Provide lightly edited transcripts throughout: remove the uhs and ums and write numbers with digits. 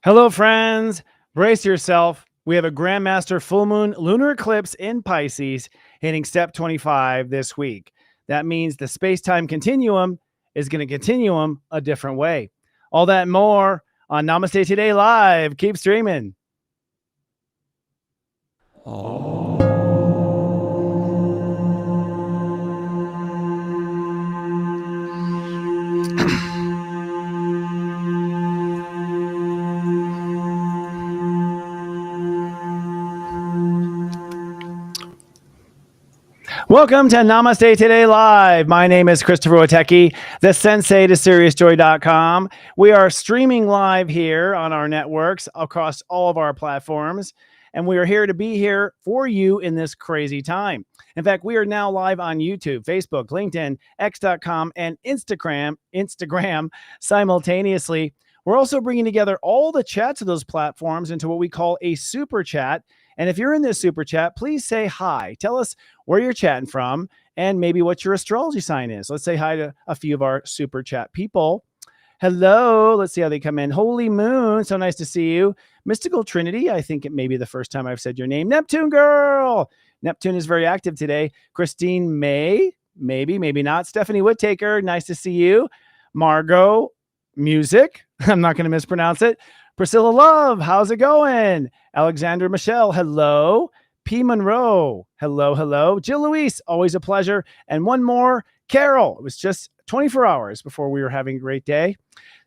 Hello, friends. Brace yourself. We have a Grandmaster full moon lunar eclipse in Pisces hitting step 25 this week. That means the space-time continuum is going to continuum a different way. All that and more on Namaste Today Live. Keep streaming. Welcome to Namaste Today Live. My name is Christopher Witecki, the sensei to SeriousJoy.com. We are streaming live here on our networks across all of our platforms, and we are here to be here for you in this crazy time. In fact, we are now live on YouTube, Facebook, LinkedIn, X.com, and Instagram simultaneously. We're also bringing together all the chats of those platforms into what we call a super chat. And if you're in this super chat, please say hi. Tell us where you're chatting from and maybe what your astrology sign is. Let's say hi to a few of our super chat people. Hello. Let's see how they come in. Holy Moon. So nice to see you. Mystical Trinity. I think it may be the first time I've said your name. Neptune Girl. Neptune is very active today. Christine May. Maybe not. Stephanie Whittaker. Nice to see you. Margot Music. I'm not going to mispronounce it. Priscilla Love, how's it going? Alexander Michelle, hello. P. Monroe, hello. Jill Louise, always a pleasure. And one more, Carol. It was just 24 hours before we were having a great day.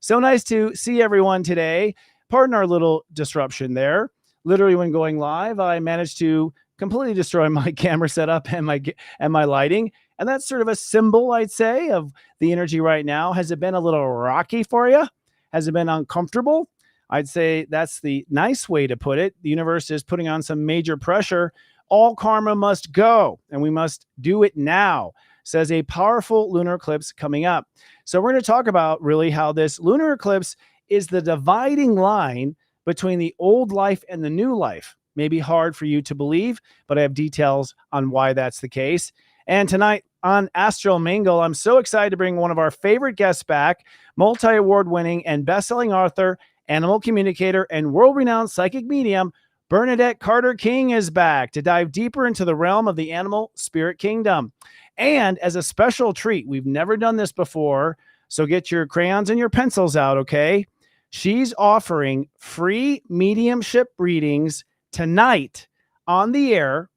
So nice to see everyone today. Pardon our little disruption there. Literally, when going live, I managed to completely destroy my camera setup and my lighting. And that's sort of a symbol, I'd say, of the energy right now. Has it been a little rocky for you? Has it been uncomfortable? I'd say that's the nice way to put it. The universe is putting on some major pressure. All karma must go, and we must do it now, says a powerful lunar eclipse coming up. So we're going to talk about really how this lunar eclipse is the dividing line between the old life and the new life. Maybe hard for you to believe, but I have details on why that's the case. And tonight on ASTRO Mingle, I'm so excited to bring one of our favorite guests back, multi-award winning and best-selling author, animal communicator, and world-renowned psychic medium, Bernadette Carter-King is back to dive deeper into the realm of the animal spirit kingdom. And as a special treat, we've never done this before, so get your crayons and your pencils out, okay? She's offering free mediumship readings tonight on the air.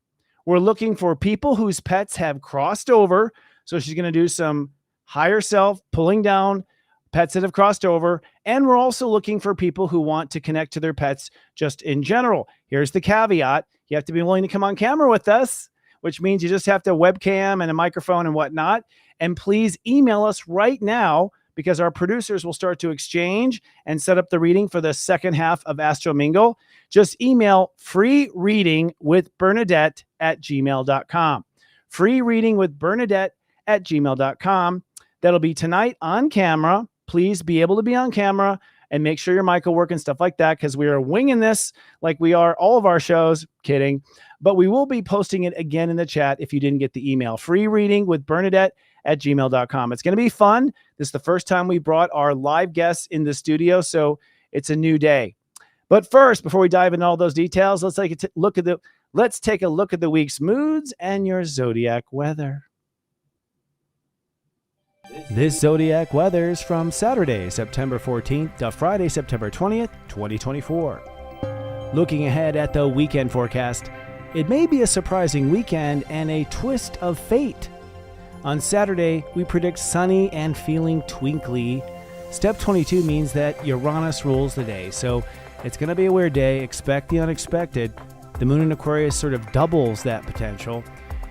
We're looking for people whose pets have crossed over, so she's going to do some higher self pulling down pets that have crossed over. And we're also looking for people who want to connect to their pets just in general. Here's the caveat. You have to be willing to come on camera with us, which means you just have to webcam and a microphone and whatnot. And please email us right now because our producers will start to exchange and set up the reading for the second half of Astro Mingle. Just email freereadingwithbernadette@gmail.com. freereadingwithbernadette@gmail.com. That'll be tonight on camera. Please be able to be on camera and make sure your mic will work and stuff like that because we are winging this like we are all of our shows. Kidding. But we will be posting it again in the chat if you didn't get the email. freereadingwithbernadette@gmail.com. It's going to be fun. This is the first time we brought our live guests in the studio, so it's a new day. But first, before we dive into all those details, let's take a look at the week's moods and your zodiac weather. This zodiac weather is from Saturday, September 14th to Friday, September 20th, 2024. Looking ahead at the weekend forecast, it may be a surprising weekend and a twist of fate. On Saturday, we predict sunny and feeling twinkly. Step 22 means that Uranus rules the day, so it's going to be a weird day. Expect the unexpected. The moon in Aquarius sort of doubles that potential.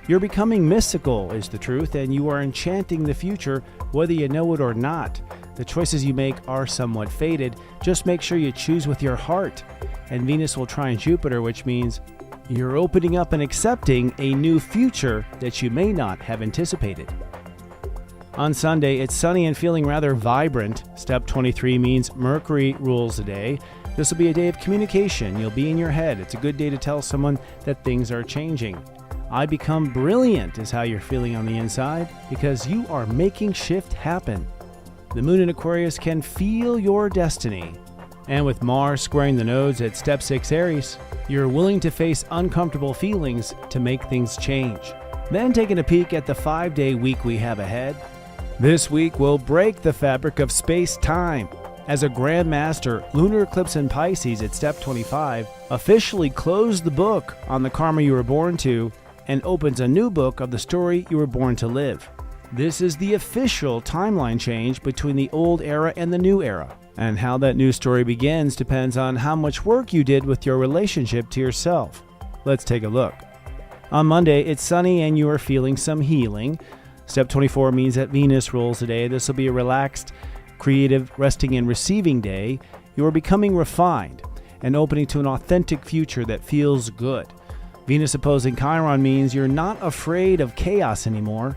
You're becoming mystical is the truth, and you are enchanting the future, whether you know it or not. The choices you make are somewhat fated. Just make sure you choose with your heart. And Venus will trine Jupiter, which means you're opening up and accepting a new future that you may not have anticipated. On Sunday, it's sunny and feeling rather vibrant. Step 23 means Mercury rules the day. This will be a day of communication. You'll be in your head. It's a good day to tell someone that things are changing. I become brilliant is how you're feeling on the inside because you are making shift happen. The moon in Aquarius can feel your destiny. And with Mars squaring the nodes at step 6 Aries, you're willing to face uncomfortable feelings to make things change. Then taking a peek at the 5-day week we have ahead. This week will break the fabric of space-time as a Grand Master Lunar Eclipse in Pisces at step 25 officially closed the book on the karma you were born to and opens a new book of the story you were born to live. This is the official timeline change between the old era and the new era. And how that new story begins depends on how much work you did with your relationship to yourself. Let's take a look. On Monday, it's sunny and you are feeling some healing. Step 24 means that Venus rules today. This will be a relaxed, creative, resting and receiving day. You are becoming refined and opening to an authentic future that feels good. Venus opposing Chiron means you're not afraid of chaos anymore.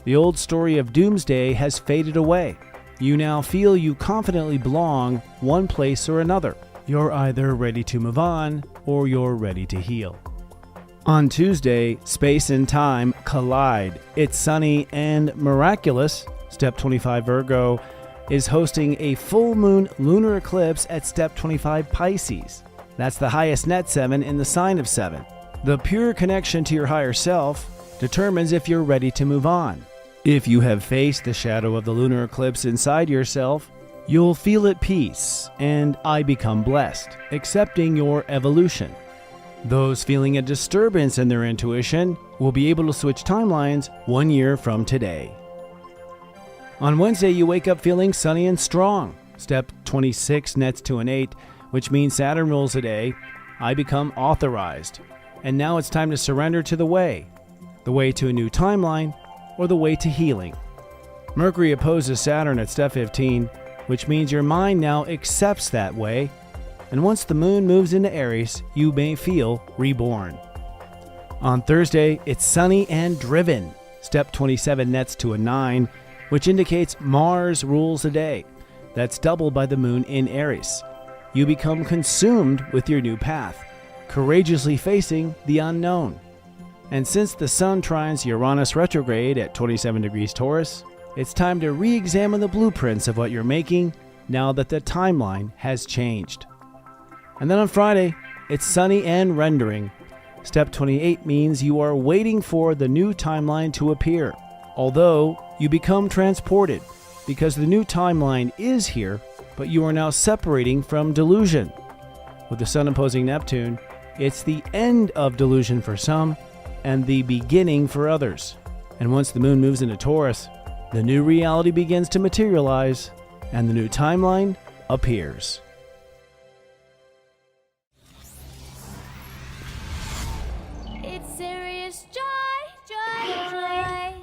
The old story of doomsday has faded away. You now feel you confidently belong one place or another. You're either ready to move on or you're ready to heal. On Tuesday, space and time collide. It's sunny and miraculous. Step 25 Virgo is hosting a full moon lunar eclipse at step 25 Pisces. That's the highest net 7 in the sign of 7. The pure connection to your higher self determines if you're ready to move on. If you have faced the shadow of the lunar eclipse inside yourself, you'll feel at peace and I become blessed, accepting your evolution. Those feeling a disturbance in their intuition will be able to switch timelines 1 year from today. On Wednesday, you wake up feeling sunny and strong. Step 26 nets to an 8, which means Saturn rules the day. I become authorized. And now it's time to surrender to the way to a new timeline, or the way to healing. Mercury opposes Saturn at step 15, which means your mind now accepts that way. And once the moon moves into Aries, you may feel reborn. On Thursday, it's sunny and driven. Step 27 nets to a 9, which indicates Mars rules the day. That's doubled by the moon in Aries. You become consumed with your new path, courageously facing the unknown. And since the sun trines Uranus retrograde at 27 degrees Taurus, it's time to re-examine the blueprints of what you're making now that the timeline has changed. And then on Friday, it's sunny and rendering. Step 28 means you are waiting for the new timeline to appear, although you become transported because the new timeline is here, but you are now separating from delusion. With the sun opposing Neptune, it's the end of delusion for some and the beginning for others. And once the moon moves into Taurus, the new reality begins to materialize and the new timeline appears. It's serious joy.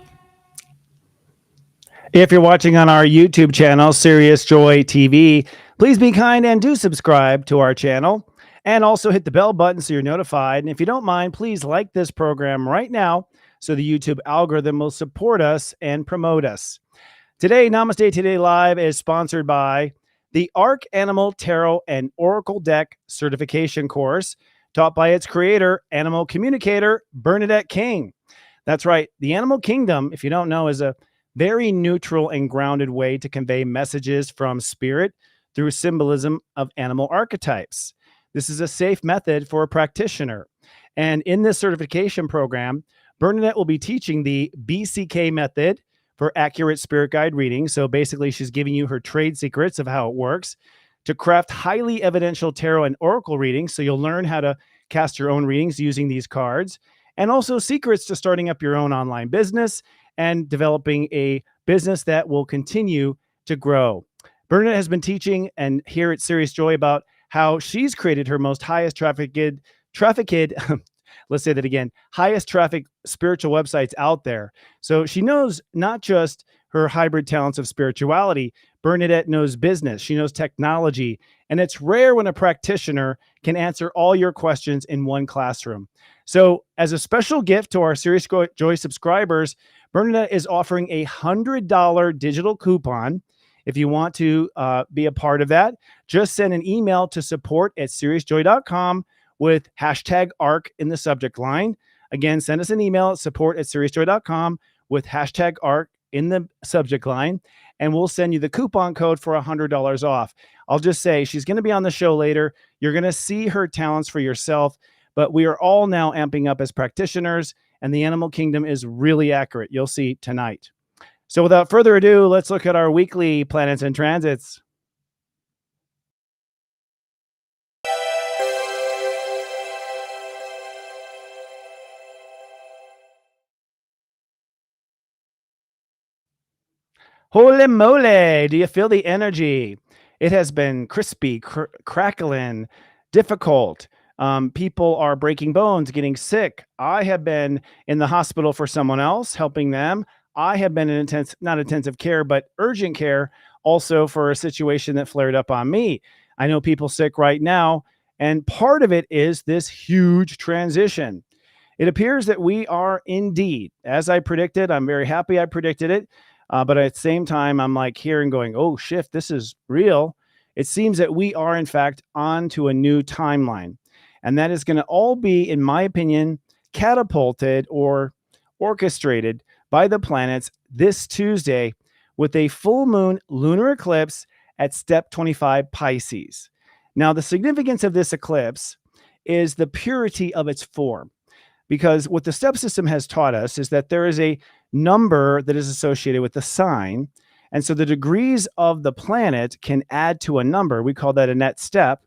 If you're watching on our YouTube channel, Serious Joy TV, please be kind and do subscribe to our channel. And also hit the bell button so you're notified. And if you don't mind, please like this program right now so the YouTube algorithm will support us and promote us. Today, Namaste Today Live is sponsored by the Arc Animal Tarot and Oracle Deck Certification Course, taught by its creator, animal communicator, Bernadette King. That's right. The Animal Kingdom, if you don't know, is a very neutral and grounded way to convey messages from spirit through symbolism of animal archetypes. This is a safe method for a practitioner. And in this certification program, Bernadette will be teaching the BCK method for accurate spirit guide reading. So basically, she's giving you her trade secrets of how it works to craft highly evidential tarot and oracle readings. So you'll learn how to cast your own readings using these cards, and also secrets to starting up your own online business and developing a business that will continue to grow. Bernadette has been teaching and here at Serious Joy about how she's created her most highest trafficked, let's say that again, highest traffic spiritual websites out there. So she knows not just her hybrid talents of spirituality, Bernadette knows business, she knows technology, and it's rare when a practitioner can answer all your questions in one classroom. So as a special gift to our Serious Joy subscribers, Bernadette is offering a $100 digital coupon. If you want to be a part of that, just send an email to support@seriousjoy.com with hashtag ARC in the subject line. Again, send us an email at support@seriousjoy.com with hashtag ARC in the subject line. and we'll send you the coupon code for $100 off. I'll just say she's going to be on the show later. You're going to see her talents for yourself, but we are all now amping up as practitioners, and the animal kingdom is really accurate. You'll see tonight. So without further ado, let's look at our weekly planets and transits. Holy moly, do you feel the energy? It has been crispy, crackling, difficult. People are breaking bones, getting sick. I have been in the hospital for someone else, helping them. I have been in not intensive care, but urgent care also for a situation that flared up on me. I know people sick right now, and part of it is this huge transition. It appears that we are indeed, as I predicted. I'm very happy I predicted it. But at the same time, I'm like hearing going, oh, shit, this is real. It seems that we are, in fact, on to a new timeline. And that is going to all be, in my opinion, catapulted or orchestrated by the planets this Tuesday with a full moon lunar eclipse at step 25 Pisces. Now, the significance of this eclipse is the purity of its form. Because what the step system has taught us is that there is a number that is associated with the sign. And so the degrees of the planet can add to a number. We call that a net step.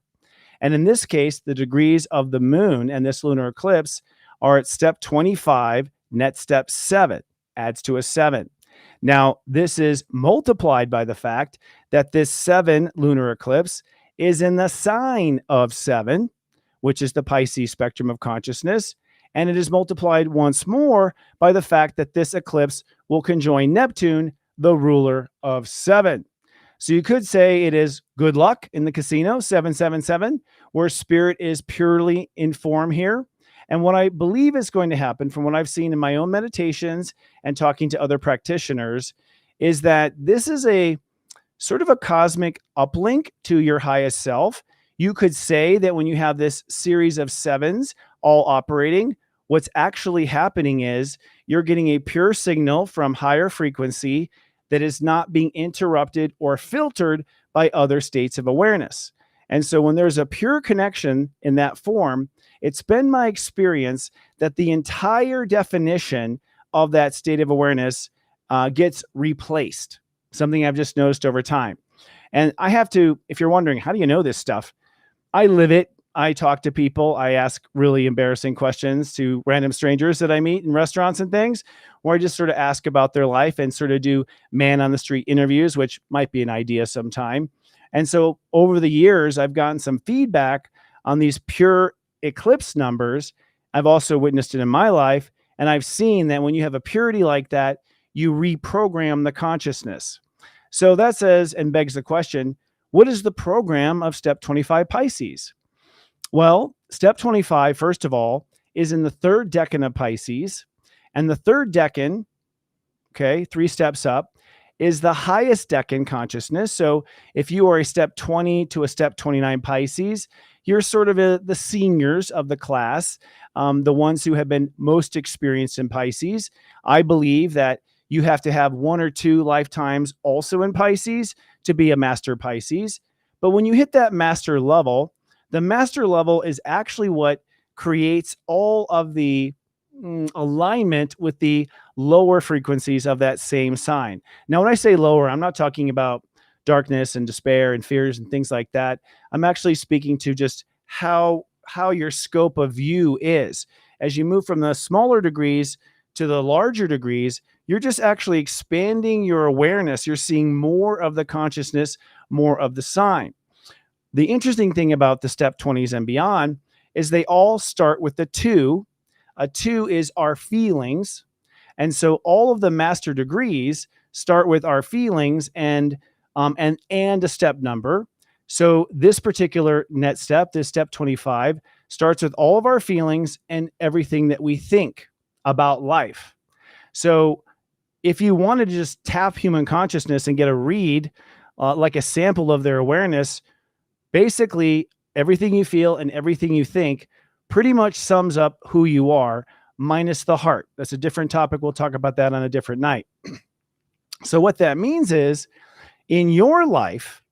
And in this case, the degrees of the moon and this lunar eclipse are at step 25, net step 7, adds to a 7. Now, this is multiplied by the fact that this 7 lunar eclipse is in the sign of 7, which is the Pisces spectrum of consciousness. And it is multiplied once more by the fact that this eclipse will conjoin Neptune, the ruler of 7. So you could say it is good luck in the casino, 777, where spirit is purely in form here. And what I believe is going to happen from what I've seen in my own meditations and talking to other practitioners is that this is a sort of a cosmic uplink to your highest self. You could say that when you have this series of 7s all operating, what's actually happening is you're getting a pure signal from higher frequency that is not being interrupted or filtered by other states of awareness. And so when there's a pure connection in that form, it's been my experience that the entire definition of that state of awareness gets replaced, something I've just noticed over time. And I have to, if you're wondering, how do you know this stuff? I live it. I talk to people. I ask really embarrassing questions to random strangers that I meet in restaurants and things, or I just sort of ask about their life and sort of do man on the street interviews, which might be an idea sometime. And so over the years, I've gotten some feedback on these pure eclipse numbers. I've also witnessed it in my life. And I've seen that when you have a purity like that, you reprogram the consciousness. So that says and begs the question, what is the program of step 25 Pisces? Well, step 25, first of all, is in the third decan of Pisces. And the third decan, okay, 3 steps up, is the highest decan consciousness. So if you are a step 20 to a step 29 Pisces, you're sort of the seniors of the class, the ones who have been most experienced in Pisces. I believe that you have to have 1 or 2 lifetimes also in Pisces to be a master Pisces. But when you hit that master level, the master level is actually what creates all of the alignment with the lower frequencies of that same sign. Now, when I say lower, I'm not talking about darkness and despair and fears and things like that. I'm actually speaking to just how your scope of view is. As you move from the smaller degrees to the larger degrees, you're just actually expanding your awareness. You're seeing more of the consciousness, more of the sign. The interesting thing about the step 20s and beyond is they all start with the 2. A 2 is our feelings. And so all of the master degrees start with our feelings and a step number. So this particular net step, this step 25, starts with all of our feelings and everything that we think about life. So if you wanted to just tap human consciousness and get a read, like a sample of their awareness, basically everything you feel and everything you think pretty much sums up who you are, minus the heart. That's a different topic. We'll talk about that on a different night. So what that means is in your life,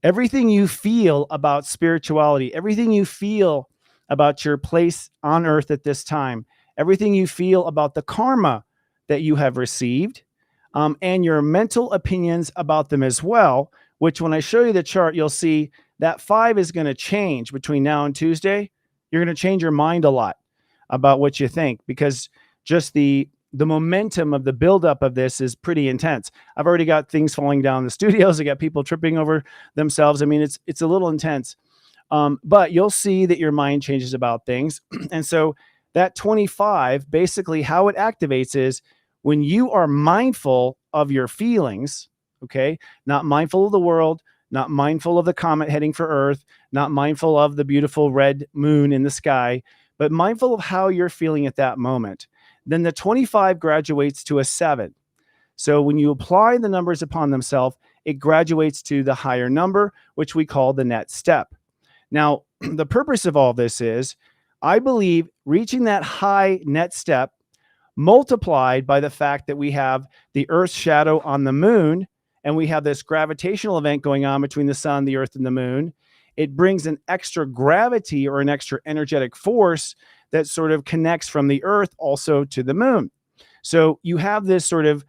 everything you feel about spirituality, everything you feel about your place on earth at this time, everything you feel about the karma that you have received, and your mental opinions about them as well, which when I show you the chart, you'll see that 5 is going to change between now and Tuesday. You're going to change your mind a lot about what you think because just the momentum of the buildup of this is pretty intense. I've already got things falling down the studios. I got people tripping over themselves. I mean, it's a little intense, but you'll see that your mind changes about things. And so that 25, basically how it activates is when you are mindful of your feelings, okay, not mindful of the world, not mindful of the comet heading for Earth, not mindful of the beautiful red moon in the sky, but mindful of how you're feeling at that moment. Then the 25 graduates to a 7. So when you apply the numbers upon themselves, it graduates to the higher number, which we call the net step. Now, the purpose of all this is, I believe, reaching that high net step multiplied by the fact that we have the Earth's shadow on the moon, and we have this gravitational event going on between the sun, the Earth, and the moon. It brings an extra gravity or an extra energetic force that sort of connects from the Earth also to the moon. So you have this sort of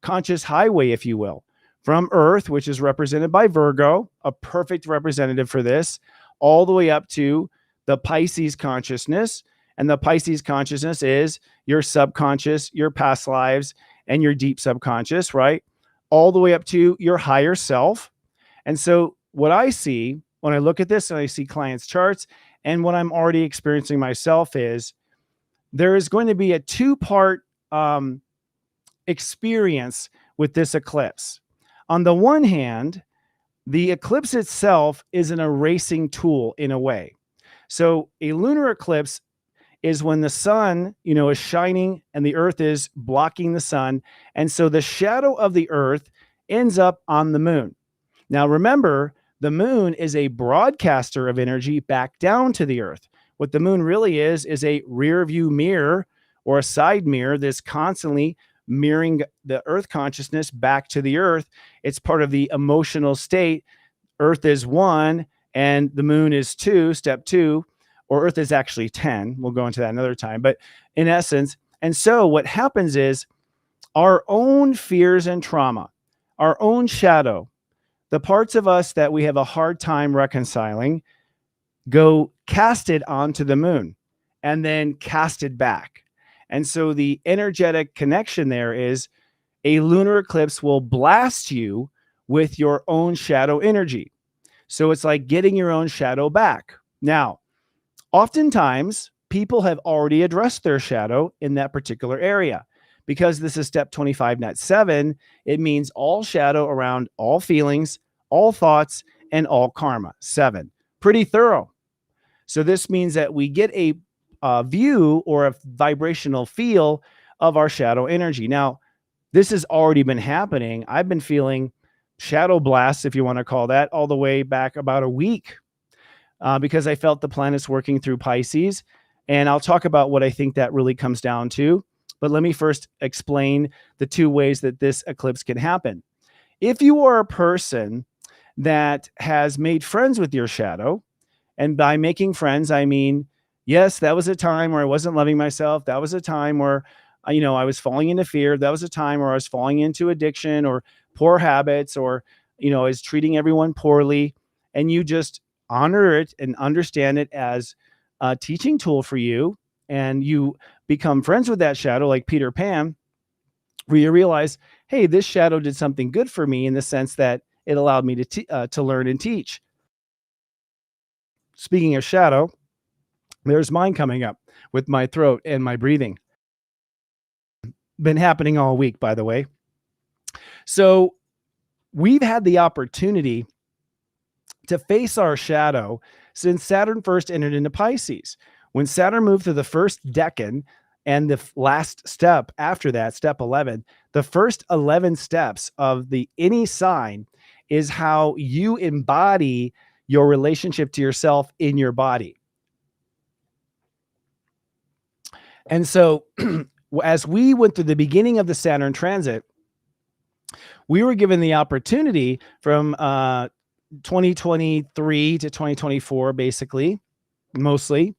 conscious highway, if you will, from Earth, which is represented by Virgo, a perfect representative for this, all the way up to the Pisces consciousness. And the Pisces consciousness is your subconscious, your past lives, and your deep subconscious, right? All the way up to your higher self. And so what I see when I look at this and I see clients' charts and what I'm already experiencing myself is there is going to be a 2-part experience with this eclipse. On the one hand, the eclipse itself is an erasing tool in a way. So a lunar eclipse is when the sun, is shining and the earth is blocking the sun. And so the shadow of the earth ends up on the moon. Now, remember, the moon is a broadcaster of energy back down to the earth. What the moon really is a rear view mirror or a side mirror that's constantly mirroring the earth consciousness back to the earth. It's part of the emotional state. Earth is 1 and the moon is 2, step 2, or Earth is actually 10. We'll go into that another time. But in essence, and so what happens is our own fears and trauma, our own shadow, the parts of us that we have a hard time reconciling, go casted onto the moon and then casted back. And so the energetic connection there is a lunar eclipse will blast you with your own shadow energy. So it's like getting your own shadow back. Now, oftentimes, people have already addressed their shadow in that particular area. Because this is step 25, net 7, it means all shadow around all feelings, all thoughts, and all karma. 7. Pretty thorough. So this means that we get a view or a vibrational feel of our shadow energy. Now, this has already been happening. I've been feeling shadow blasts, if you want to call that, all the way back about a week. Because I felt the planets working through Pisces. And I'll talk about what I think that really comes down to. But let me first explain the 2 ways that this eclipse can happen. If you are a person that has made friends with your shadow, and by making friends, I mean, yes, that was a time where I wasn't loving myself. That was a time where, I was falling into fear. That was a time where I was falling into addiction or poor habits or, I was treating everyone poorly. And you just honor it and understand it as a teaching tool for you. And you become friends with that shadow like Peter Pan, where you realize, hey, this shadow did something good for me in the sense that it allowed me to learn and teach. Speaking of shadow, there's mine coming up with my throat and my breathing. Been happening all week, by the way. So we've had the opportunity to face our shadow since Saturn first entered into Pisces. When Saturn moved to the first decan and the last step after that, step 11, the first 11 steps of any sign is how you embody your relationship to yourself in your body. And so as we went through the beginning of the Saturn transit, we were given the opportunity from 2023 to 2024, basically, mostly,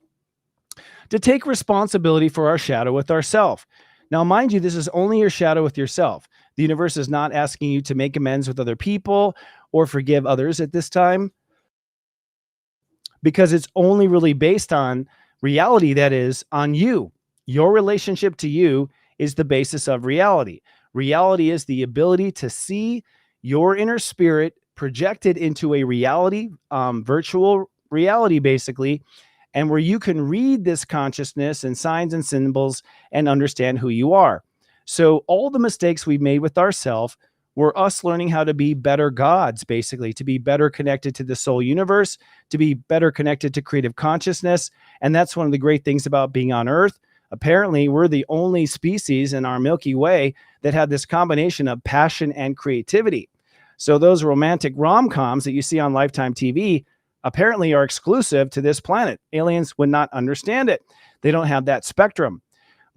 to take responsibility for our shadow with ourself. Now, mind you, this is only your shadow with yourself. The universe is not asking you to make amends with other people or forgive others at this time, because it's only really based on reality, that is, on you. Your relationship to you is the basis of reality. Reality is the ability to see your inner spirit projected into a reality, virtual reality, basically, and where you can read this consciousness and signs and symbols and understand who you are. So all the mistakes we've made with ourselves were us learning how to be better gods, basically, to be better connected to the soul universe, to be better connected to creative consciousness. And that's one of the great things about being on Earth. Apparently, we're the only species in our Milky Way that have this combination of passion and creativity. So those romantic rom-coms that you see on Lifetime TV apparently are exclusive to this planet. Aliens would not understand it. They don't have that spectrum.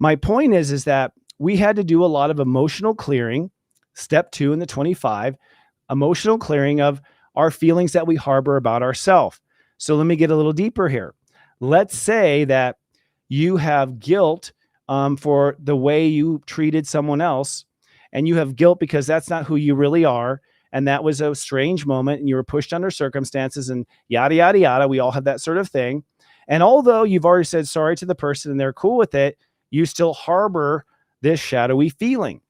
My point is that we had to do a lot of emotional clearing. Step 2 in the 25, emotional clearing of our feelings that we harbor about ourselves. So let me get a little deeper here. Let's say that you have guilt for the way you treated someone else, and you have guilt because that's not who you really are. And that was a strange moment and you were pushed under circumstances and yada, yada, yada. We all have that sort of thing. And although you've already said sorry to the person and they're cool with it, you still harbor this shadowy feeling.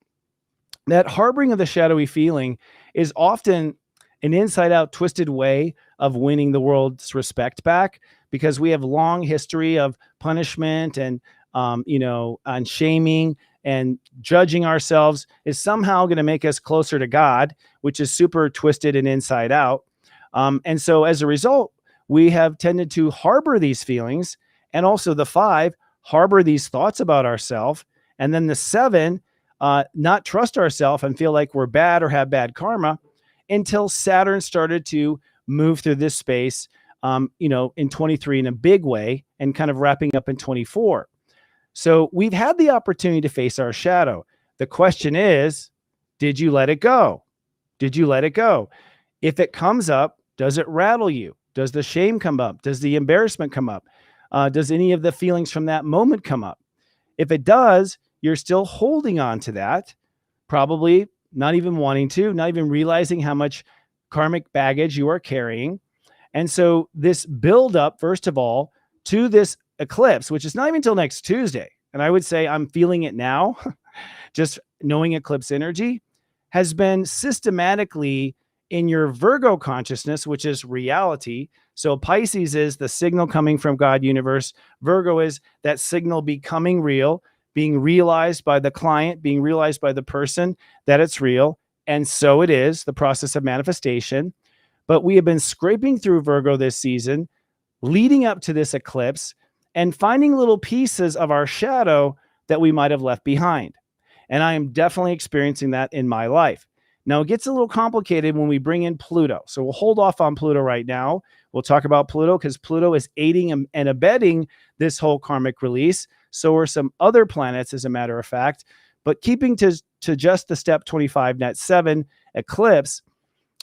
That harboring of the shadowy feeling is often an inside out twisted way of winning the world's respect back, because we have long history of punishment and, on shaming, and judging ourselves is somehow going to make us closer to God, which is super twisted and inside out. And so as a result, we have tended to harbor these feelings, and also the 5, harbor these thoughts about ourselves. And then the 7, not trust ourselves and feel like we're bad or have bad karma, until Saturn started to move through this space, in 23 in a big way, and kind of wrapping up in 24. So we've had the opportunity to face our shadow. The question is, did you let it go? Did you let it go? If it comes up, does it rattle you? Does the shame come up? Does the embarrassment come up? Does any of the feelings from that moment come up? If it does, you're still holding on to that, probably not even wanting to, not even realizing how much karmic baggage you are carrying. And so this build up, first of all, to this eclipse, which is not even until next Tuesday, and I would say I'm feeling it now, just knowing eclipse energy, has been systematically in your Virgo consciousness, which is reality. So Pisces is the signal coming from God universe. Virgo is that signal becoming real, being realized by the client, being realized by the person that it's real. And so it is, the process of manifestation. But we have been scraping through Virgo this season, leading up to this eclipse, and finding little pieces of our shadow that we might have left behind. And I am definitely experiencing that in my life. Now, it gets a little complicated when we bring in Pluto. So we'll hold off on Pluto right now. We'll talk about Pluto because Pluto is aiding and abetting this whole karmic release. So are some other planets, as a matter of fact. But keeping to just the step 25, net 7 eclipse,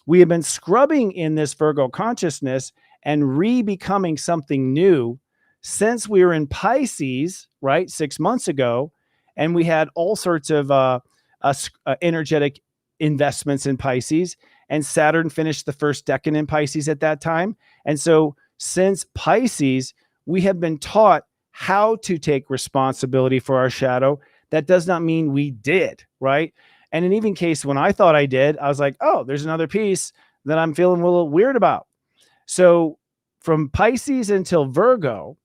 we have been scrubbing in this Virgo consciousness and re-becoming something new since we were in Pisces, right, 6 months ago, and we had all sorts of energetic investments in Pisces, and Saturn finished the first decan in Pisces at that time. And so since Pisces, we have been taught how to take responsibility for our shadow. That does not mean we did, right? And in even case when I thought I did, I was like, oh, there's another piece that I'm feeling a little weird about. So from Pisces until Virgo,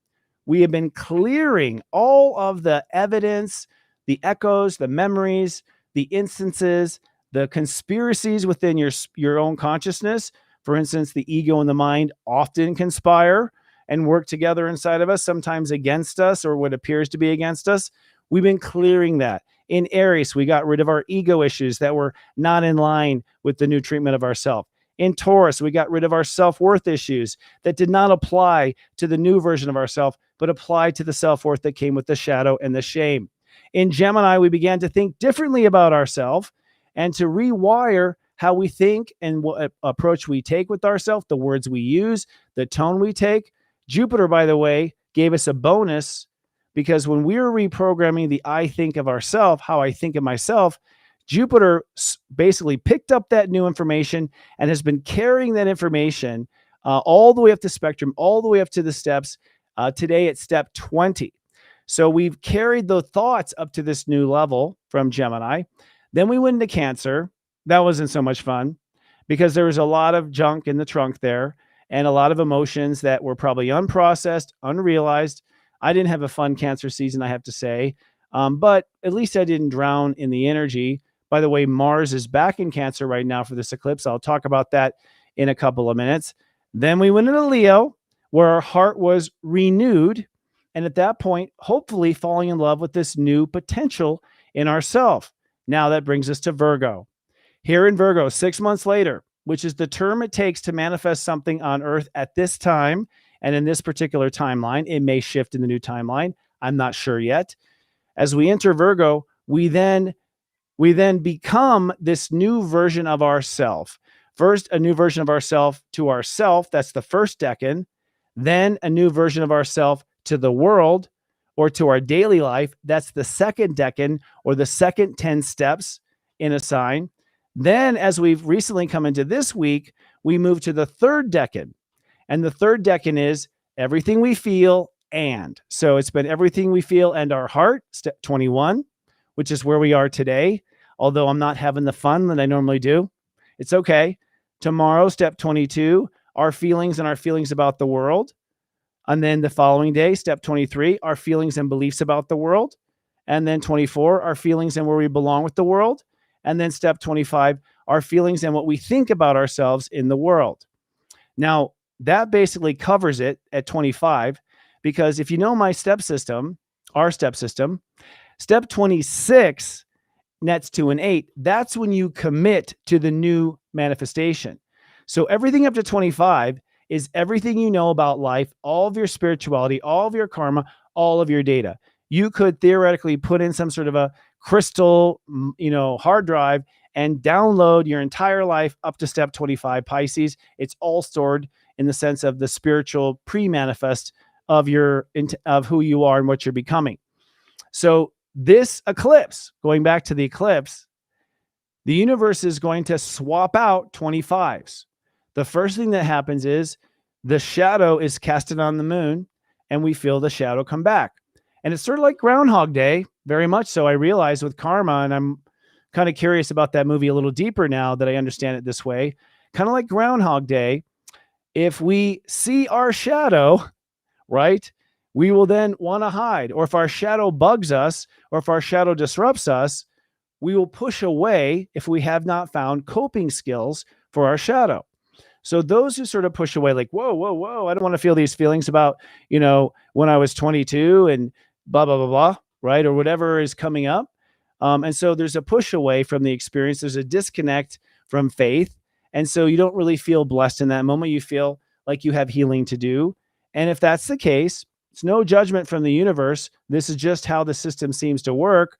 we have been clearing all of the evidence, the echoes, the memories, the instances, the conspiracies within your own consciousness. For instance, the ego and the mind often conspire and work together inside of us, sometimes against us or what appears to be against us. We've been clearing that. In Aries, we got rid of our ego issues that were not in line with the new treatment of ourself. In Taurus, we got rid of our self-worth issues that did not apply to the new version of ourself, but applied to the self-worth that came with the shadow and the shame. In Gemini, we began to think differently about ourselves, and to rewire how we think and what approach we take with ourselves, the words we use, the tone we take. Jupiter, by the way, gave us a bonus because when we were reprogramming the I think of ourselves, how I think of myself, Jupiter basically picked up that new information and has been carrying that information all the way up the spectrum, all the way up to the steps. Today it's step 20. So we've carried the thoughts up to this new level from Gemini. Then we went into Cancer. That wasn't so much fun because there was a lot of junk in the trunk there and a lot of emotions that were probably unprocessed, unrealized. I didn't have a fun Cancer season, I have to say, but at least I didn't drown in the energy. By the way, Mars is back in Cancer right now for this eclipse. I'll talk about that in a couple of minutes. Then we went into Leo, where our heart was renewed. And at that point, hopefully falling in love with this new potential in ourself. Now that brings us to Virgo. Here in Virgo, 6 months later, which is the term it takes to manifest something on Earth at this time and in this particular timeline. It may shift in the new timeline. I'm not sure yet. As we enter Virgo, we then become this new version of ourself. First, a new version of ourself to ourself. That's the first decan. Then a new version of ourself to the world or to our daily life. That's the second decan or the second 10 steps in a sign. Then as we've recently come into this week, we move to the third decan. And the third decan is everything we feel and. So it's been everything we feel and our heart, step 21, which is where we are today. Although I'm not having the fun that I normally do. It's okay. Tomorrow, step 22, our feelings and our feelings about the world. And then the following day, step 23, our feelings and beliefs about the world. And then 24, our feelings and where we belong with the world. And then step 25, our feelings and what we think about ourselves in the world. Now, that basically covers it at 25, because if you know my step system, our step system, step 26 nets to an 8. That's when you commit to the new manifestation. So everything up to 25 is everything you know about life, all of your spirituality, all of your karma, all of your data. You could theoretically put in some sort of a crystal, hard drive and download your entire life up to step 25 Pisces. It's all stored in the sense of the spiritual pre-manifest of who you are and what you're becoming. So this eclipse, going back to the eclipse, the universe is going to swap out 25s. The first thing that happens is the shadow is casted on the moon and we feel the shadow come back. And it's sort of like Groundhog Day, very much so. I realize with karma, and I'm kind of curious about that movie a little deeper now that I understand it this way, kind of like Groundhog Day. If we see our shadow, right, we will then want to hide. Or if our shadow bugs us, or if our shadow disrupts us, we will push away if we have not found coping skills for our shadow. So those who sort of push away, like, whoa, I don't want to feel these feelings about, when I was 22 and blah, blah, blah, blah, right? Or whatever is coming up. And so there's a push away from the experience. There's a disconnect from faith. And so you don't really feel blessed in that moment. You feel like you have healing to do. And if that's the case, it's no judgment from the universe. This is just how the system seems to work.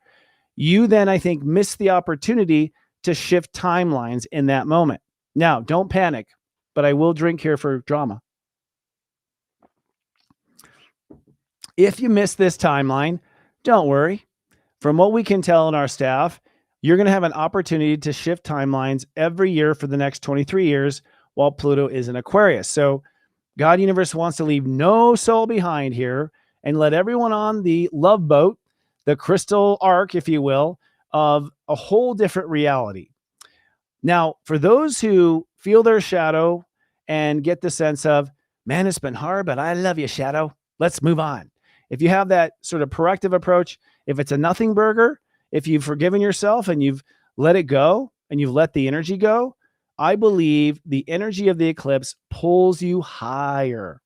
You then, I think, miss the opportunity to shift timelines in that moment. Now, don't panic, but I will drink here for drama. If you miss this timeline, don't worry. From what we can tell in our staff, you're going to have an opportunity to shift timelines every year for the next 23 years while Pluto is in Aquarius. So God Universe wants to leave no soul behind here and let everyone on the love boat, the crystal arc, if you will, of a whole different reality. Now, for those who feel their shadow and get the sense of, man, it's been hard, but I love you, shadow. Let's move on. If you have that sort of proactive approach, if it's a nothing burger, if you've forgiven yourself and you've let it go and you've let the energy go, I believe the energy of the eclipse pulls you higher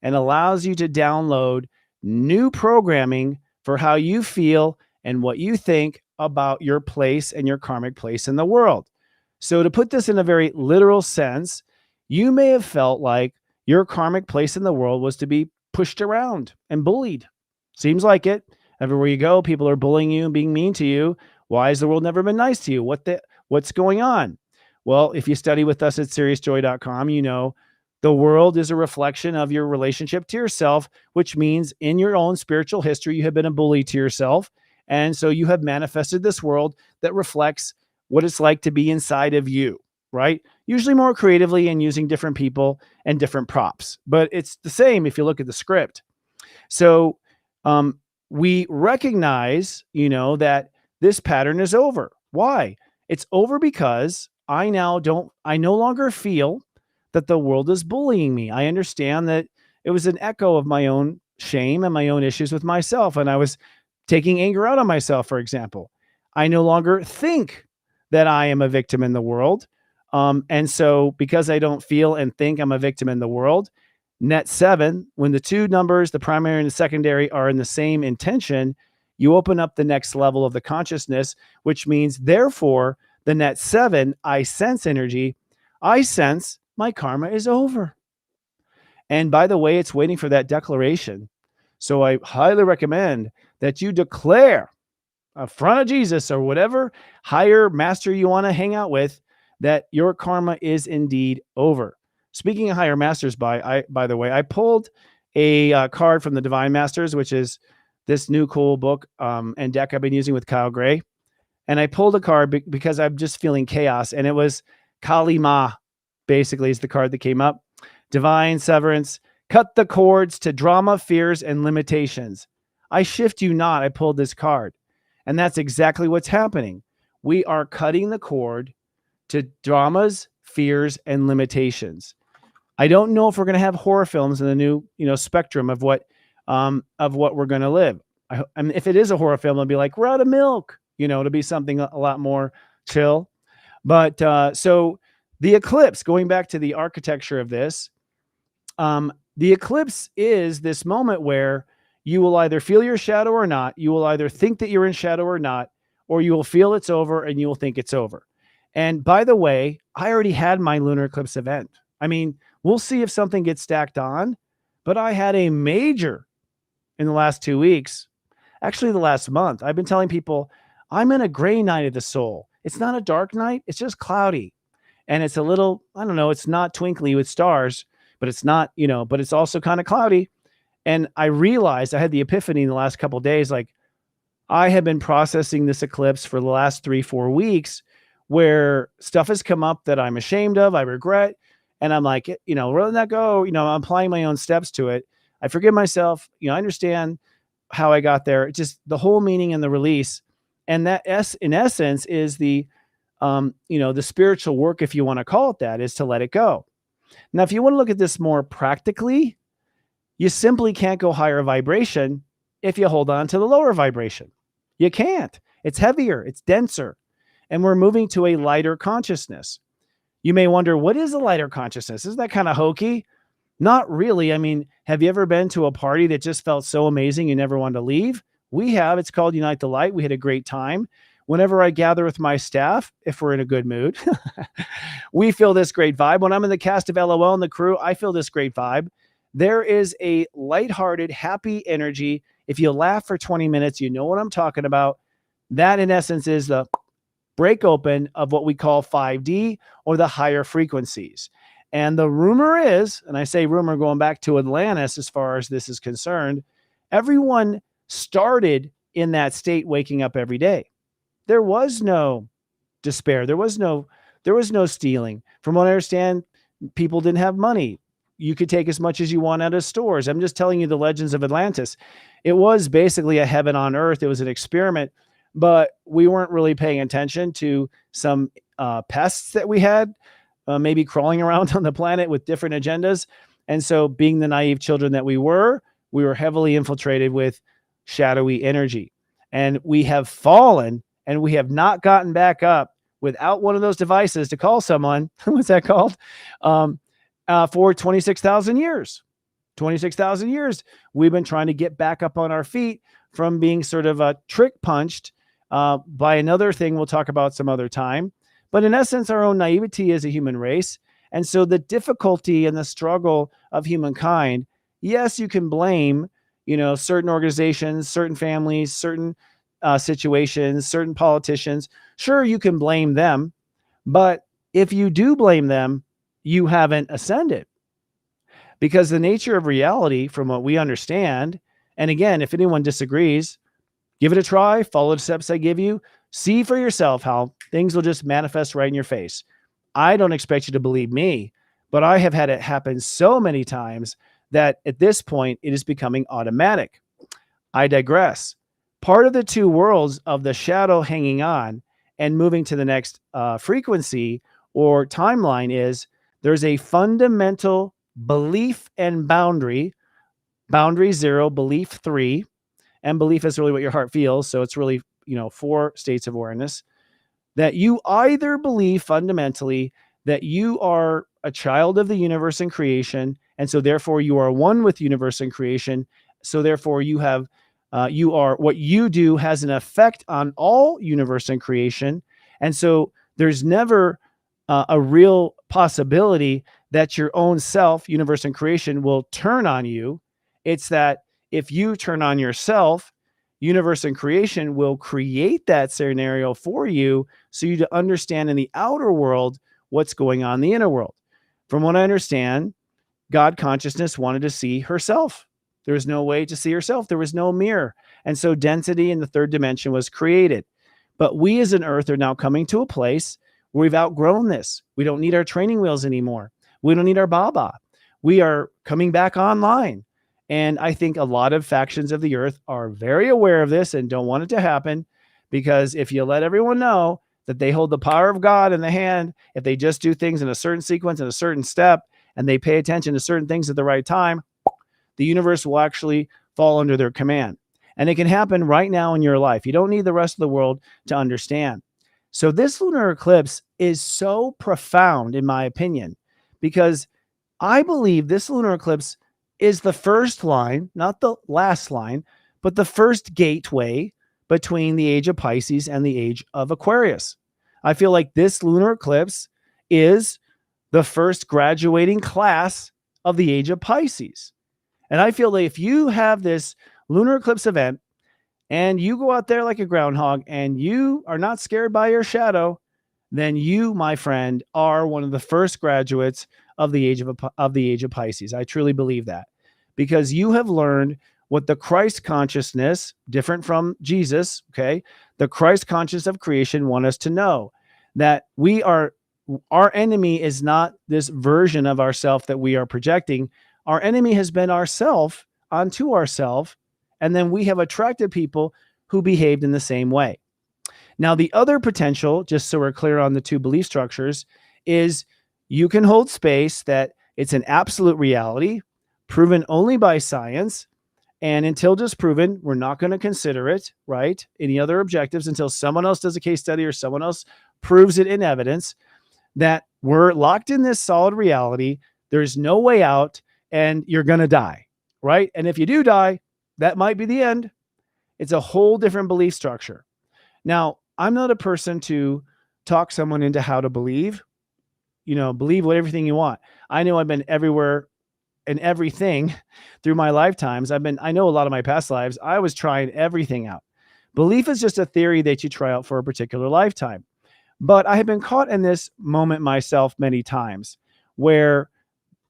and allows you to download new programming for how you feel and what you think about your place and your karmic place in the world. So to put this in a very literal sense, you may have felt like your karmic place in the world was to be pushed around and bullied. Seems like it. Everywhere you go, people are bullying you and being mean to you. Why has the world never been nice to you? What What's going on? Well, if you study with us at seriousjoy.com, you know the world is a reflection of your relationship to yourself, which means in your own spiritual history, you have been a bully to yourself. And so you have manifested this world that reflects what it's like to be inside of you, right? Usually more creatively and using different people and different props. But it's the same if you look at the script. So we recognize, that this pattern is over. Why? It's over because I no longer feel that the world is bullying me. I understand that it was an echo of my own shame and my own issues with myself. And I was taking anger out on myself, for example. I no longer think that I am a victim in the world. And so because I don't feel and think I'm a victim in the world, net 7, when the two numbers, the primary and the secondary, are in the same intention, you open up the next level of the consciousness, which means therefore the net 7, I sense energy. I sense my karma is over. And by the way, it's waiting for that declaration. So I highly recommend that you declare in front of Jesus or whatever higher master you want to hang out with that your karma is indeed over. Speaking of higher masters, by the way, I pulled a card from the Divine Masters, which is this new cool book and deck I've been using with Kyle Gray. And I pulled a card because I'm just feeling chaos. And it was Kali Ma, basically, is the card that came up. Divine Severance. Cut the cords to drama, fears, and limitations. I shift you not. I pulled this card. And that's exactly what's happening. We are cutting the cord to dramas, fears, and limitations. I don't know if we're going to have horror films in the new, spectrum of what we're going to live. I mean, if it is a horror film, it'll be like, we're out of milk, it'll be something a lot more chill. But so the eclipse, going back to the architecture of this, the eclipse is this moment where you will either feel your shadow or not. You will either think that you're in shadow or not, or you will feel it's over and you will think it's over. And by the way, I already had my lunar eclipse event. I mean, we'll see if something gets stacked on, but I had a major in the last 2 weeks. Actually, the last month, I've been telling people I'm in a gray night of the soul. It's not a dark night. It's just cloudy. And it's a little, I don't know, it's not twinkly with stars, but it's not, but it's also kind of cloudy. And I realized I had the epiphany in the last couple of days, like I have been processing this eclipse for the last 3-4 weeks where stuff has come up that I'm ashamed of, I regret. And I'm like, letting that go, I'm applying my own steps to it. I forgive myself. I understand how I got there. Just the whole meaning and the release. And that in essence is the spiritual work, if you want to call it that, is to let it go. Now, if you want to look at this more practically, you simply can't go higher vibration if you hold on to the lower vibration. You can't. It's heavier. It's denser. And we're moving to a lighter consciousness. You may wonder, what is a lighter consciousness? Isn't that kind of hokey? Not really. I mean, have you ever been to a party that just felt so amazing you never wanted to leave? We have. It's called Unite the Light. We had a great time. Whenever I gather with my staff, if we're in a good mood, we feel this great vibe. When I'm in the cast of LOL and the crew, I feel this great vibe. There is a lighthearted, happy energy. If you laugh for 20 minutes, you know what I'm talking about. That, in essence, is the break open of what we call 5D or the higher frequencies. And the rumor is, and I say rumor going back to Atlantis as far as this is concerned, everyone started in that state waking up every day. There was no despair. There was no stealing. From what I understand, people didn't have money. You could take as much as you want out of stores. I'm just telling you the legends of Atlantis. It was basically a heaven on earth. It was an experiment, but we weren't really paying attention to some pests that we had maybe crawling around on the planet with different agendas. And so being the naive children that we were heavily infiltrated with shadowy energy. And we have fallen and we have not gotten back up without one of those devices to call someone. What's that called? For 26,000 years. 26,000 years, we've been trying to get back up on our feet from being sort of trick punched by another thing we'll talk about some other time. But in essence, our own naivety as a human race. And so the difficulty and the struggle of humankind, yes, you can blame, certain organizations, certain families, certain situations, certain politicians. Sure, you can blame them, but if you do blame them, you haven't ascended. Because the nature of reality, from what we understand, and again, if anyone disagrees, give it a try, follow the steps I give you, see for yourself how things will just manifest right in your face. I don't expect you to believe me, but I have had it happen so many times that at this point, it is becoming automatic. I digress. Part of the two worlds of the shadow hanging on and moving to the next frequency or timeline is there's a fundamental belief and boundary 0, belief 3, and belief is really what your heart feels. So it's really, 4 states of awareness that you either believe fundamentally that you are a child of the universe and creation. And so therefore you are one with universe and creation. So therefore you are, what you do has an effect on all universe and creation. And so there's never a real possibility that your own self, universe and creation, will turn on you. It's that if you turn on yourself, universe and creation will create that scenario for you so you to understand in the outer world what's going on in the inner world. From what I understand, God consciousness wanted to see herself. There was no way to see herself. There was no mirror. And so density in the third dimension was created. But we as an earth are now coming to a place where we've outgrown this. We don't need our training wheels anymore. We don't need our Baba. We are coming back online. And I think a lot of factions of the earth are very aware of this and don't want it to happen, because if you let everyone know that they hold the power of God in the hand, if they just do things in a certain sequence and a certain step, and they pay attention to certain things at the right time, the universe will actually fall under their command. And it can happen right now in your life. You don't need the rest of the world to understand. So this lunar eclipse is so profound, in my opinion, because I believe this lunar eclipse is the first line, not the last line, but the first gateway between the age of Pisces and the age of Aquarius. I feel like this lunar eclipse is the first graduating class of the age of Pisces. And I feel that if you have this lunar eclipse event and you go out there like a groundhog and you are not scared by your shadow, then you, my friend, are one of the first graduates of the age of Pisces. I truly believe that, because you have learned what the Christ consciousness, different from Jesus, okay, the Christ consciousness of creation want us to know, that our enemy is not this version of ourself that we are projecting. Our enemy has been ourself onto ourself, and then we have attracted people who behaved in the same way. Now, the other potential, just so we're clear on the two belief structures, is you can hold space that it's an absolute reality, proven only by science, and until disproven, we're not going to consider it, right? Any other objectives until someone else does a case study or someone else proves it in evidence, that we're locked in this solid reality. There's no way out, and you're going to die, right? And if you do die, that might be the end. It's a whole different belief structure. Now, I'm not a person to talk someone into how to believe. Believe everything you want. I know I've been everywhere and everything through my lifetimes. I know a lot of my past lives, I was trying everything out. Belief is just a theory that you try out for a particular lifetime. But I have been caught in this moment myself many times, where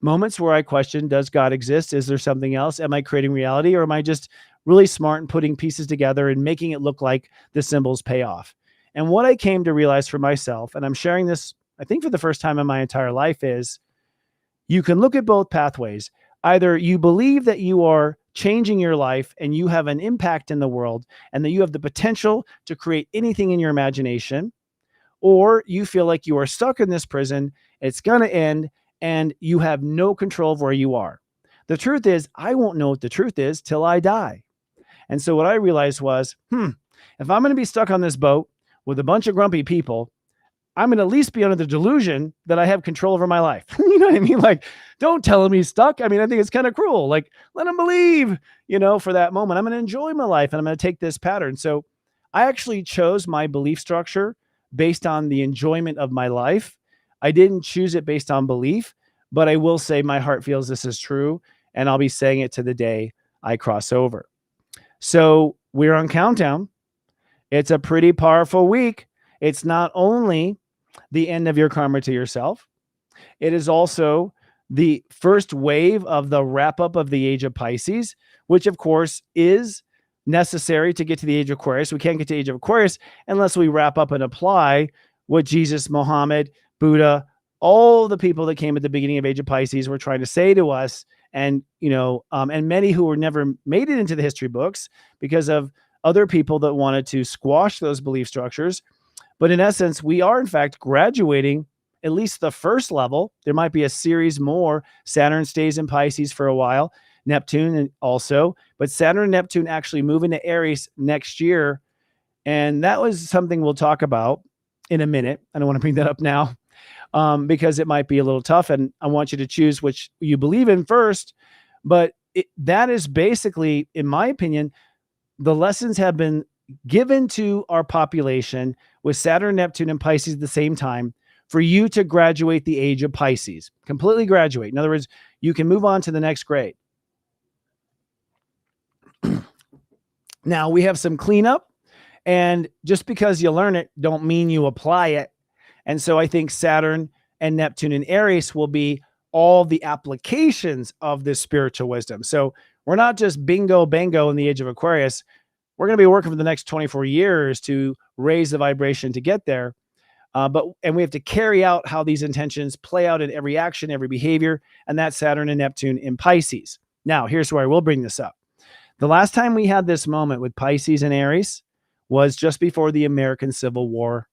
moments where I question, does God exist? Is there something else? Am I creating reality? Or am I just really smart and putting pieces together and making it look like the symbols pay off? And what I came to realize for myself, and I'm sharing this, I think for the first time in my entire life, is you can look at both pathways. Either you believe that you are changing your life and you have an impact in the world and that you have the potential to create anything in your imagination, or you feel like you are stuck in this prison, it's going to end, and you have no control of where you are. The truth is, I won't know what the truth is till I die. And so what I realized was, if I'm going to be stuck on this boat with a bunch of grumpy people, I'm going to at least be under the delusion that I have control over my life. You know what I mean? Like, don't tell him he's stuck. I mean, I think it's kind of cruel. Like, let him believe, for that moment. I'm going to enjoy my life and I'm going to take this pattern. So I actually chose my belief structure based on the enjoyment of my life. I didn't choose it based on belief, but I will say my heart feels this is true, and I'll be saying it to the day I cross over. So we're on countdown. It's a pretty powerful week. It's not only the end of your karma to yourself, it is also the first wave of the wrap up of the age of Pisces, which of course is necessary to get to the age of Aquarius. We can't get to the age of Aquarius unless we wrap up and apply what Jesus, Muhammad, Buddha, all the people that came at the beginning of age of Pisces were trying to say to us. And, and many who were never made it into the history books because of other people that wanted to squash those belief structures. But in essence, we are in fact graduating at least the first level. There might be a series more. Saturn stays in Pisces for a while, Neptune also, but Saturn and Neptune actually move into Aries next year. And that was something we'll talk about in a minute. I don't want to bring that up now because it might be a little tough. And I want you to choose which you believe in first. But that is basically, in my opinion, the lessons have been given to our population with Saturn, Neptune, and Pisces at the same time for you to graduate the age of Pisces, completely graduate. In other words, you can move on to the next grade. Now we have some cleanup, and just because you learn it, don't mean you apply it. And so I think Saturn and Neptune in Aries will be all the applications of this spiritual wisdom. So we're not just bingo, bango in the age of Aquarius. We're going to be working for the next 24 years to raise the vibration to get there. And we have to carry out how these intentions play out in every action, every behavior, and that's Saturn and Neptune in Pisces. Now, here's where I will bring this up. The last time we had this moment with Pisces and Aries was just before the American Civil War.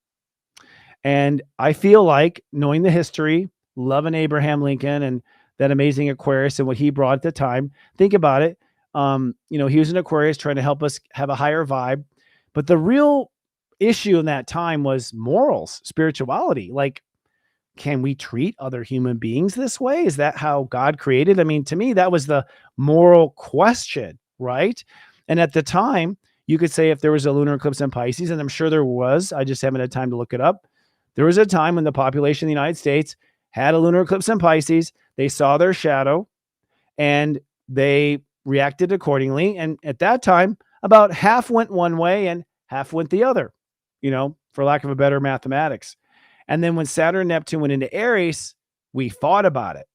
And I feel like, knowing the history, loving Abraham Lincoln and that amazing Aquarius and what he brought at the time, think about it. He was an Aquarius trying to help us have a higher vibe. But the real issue in that time was morals, spirituality. Like, can we treat other human beings this way? Is that how God created? I mean, to me, that was the moral question, right? And at the time, you could say if there was a lunar eclipse in Pisces, and I'm sure there was, I just haven't had time to look it up. There was a time when the population of the United States had a lunar eclipse in Pisces. They saw their shadow and they reacted accordingly. And at that time, about half went one way and half went the other, for lack of a better mathematics. And then when Saturn and Neptune went into Aries, we fought about it.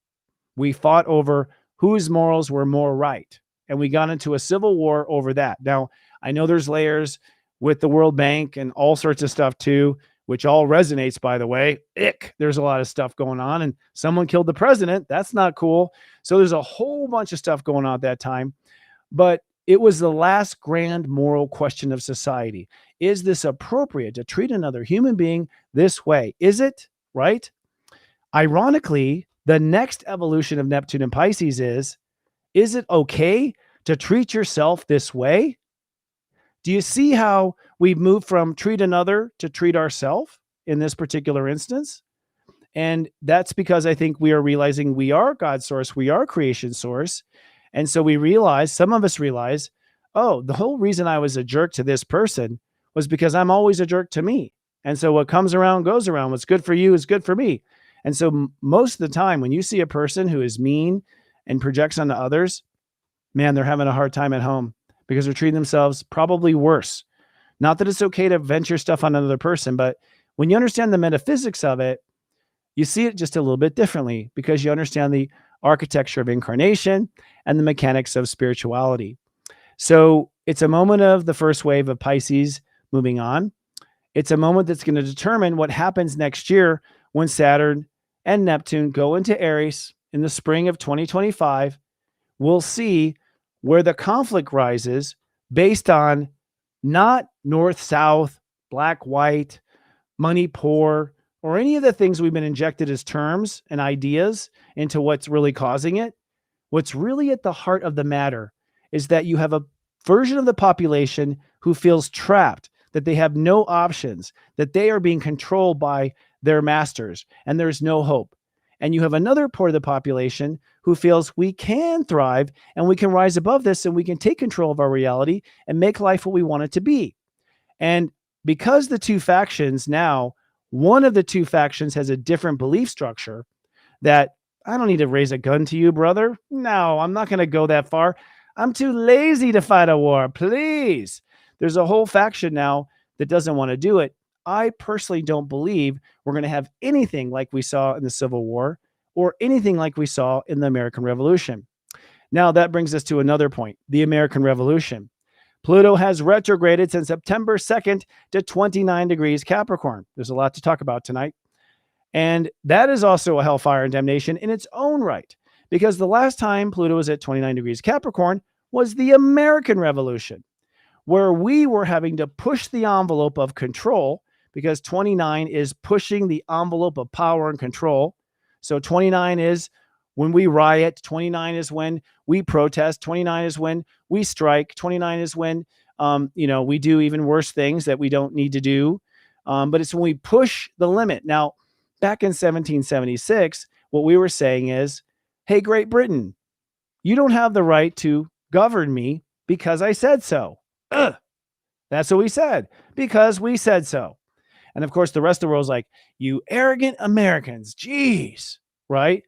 We fought over whose morals were more right. And we got into a civil war over that. Now, I know there's layers with the World Bank and all sorts of stuff too, which all resonates, by the way. There's a lot of stuff going on, and someone killed the president. That's not cool. So there's a whole bunch of stuff going on at that time. But it was the last grand moral question of society. Is this appropriate to treat another human being this way? Is it, right? Ironically, the next evolution of Neptune and Pisces is it okay to treat yourself this way? Do you see how we've moved from treat another to treat ourselves in this particular instance? And that's because I think we are realizing we are God's source. We are creation source. And so we realize, some of us realize, oh, the whole reason I was a jerk to this person was because I'm always a jerk to me. And so what comes around goes around. What's good for you is good for me. And so most of the time when you see a person who is mean and projects onto others, man, they're having a hard time at home because they're treating themselves probably worse. Not that it's okay to venture stuff on another person, but when you understand the metaphysics of it, you see it just a little bit differently because you understand the architecture of incarnation and the mechanics of spirituality. So it's a moment of the first wave of Pisces moving on. It's a moment that's going to determine what happens next year when Saturn and Neptune go into Aries in the spring of 2025. We'll see where the conflict rises based on not north, south, black, white, money, poor, or any of the things we've been injected as terms and ideas into what's really causing it. What's really at the heart of the matter is that you have a version of the population who feels trapped, that they have no options, that they are being controlled by their masters, and there's no hope. And you have another part of the population who feels we can thrive and we can rise above this and we can take control of our reality and make life what we want it to be. And because the two factions now, one of the two factions has a different belief structure that I don't need to raise a gun to you, brother. No, I'm not going to go that far. I'm too lazy to fight a war. Please. There's a whole faction now that doesn't want to do it, I personally don't believe we're going to have anything like we saw in the Civil War or anything like we saw in the American Revolution. Now, that brings us to another point, the American Revolution. Pluto has retrograded since September 2nd to 29 degrees Capricorn. There's a lot to talk about tonight. And that is also a hellfire and damnation in its own right, because the last time Pluto was at 29 degrees Capricorn was the American Revolution, where we were having to push the envelope of control, because 29 is pushing the envelope of power and control. So 29 is when we riot, 29 is when we protest, 29 is when we strike, 29 is when we do even worse things that we don't need to do. But it's when we push the limit. Now, back in 1776, what we were saying is, hey, Great Britain, you don't have the right to govern me because I said so. Ugh. That's what we said, because we said so. And of course, the rest of the world's like, you arrogant Americans, geez, right?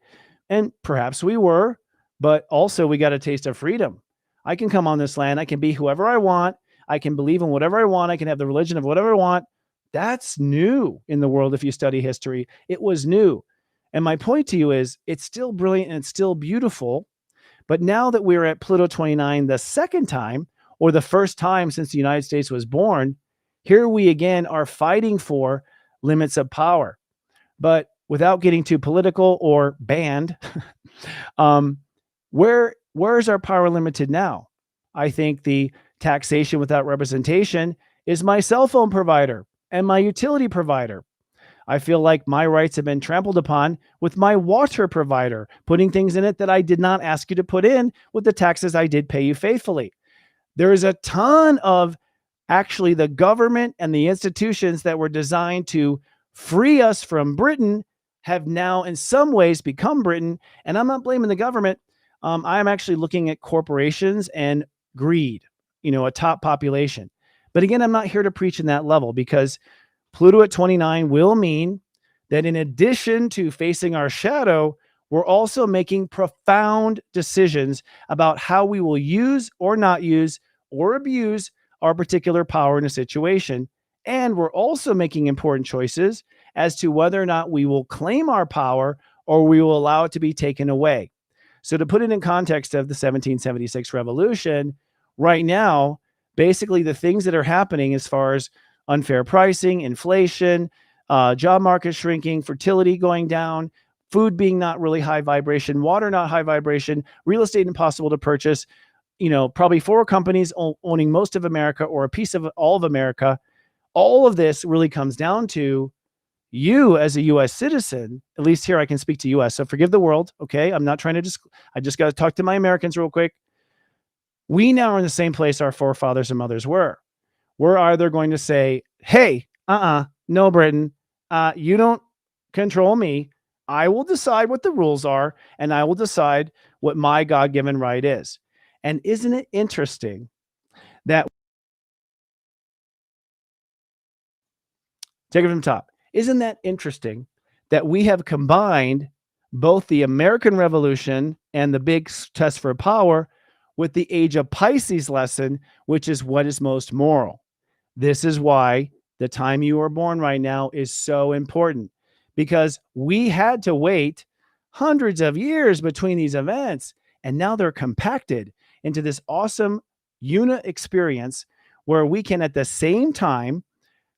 And perhaps we were, but also we got a taste of freedom. I can come on this land. I can be whoever I want. I can believe in whatever I want. I can have the religion of whatever I want. That's new in the world. If you study history, it was new. And my point to you is it's still brilliant and it's still beautiful. But now that we're at Pluto 29 the second time, or the first time since the United States was born, here we again are fighting for limits of power. But without getting too political or banned, where's our power limited now? I think the taxation without representation is my cell phone provider and my utility provider. I feel like my rights have been trampled upon with my water provider, putting things in it that I did not ask you to put in with the taxes I did pay you faithfully. There is a ton of actually the government and the institutions that were designed to free us from Britain have now in some ways become Britain. And I'm not blaming the government. I'm actually looking at corporations and greed, a top population. But again, I'm not here to preach in that level, because Pluto at 29 will mean that in addition to facing our shadow, we're also making profound decisions about how we will use or not use or abuse our particular power in a situation. And we're also making important choices as to whether or not we will claim our power or we will allow it to be taken away. So to put it in context of the 1776 revolution, right now, basically the things that are happening as far as unfair pricing, inflation, job market shrinking, fertility going down, food being not really high vibration, water not high vibration, real estate impossible to purchase, probably 4 companies owning most of America or a piece of all of America. All of this really comes down to you as a U.S. citizen. At least here I can speak to U.S. So forgive the world. Okay. I'm not trying to I just got to talk to my Americans real quick. We now are in the same place our forefathers and mothers were. We're either going to say, hey, no, Britain, you don't control me. I will decide what the rules are, and I will decide what my God-given right is. And isn't it interesting that, take it from the top, isn't that interesting that we have combined both the American Revolution and the big test for power with the age of Pisces lesson, which is what is most moral. This is why the time you are born right now is so important, because we had to wait hundreds of years between these events, and now they're compacted into this awesome unit experience where we can at the same time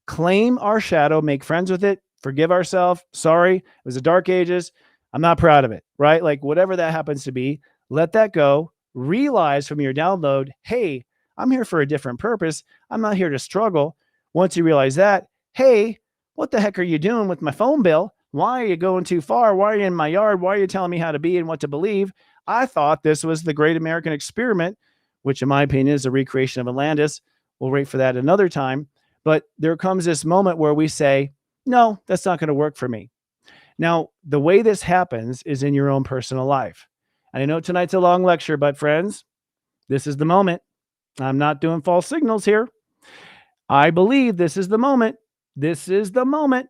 claim our shadow, make friends with it, forgive ourselves. Sorry, it was the dark ages. I'm not proud of it, right? Like whatever that happens to be, let that go. Realize from your download, hey, I'm here for a different purpose. I'm not here to struggle. Once you realize that, hey, what the heck are you doing with my phone bill? Why are you going too far? Why are you in my yard? Why are you telling me how to be and what to believe? I thought this was the great American experiment, which in my opinion is a recreation of Atlantis. We'll wait for that another time. But there comes this moment where we say, no, that's not going to work for me. Now, the way this happens is in your own personal life. And I know tonight's a long lecture, but friends, this is the moment. I'm not doing false signals here. I believe this is the moment. This is the moment.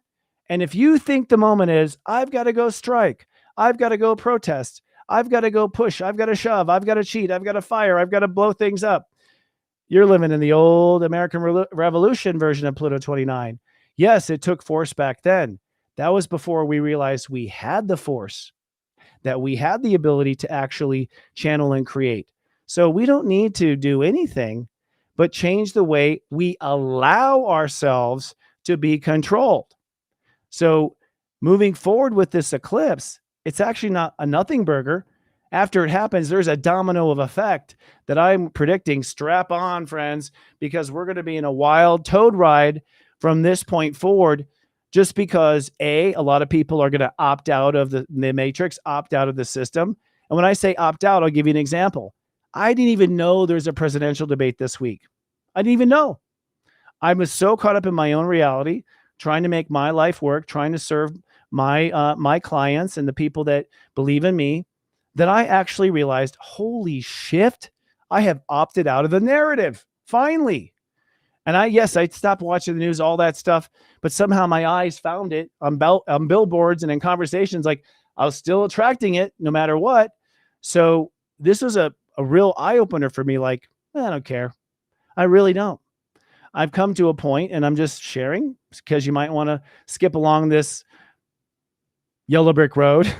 And if you think the moment is, I've got to go strike, I've got to go protest, I've got to go push, I've got to shove, I've got to cheat, I've got to fire, I've got to blow things up, You're living in the old American Revolution version of Pluto 29. Yes, it took force back then. That was before we realized we had the force, that we had the ability to actually channel and create. So we don't need to do anything but change the way we allow ourselves to be controlled. So moving forward with this eclipse, it's actually not a nothing burger. After it happens, there's a domino of effect that I'm predicting. Strap on, friends, because we're going to be in a wild toad ride from this point forward, just because a lot of people are going to opt out of the matrix, opt out of the system. And when I say opt out, I'll give you an example. I didn't even know there's a presidential debate this week. I didn't even know. I was so caught up in my own reality, trying to make my life work, trying to serve my clients and the people that believe in me, that I actually realized, holy shit, I have opted out of the narrative, finally. And I stopped watching the news, all that stuff, but somehow my eyes found it on billboards and in conversations. Like, I was still attracting it no matter what. So this was a real eye-opener for me. Like, I don't care. I really don't. I've come to a point, and I'm just sharing because you might want to skip along this yellow brick road.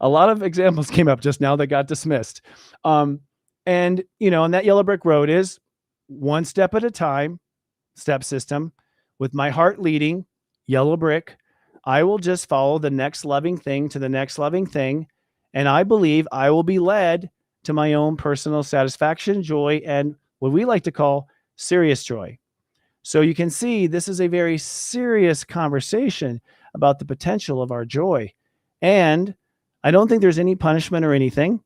A lot of examples came up just now that got dismissed. And that yellow brick road is one step at a time, step system, with my heart leading, yellow brick. I will just follow the next loving thing to the next loving thing. And I believe I will be led to my own personal satisfaction, joy, and what we like to call serious joy. So you can see this is a very serious conversation about the potential of our joy. And I don't think there's any punishment or anything.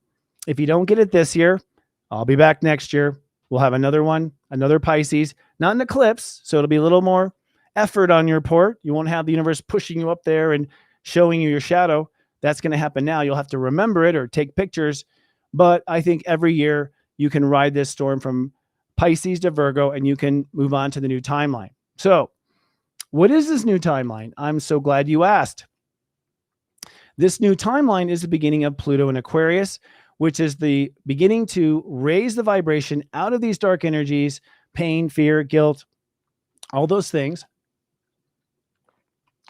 If you don't get it this year, I'll be back next year. We'll have another one, another Pisces, not an eclipse. So it'll be a little more effort on your part. You won't have the universe pushing you up there and showing you your shadow. That's going to happen now. You'll have to remember it or take pictures. But I think every year you can ride this storm from Pisces to Virgo, and you can move on to the new timeline. So what is this new timeline? I'm so glad you asked. This new timeline is the beginning of Pluto in Aquarius, which is the beginning to raise the vibration out of these dark energies, pain, fear, guilt, all those things,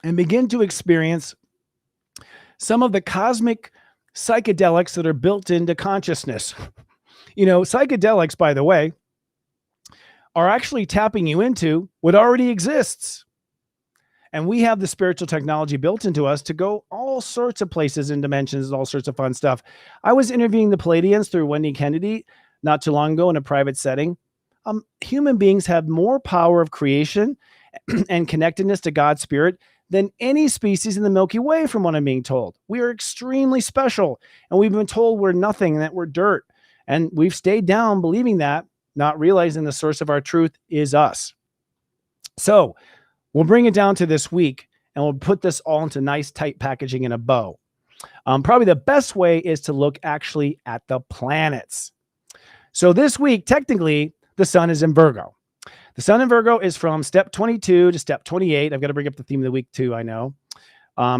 and begin to experience some of the cosmic psychedelics that are built into consciousness. Psychedelics, by the way, are actually tapping you into what already exists. And we have the spiritual technology built into us to go all sorts of places and dimensions and all sorts of fun stuff. I was interviewing the Palladians through Wendy Kennedy not too long ago in a private setting. Human beings have more power of creation and connectedness to God's spirit than any species in the Milky Way, from what I'm being told. We are extremely special, and we've been told we're nothing and that we're dirt. And we've stayed down believing that, not realizing the source of our truth is us. So we'll bring it down to this week, and we'll put this all into nice, tight packaging in a bow. Probably the best way is to look actually at the planets. So this week, technically, the sun is in Virgo. The sun in Virgo is from step 22 to step 28. I've got to bring up the theme of the week too, I know.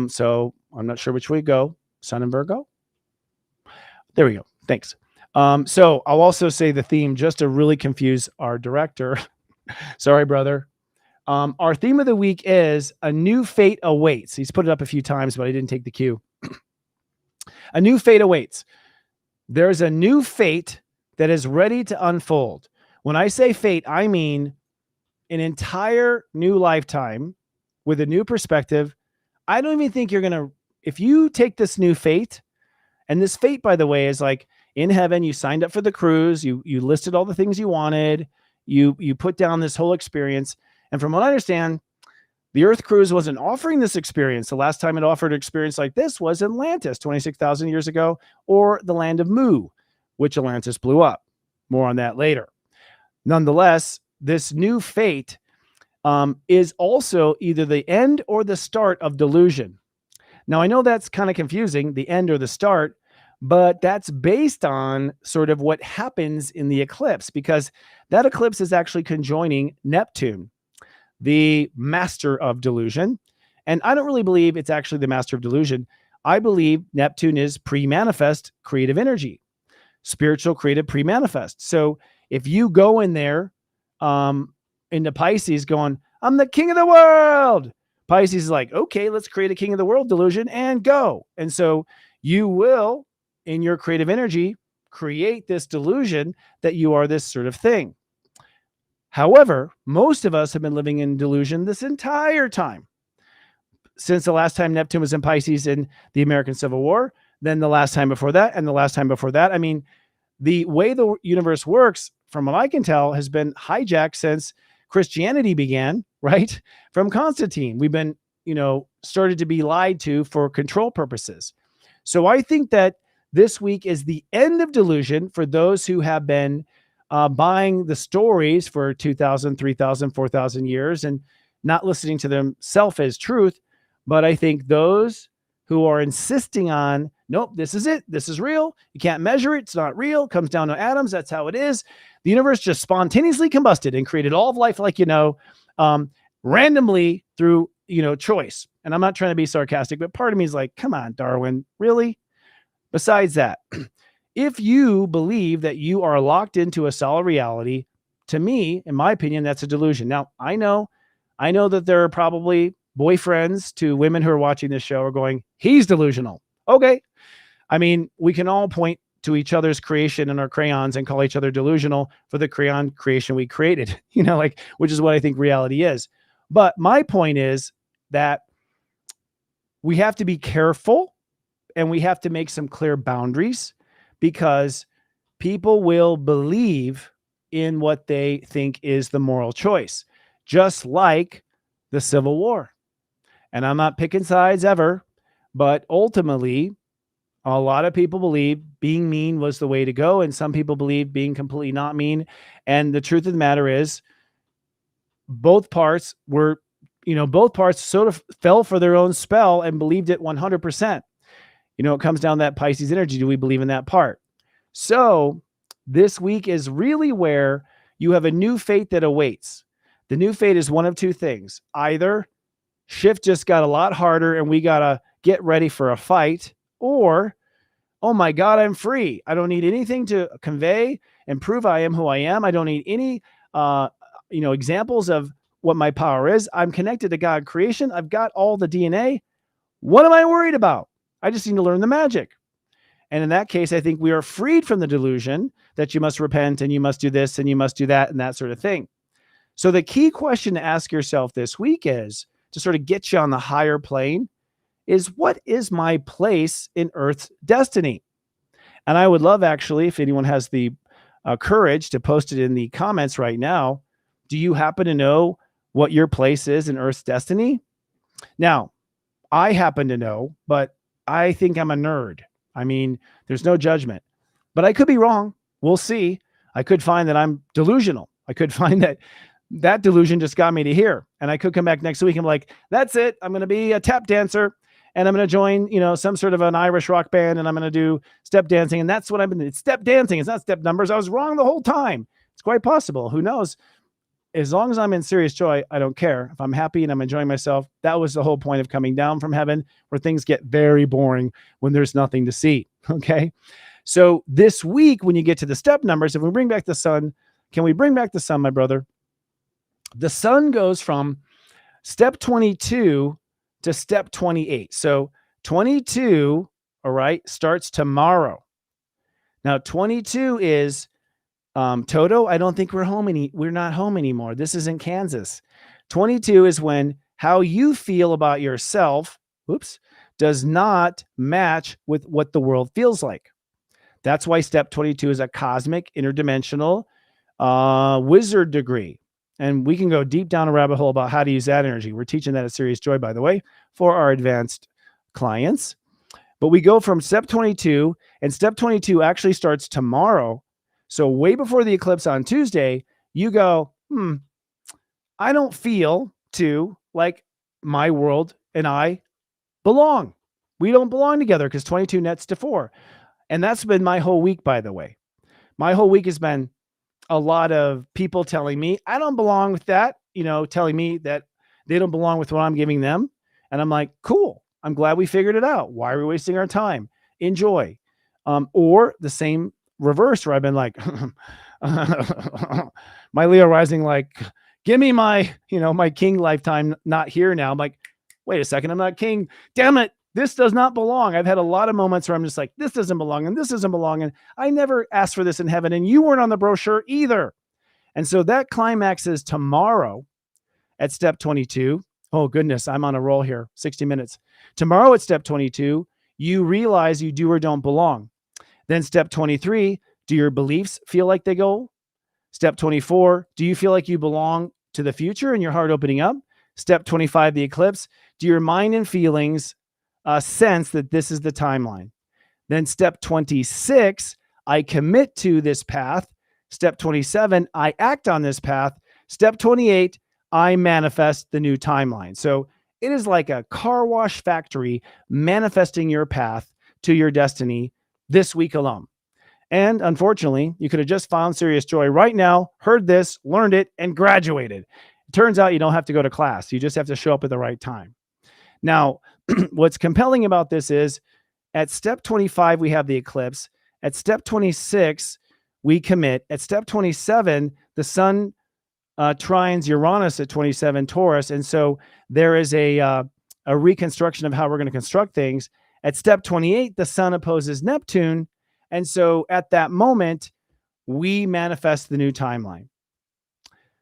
So I'm not sure which way to go. Sun in Virgo. There we go. Thanks. So I'll also say the theme just to really confuse our director. Sorry, brother. Our theme of the week is a new fate awaits. He's put it up a few times, but I didn't take the cue. A new fate awaits. There's a new fate that is ready to unfold. When I say fate, I mean an entire new lifetime with a new perspective. I don't even think you're going to, if you take this new fate, and this fate, by the way, is like in heaven, you signed up for the cruise, you listed all the things you wanted, you put down this whole experience. And from what I understand, the Earth cruise wasn't offering this experience. The last time it offered an experience like this was Atlantis 26,000 years ago, or the land of Mu, which Atlantis blew up. More on that later. Nonetheless, this new fate is also either the end or the start of delusion. Now, I know that's kind of confusing, the end or the start, but that's based on sort of what happens in the eclipse, because that eclipse is actually conjoining Neptune, the master of delusion. And I don't really believe it's actually the master of delusion. I believe Neptune is pre-manifest creative energy, spiritual creative pre-manifest. So if you go in there into Pisces going, I'm the king of the world. Pisces is like, okay, let's create a king of the world delusion and go. And so you will, in your creative energy, create this delusion that you are this sort of thing. However, most of us have been living in delusion this entire time. Since the last time Neptune was in Pisces in the American Civil War, then the last time before that, and the last time before that. I mean, the way the universe works, from what I can tell, has been hijacked since Christianity began, right? From Constantine. We've been, started to be lied to for control purposes. So I think that this week is the end of delusion for those who have been buying the stories for 2,000, 3,000, 4,000 years and not listening to themselves as truth. But I think those who are insisting on, nope, this is it. This is real. You can't measure it. It's not real. It comes down to atoms. That's how it is. The universe just spontaneously combusted and created all of life like, randomly through, choice. And I'm not trying to be sarcastic, but part of me is like, come on, Darwin, really? Besides that, if you believe that you are locked into a solid reality, to me, in my opinion, that's a delusion. Now, I know that there are probably boyfriends to women who are watching this show are going, he's delusional. Okay. I mean, we can all point to each other's creation and our crayons and call each other delusional for the crayon creation we created, which is what I think reality is. But my point is that we have to be careful and we have to make some clear boundaries, because people will believe in what they think is the moral choice, just like the Civil War. And I'm not picking sides ever, but ultimately, a lot of people believe being mean was the way to go, and some people believe being completely not mean. And the truth of the matter is, both parts sort of fell for their own spell and believed it 100%. It comes down to that Pisces energy. Do we believe in that part? So this week is really where you have a new fate that awaits. The new fate is one of two things. Either shift just got a lot harder and we got to get ready for a fight, or, oh my God, I'm free. I don't need anything to convey and prove I am who I am. I don't need any, examples of what my power is. I'm connected to God creation. I've got all the DNA. What am I worried about? I just need to learn the magic. And in that case, I think we are freed from the delusion that you must repent and you must do this and you must do that and that sort of thing. So the key question to ask yourself this week is, to sort of get you on the higher plane, is what is my place in Earth's destiny? And I would love, actually, if anyone has the courage to post it in the comments right now. Do you happen to know what your place is in Earth's destiny? Now, I happen to know, but I think I'm a nerd. I mean, there's no judgment, but I could be wrong. We'll see. I could find that I'm delusional. I could find that delusion just got me to here. And I could come back next week and be like, that's it. I'm going to be a tap dancer and I'm going to join, some sort of an Irish rock band and I'm going to do step dancing. And that's what I've been doing. It's step dancing. It's not step numbers. I was wrong the whole time. It's quite possible. Who knows? As long as I'm in serious joy, I don't care. If I'm happy and I'm enjoying myself, that was the whole point of coming down from heaven, where things get very boring when there's nothing to see. Okay. So this week, when you get to the step numbers, if we bring back the sun, can we bring back the sun, my brother? The sun goes from step 22 to step 28. So 22, all right, starts tomorrow. Now 22 is Toto. I don't think we're not home anymore. This isn't Kansas. 22 is when how you feel about yourself, does not match with what the world feels like. That's why step 22 is a cosmic interdimensional wizard degree. And we can go deep down a rabbit hole about how to use that energy. We're teaching that at Serious Joy, by the way, for our advanced clients. But we go from step 22, and step 22 actually starts tomorrow. So way before the eclipse on Tuesday, you go, I don't feel like my world and I belong. We don't belong together, because 22 nets to 4. And that's been my whole week, by the way. My whole week has been a lot of people telling me I don't belong with that, telling me that they don't belong with what I'm giving them. And I'm like, cool. I'm glad we figured it out. Why are we wasting our time? Enjoy. Or the same reverse, where I've been like, My Leo rising, like, give me my, my king lifetime, not here now. I'm like, wait a second, I'm not king. Damn it. This does not belong. I've had a lot of moments where I'm just like, this doesn't belong and this doesn't belong. And I never asked for this in heaven. And you weren't on the brochure either. And so that climaxes tomorrow at step 22. Oh, goodness, I'm on a roll here, 60 minutes. Tomorrow at step 22, you realize you do or don't belong. Then step 23, do your beliefs feel like they go? Step 24, do you feel like you belong to the future and your heart opening up? Step 25, the eclipse, do your mind and feelings sense that this is the timeline? Then step 26, I commit to this path. Step 27, I act on this path. Step 28, I manifest the new timeline. So it is like a car wash factory manifesting your path to your destiny this week alone. And unfortunately, you could have just found serious joy right now, heard this, learned it, and graduated. It turns out you don't have to go to class. You just have to show up at the right time. Now, what's compelling about this is at step 25, we have the eclipse. At step 26, we commit. At step 27, the sun trines Uranus at 27 Taurus. And so there is a reconstruction of how we're going to construct things. At step 28, the sun opposes Neptune. And so at that moment, we manifest the new timeline.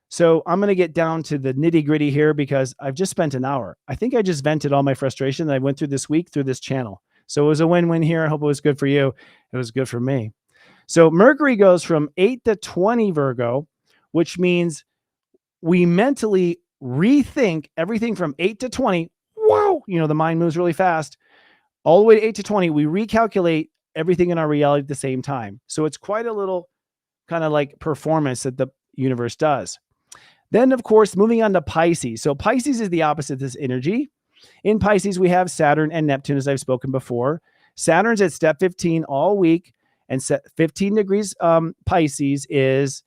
So I'm going to get down to the nitty gritty here because I've just spent an hour. I think I just vented all my frustration that I went through this week through this channel. So it was a win-win here. I hope it was good for you. It was good for me. So Mercury goes from 8 to 20 Virgo, which means we mentally rethink everything from 8 to 20. Wow. The mind moves really fast. All the way to 8 to 20, we recalculate everything in our reality at the same time. So it's quite a little kind of like performance that the universe does. Then, of course, moving on to Pisces. So Pisces is the opposite of this energy. In Pisces, we have Saturn and Neptune, as I've spoken before. Saturn's at step 15 all week, and 15 degrees Pisces is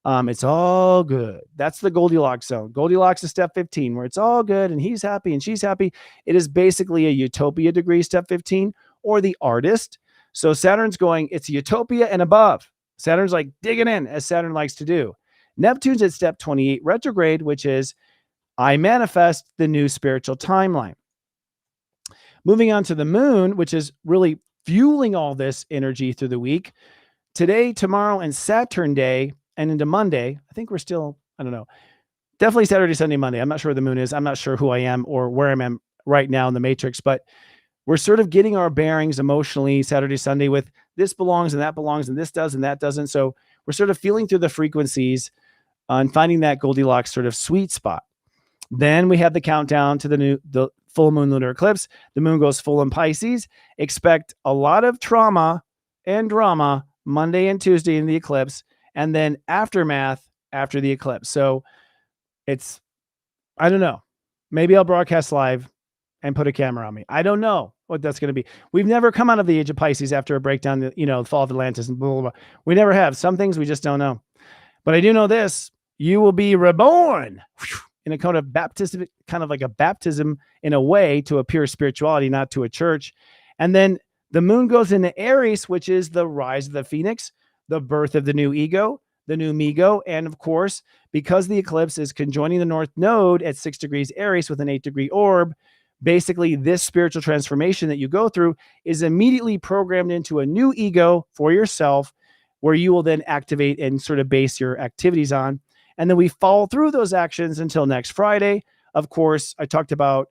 it's all good. That's the Goldilocks zone. Goldilocks is step 15, where it's all good and he's happy and she's happy. It is basically a utopia degree, step 15, or the artist. So Saturn's going, it's utopia and above. Saturn's like digging in, as Saturn likes to do. Neptune's at step 28 retrograde, which is I manifest the new spiritual timeline. Moving on to the moon, which is really fueling all this energy through the week. Today, tomorrow, and Saturn day, and into Monday, I think we're still, I don't know, definitely Saturday, Sunday, Monday. I'm not sure where the moon is. I'm not sure who I am or where I am right now in the matrix, but we're sort of getting our bearings emotionally Saturday, Sunday with this belongs and that belongs and this does and that doesn't. So we're sort of feeling through the frequencies and finding that Goldilocks sort of sweet spot. Then we have the countdown to the full moon lunar eclipse. The moon goes full in Pisces. Expect a lot of trauma and drama Monday and Tuesday in the eclipse, and then aftermath after the eclipse. So it's, I don't know. Maybe I'll broadcast live and put a camera on me. I don't know what that's going to be. We've never come out of the age of Pisces after a breakdown, the fall of Atlantis and blah, blah, blah. We never have. Some things we just don't know. But I do know this. You will be reborn in a kind of baptism, kind of like a baptism in a way to a pure spirituality, not to a church. And then the moon goes into Aries, which is the rise of the phoenix, the birth of the new ego, the new Migo. And of course, because the eclipse is conjoining the North Node at 6 degrees Aries with an 8-degree orb, basically this spiritual transformation that you go through is immediately programmed into a new ego for yourself, where you will then activate and sort of base your activities on. And then we follow through those actions until next Friday. Of course, I talked about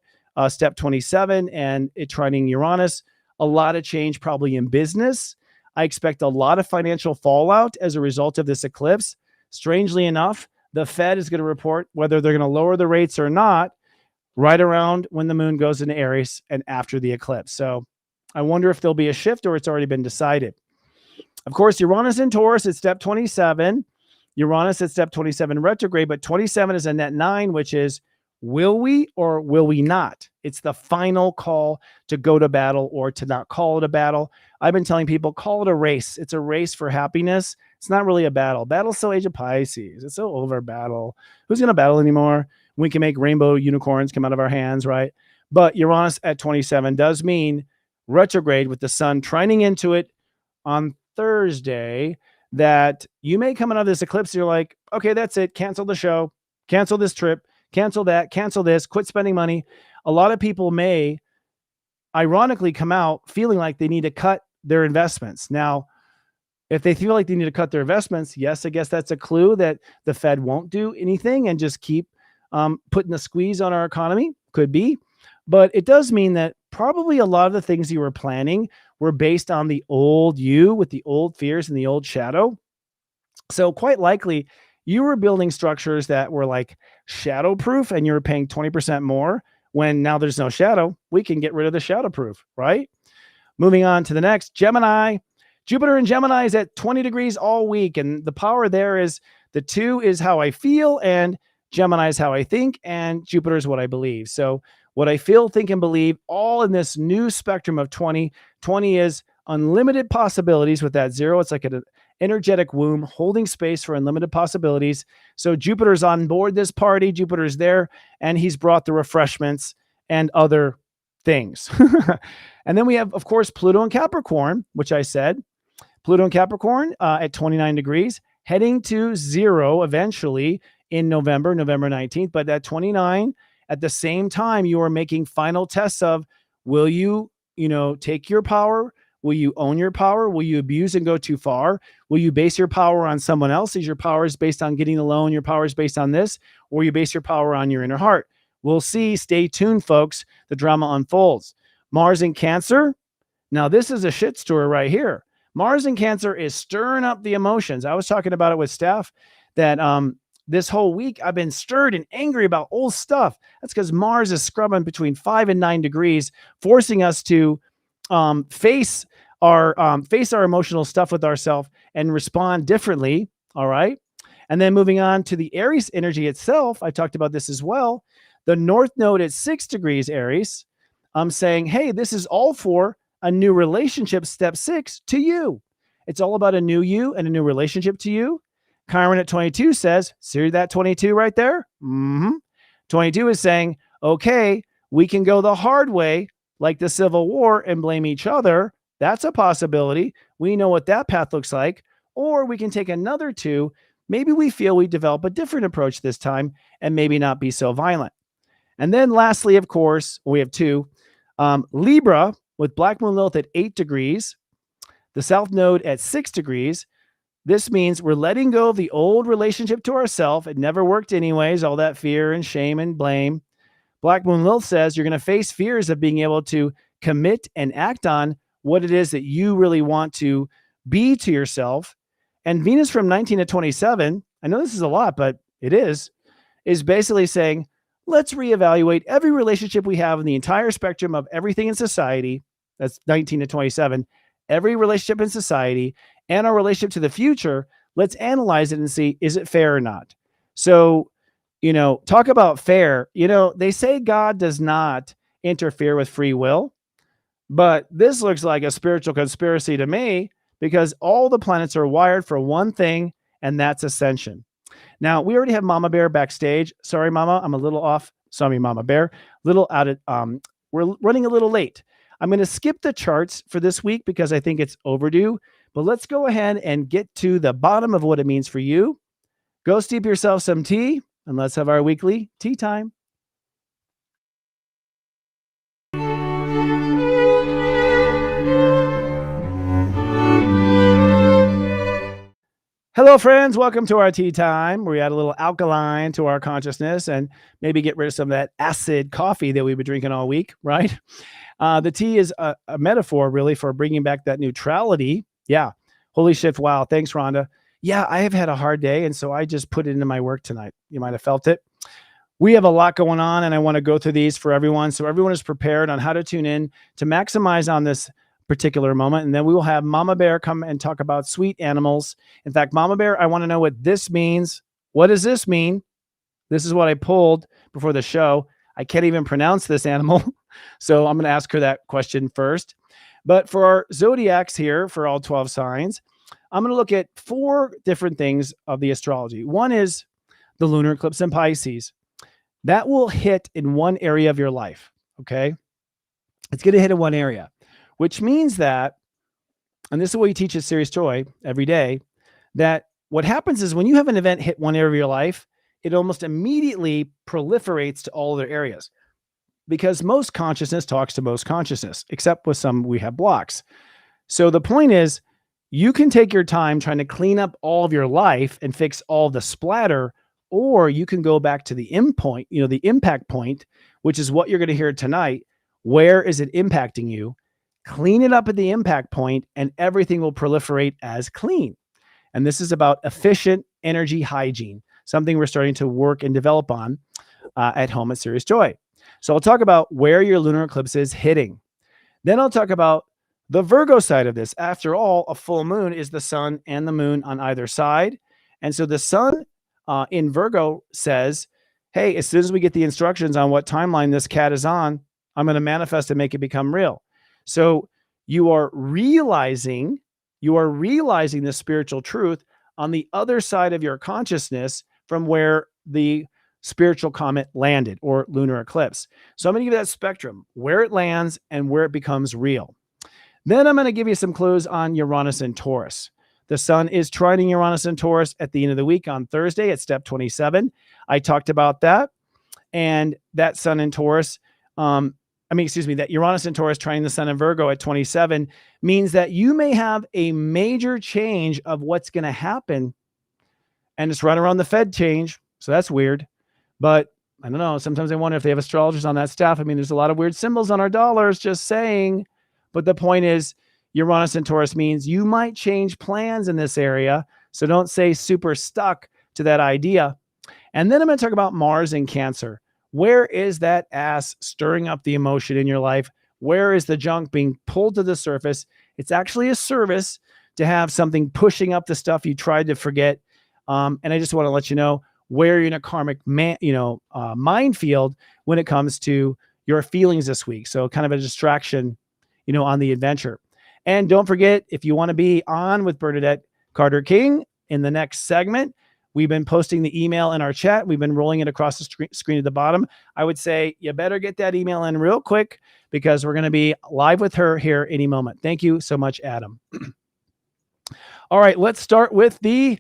step 27 and it trining Uranus. A lot of change probably in business. I expect a lot of financial fallout as a result of this eclipse. Strangely enough, the Fed is going to report whether they're going to lower the rates or not right around when the moon goes into Aries and after the eclipse. So I wonder if there'll be a shift or it's already been decided. Of course, Uranus in Taurus at step 27. Uranus at step 27 retrograde, but 27 is a net 9, which is will we or will we not? It's the final call to go to battle or to not call it a battle. I've been telling people, call it a race. It's a race for happiness. It's not really a battle. Battle's so age of Pisces. It's so over battle. Who's going to battle anymore? We can make rainbow unicorns come out of our hands, right? But Uranus at 27 does mean retrograde with the sun trining into it on Thursday. that you may come out of this eclipse. You're like, okay, that's it. Cancel the show, cancel this trip, cancel that, cancel this, quit spending money. A lot of people may ironically come out feeling like they need to cut their investments. Now, if they feel like they need to cut their investments, yes, I guess that's a clue that the Fed won't do anything and just keep putting a squeeze on our economy. Could be. But it does mean that probably a lot of the things you were planning were based on the old you with the old fears and the old shadow. So quite likely you were building structures that were like shadow proof and you were paying 20% more. When now there's no shadow, we can get rid of the shadow proof, right? Moving on to the next, Gemini. Jupiter in Gemini is at 20 degrees all week. And the power there is the 2 is how I feel, and Gemini is how I think, and Jupiter is what I believe. So what I feel, think, and believe, all in this new spectrum of 20. 20 is unlimited possibilities with that 0. It's like an energetic womb holding space for unlimited possibilities. So Jupiter's on board this party. Jupiter's there, and he's brought the refreshments and other things. And then we have, of course, Pluto and Capricorn, which I said. Pluto and Capricorn at 29 degrees, heading to 0 eventually in November 19th. But at 29, at the same time, you are making final tests of, will you, take your power? Will you own your power? Will you abuse and go too far? Will you base your power on someone else? Is your power is based on getting the loan? Your power is based on this? Or you base your power on your inner heart? We'll see. Stay tuned, folks. The drama unfolds. Mars in Cancer. Now, this is a shit story right here. Mars in Cancer is stirring up the emotions. I was talking about it with staff that this whole week I've been stirred and angry about old stuff. That's because Mars is scrubbing between 5 and 9 degrees, forcing us to face our emotional stuff with ourselves and respond differently. All right. And then moving on to the Aries energy itself, I talked about this as well. The North Node at 6 degrees Aries. I'm saying, hey, this is all for a new relationship, step 6, to you. It's all about a new you and a new relationship to you. Chiron at 22 says, see that 22 right there? 22 is saying, okay, we can go the hard way, like the Civil War, and blame each other. That's a possibility. We know what that path looks like. Or we can take another 2. Maybe we feel we develop a different approach this time and maybe not be so violent. And then lastly, of course, we have 2. Libra with Black Moon Lilith at 8 degrees, the South Node at 6 degrees. This means we're letting go of the old relationship to ourselves. It never worked anyways, all that fear and shame and blame. Black Moon Lilith says you're going to face fears of being able to commit and act on what it is that you really want to be to yourself. And Venus from 19 to 27, I know this is a lot, but it is basically saying, let's reevaluate every relationship we have in the entire spectrum of everything in society. That's 19 to 27. Every relationship in society and our relationship to the future. Let's analyze it and see, is it fair or not? So, talk about fair. They say God does not interfere with free will, but this looks like a spiritual conspiracy to me because all the planets are wired for one thing, and that's ascension. Now, we already have Mama Bear backstage. Sorry, Mama, I'm a little off. Sorry, Mama Bear. Little out of, we're running a little late. I'm going to skip the charts for this week because I think it's overdue. But let's go ahead and get to the bottom of what it means for you. Go steep yourself some tea, and let's have our weekly tea time. Hello, friends. Welcome to our tea time, where we add a little alkaline to our consciousness and maybe get rid of some of that acid coffee that we've been drinking all week, right? The tea is a metaphor, really, for bringing back that neutrality. Yeah. Holy shit. Wow. Thanks, Rhonda. Yeah, I have had a hard day, and so I just put it into my work tonight. You might have felt it. We have a lot going on, and I want to go through these for everyone, so everyone is prepared on how to tune in to maximize on this particular moment. And then we will have Mama Bear come and talk about sweet animals. In fact, Mama Bear, I want to know what this means. What does this mean? This is what I pulled before the show. I can't even pronounce this animal. So I'm going to ask her that question first. But for our zodiacs here, for all 12 signs, I'm going to look at 4 different things of the astrology. One is the lunar eclipse in Pisces. That will hit in one area of your life. Okay. It's going to hit in one area, which means that, and this is what you teach at Serious Joy every day, that what happens is when you have an event hit one area of your life, it almost immediately proliferates to all other areas because most consciousness talks to most consciousness, except with some we have blocks. So the point is, you can take your time trying to clean up all of your life and fix all the splatter, or you can go back to the endpoint, the impact point, which is what you're going to hear tonight. Where is it impacting you? Clean it up at the impact point, and everything will proliferate as clean. And this is about efficient energy hygiene, something we're starting to work and develop on at home at Serious Joy. So I'll talk about where your lunar eclipse is hitting. Then I'll talk about the Virgo side of this. After all, a full moon is the sun and the moon on either side. And so the sun in Virgo says, hey, as soon as we get the instructions on what timeline this cat is on, I'm going to manifest and make it become real. So you are realizing the spiritual truth on the other side of your consciousness from where the spiritual comet landed, or lunar eclipse. So I'm going to give you that spectrum, where it lands and where it becomes real. Then I'm going to give you some clues on Uranus and Taurus. The sun is trining Uranus and Taurus at the end of the week on Thursday at step 27. I talked about that. And that sun in Taurus, that Uranus and Taurus trining the sun in Virgo at 27 means that you may have a major change of what's going to happen. And it's right around the Fed change. So that's weird. But I don't know. Sometimes I wonder if they have astrologers on that staff. I mean, there's a lot of weird symbols on our dollars, just saying. But the point is, Uranus and Taurus means you might change plans in this area. So don't say super stuck to that idea. And then I'm going to talk about Mars in Cancer. Where is that ass stirring up the emotion in your life? Where is the junk being pulled to the surface? It's actually a service to have something pushing up the stuff you tried to forget. And I just want to let you know where you're in a karmic minefield when it comes to your feelings this week. So kind of a distraction, on the adventure. And don't forget, if you want to be on with Bernadette Carter-King in the next segment, we've been posting the email in our chat. We've been rolling it across the screen at the bottom. I would say you better get that email in real quick because we're going to be live with her here any moment. Thank you so much, Adam. All right, let's start with the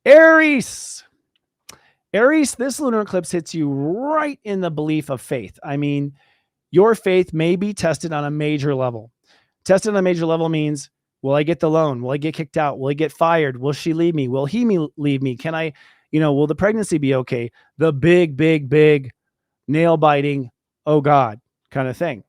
Aries. Aries, this lunar eclipse hits you right in the belief of faith. I mean, your faith may be tested on a major level. Tested on a major level means, will I get the loan? Will I get kicked out? Will I get fired? Will she leave me? Will he leave me? Can I, will the pregnancy be okay? The big, big, big nail biting, oh God, kind of thing.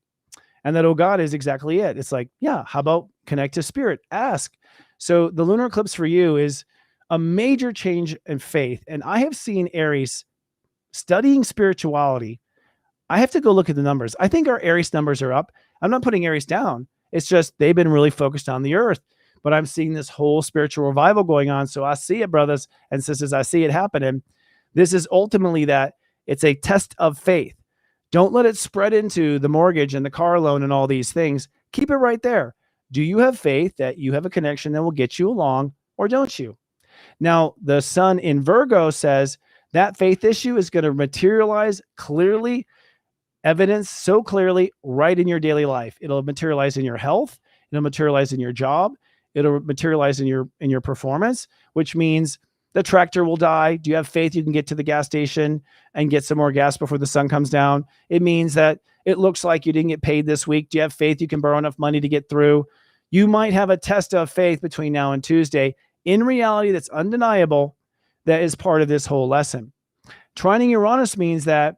And that, oh God, is exactly it. It's like, yeah, how about connect to spirit? Ask. So the lunar eclipse for you is a major change in faith. And I have seen Aries studying spirituality. I have to go look at the numbers. I think our Aries numbers are up. I'm not putting Aries down. It's just they've been really focused on the earth. But I'm seeing this whole spiritual revival going on. So I see it, brothers and sisters. I see it happening. This is ultimately that it's a test of faith. Don't let it spread into the mortgage and the car loan and all these things. Keep it right there. Do you have faith that you have a connection that will get you along, or don't you? Now, the sun in Virgo says that faith issue is going to materialize clearly, evidence so clearly right in your daily life. It'll materialize in your health. It'll materialize in your job. It'll materialize in your performance, which means the tractor will die. Do you have faith you can get to the gas station and get some more gas before the sun comes down? It means that it looks like you didn't get paid this week. Do you have faith you can borrow enough money to get through? You might have a test of faith between now and Tuesday. In reality, that's undeniable. That is part of this whole lesson. Trining Uranus means that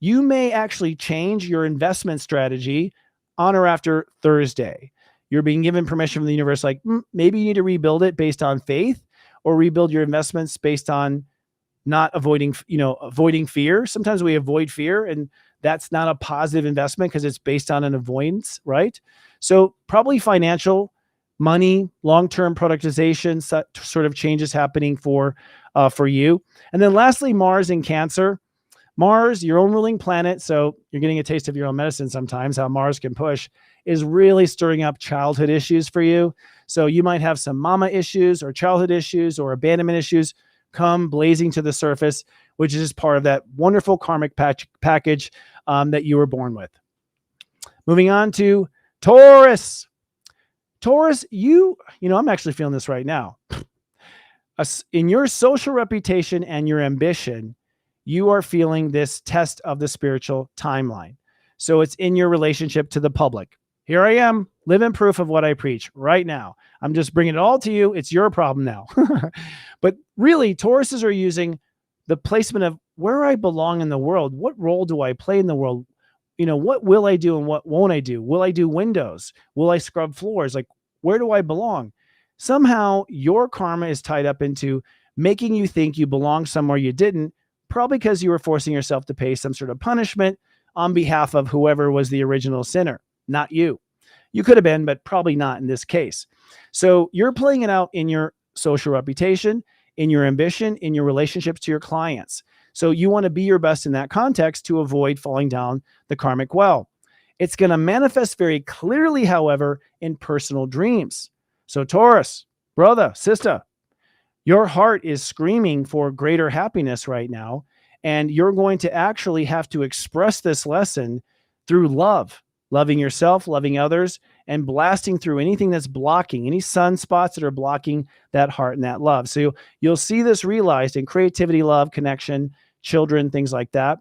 you may actually change your investment strategy on or after Thursday. You're being given permission from the universe, like maybe you need to rebuild it based on faith, or rebuild your investments based on not avoiding fear. Sometimes we avoid fear, and that's not a positive investment because it's based on an avoidance, right? So probably financial, money, long-term productization, sort of changes happening for you. And then lastly, Mars in Cancer. Mars, your own ruling planet, so you're getting a taste of your own medicine sometimes, how Mars can push, is really stirring up childhood issues for you. So you might have some mama issues or childhood issues or abandonment issues come blazing to the surface, which is part of that wonderful karmic package that you were born with. Moving on to Taurus. Taurus, I'm actually feeling this right now. In your social reputation and your ambition, you are feeling this test of the spiritual timeline. So it's in your relationship to the public. Here I am, living proof of what I preach right now. I'm just bringing it all to you. It's your problem now. But really, Tauruses are using the placement of where I belong in the world. What role do I play in the world? What will I do and what won't I do? Will I do windows? Will I scrub floors? Like, where do I belong? Somehow your karma is tied up into making you think you belong somewhere you didn't, probably because you were forcing yourself to pay some sort of punishment on behalf of whoever was the original sinner, not you. You could have been, but probably not in this case. So you're playing it out in your social reputation, in your ambition, in your relationships to your clients. So you want to be your best in that context to avoid falling down the karmic well. It's going to manifest very clearly, however, in personal dreams. So Taurus, brother, sister, your heart is screaming for greater happiness right now. And you're going to actually have to express this lesson through love, loving yourself, loving others, and blasting through anything that's blocking, any sunspots that are blocking that heart and that love. So you'll see this realized in creativity, love, connection, children, things like that.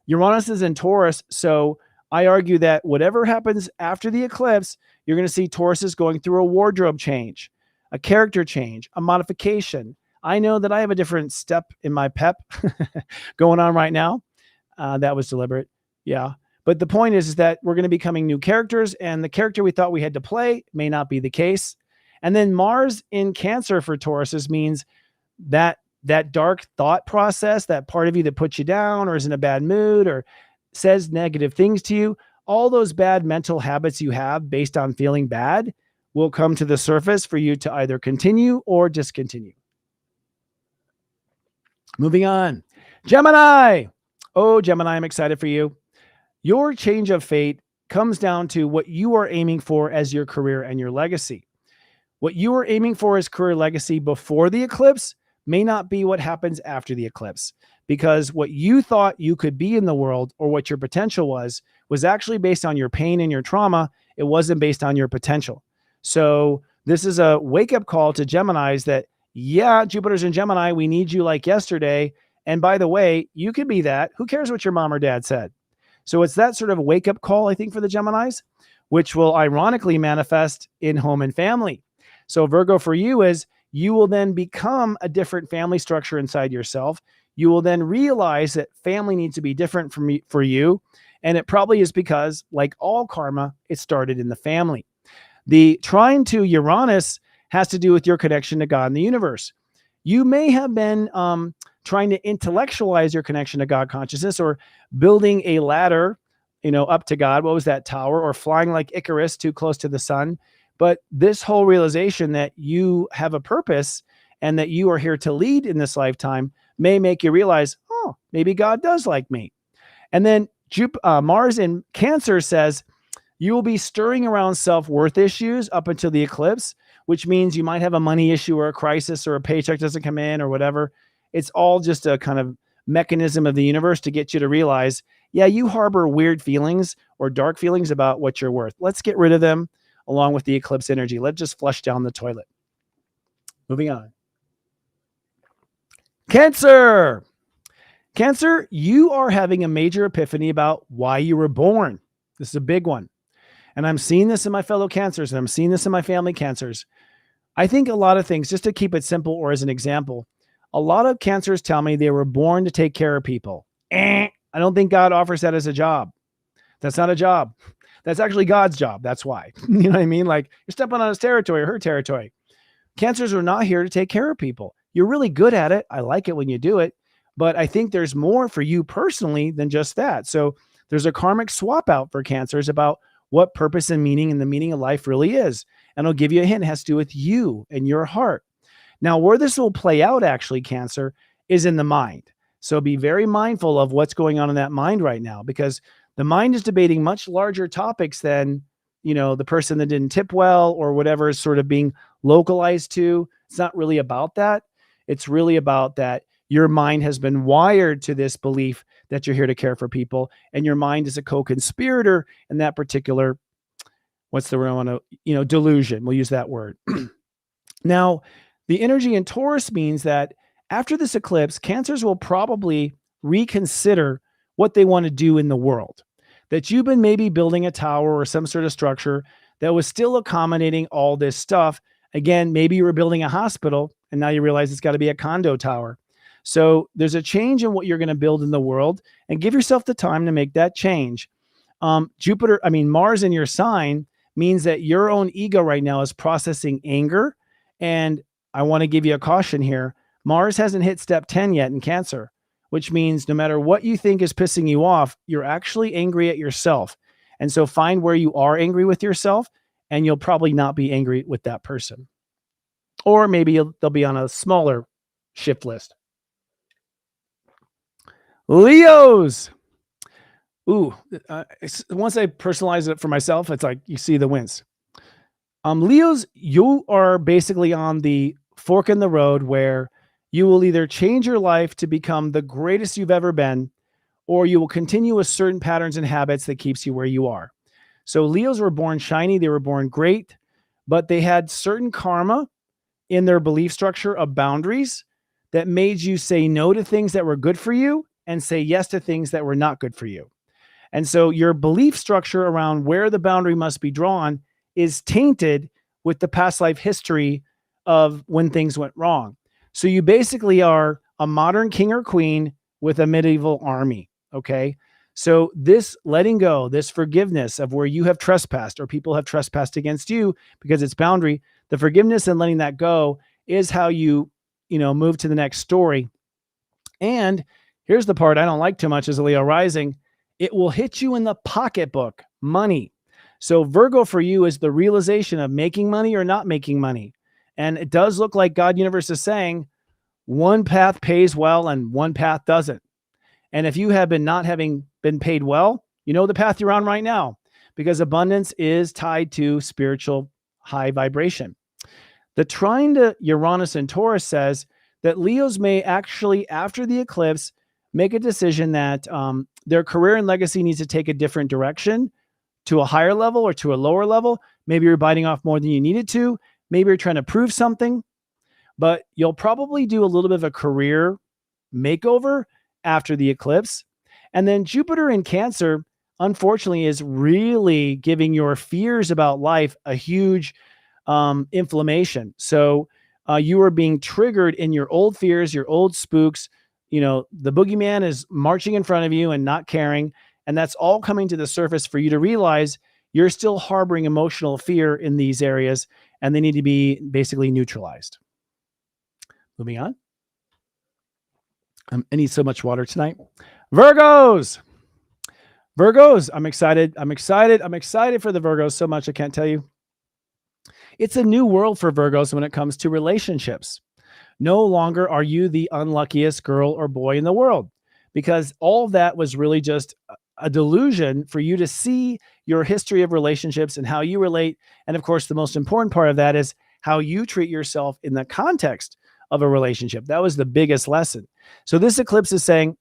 Uranus is in Taurus, so I argue that whatever happens after the eclipse, you're going to see Tauruses going through a wardrobe change, a character change, a modification. I know that I have a different step in my pep going on right now. That was deliberate. Yeah. But the point is that we're going to be becoming new characters, and the character we thought we had to play may not be the case. And then Mars in Cancer for Tauruses means that dark thought process, that part of you that puts you down or is in a bad mood or says negative things to you, all those bad mental habits you have based on feeling bad will come to the surface for you to either continue or discontinue. Moving on. Gemini. Oh, Gemini, I'm excited for you. Your change of fate comes down to what you are aiming for as your career and your legacy. What you are aiming for as career legacy before the eclipse may not be what happens after the eclipse, because what you thought you could be in the world or what your potential was actually based on your pain and your trauma. It wasn't based on your potential. So this is a wake-up call to Geminis that, yeah, Jupiter's in Gemini. We need you like yesterday. And by the way, you could be that. Who cares what your mom or dad said? So it's that sort of wake-up call, I think, for the Geminis, which will ironically manifest in home and family. So Virgo for you is you will then become a different family structure inside yourself. You will then realize that family needs to be different for you. And it probably is because, like all karma, it started in the family. The trine to Uranus has to do with your connection to God and the universe. You may have been trying to intellectualize your connection to God consciousness, or building a ladder, up to God. What was that tower? Or flying like Icarus too close to the sun. But this whole realization that you have a purpose and that you are here to lead in this lifetime may make you realize, oh, maybe God does like me. And then Mars in Cancer says you will be stirring around self-worth issues up until the eclipse, which means you might have a money issue or a crisis or a paycheck doesn't come in or whatever. It's all just a kind of mechanism of the universe to get you to realize, yeah, you harbor weird feelings or dark feelings about what you're worth. Let's get rid of them along with the eclipse energy. Let's just flush down the toilet. Moving on. Cancer. Cancer, you are having a major epiphany about why you were born. This is a big one. And I'm seeing this in my fellow Cancers, and I'm seeing this in my family Cancers. I think a lot of things, just to keep it simple or as an example, a lot of Cancers tell me they were born to take care of people. I don't think God offers that as a job. That's not a job. That's actually God's job. That's why. You know what I mean? Like, you're stepping on his territory or her territory. Cancers are not here to take care of people. You're really good at it. I like it when you do it. But I think there's more for you personally than just that. So there's a karmic swap out for Cancers about what purpose and meaning and the meaning of life really is. And I'll give you a hint. It has to do with you and your heart. Now, where this will play out, actually, Cancer, is in the mind. So be very mindful of what's going on in that mind right now, because the mind is debating much larger topics than, the person that didn't tip well or whatever is sort of being localized to. It's not really about that. It's really about that your mind has been wired to this belief that you're here to care for people, and your mind is a co-conspirator in that particular, what's the word I want to, delusion. We'll use that word. Now, The energy in Taurus means that after this eclipse, Cancers will probably reconsider what they want to do in the world. That you've been maybe building a tower or some sort of structure that was still accommodating all this stuff. Again, maybe you were building a hospital and now you realize it's got to be a condo tower. So there's a change in what you're going to build in the world, and give yourself the time to make that change. Mars in your sign means that your own ego right now is processing anger. And I want to give you a caution here. Mars hasn't hit step 10 yet in Cancer, which means no matter what you think is pissing you off, you're actually angry at yourself. And so find where you are angry with yourself, and you'll probably not be angry with that person. Or maybe they'll be on a smaller shift list. Leos. Once I personalize it for myself, it's like you see the wins. Leos, you are basically on the fork in the road where you will either change your life to become the greatest you've ever been, or you will continue with certain patterns and habits that keeps you where you are. So Leos were born shiny, they were born great, but they had certain karma in their belief structure of boundaries that made you say no to things that were good for you and say yes to things that were not good for you. And so your belief structure around where the boundary must be drawn is tainted with the past life history of when things went wrong. So you basically are a modern king or queen with a medieval army. Okay. So this letting go, this forgiveness of where you have trespassed or people have trespassed against you because it's boundary, the forgiveness and letting that go is how you move to the next story. And here's the part I don't like too much as a Leo rising. It will hit you in the pocketbook, money. So Virgo for you is the realization of making money or not making money. And it does look like God universe is saying one path pays well and one path doesn't. And if you have been not having been paid well, you know the path you're on right now, because abundance is tied to spiritual high vibration. The trine to Uranus and Taurus says that Leos may actually, after the eclipse, make a decision that their career and legacy needs to take a different direction, to a higher level or to a lower level. Maybe you're biting off more than you needed to. Maybe you're trying to prove something, but you'll probably do a little bit of a career makeover after the eclipse. And then Jupiter in Cancer, unfortunately, is really giving your fears about life a huge inflammation. So you are being triggered in your old fears, your old spooks. The boogeyman is marching in front of you and not caring. And that's all coming to the surface for you to realize you're still harboring emotional fear in these areas, and they need to be basically neutralized. Moving on. I need so much water tonight. Virgos, I'm excited. I'm excited for the Virgos so much I can't tell you. It's a new world for Virgos when it comes to relationships. No longer are you the unluckiest girl or boy in the world, because all of that was really just a delusion for you to see your history of relationships and how you relate. And of course, the most important part of that is how you treat yourself in the context of a relationship. That was the biggest lesson. So this eclipse is saying,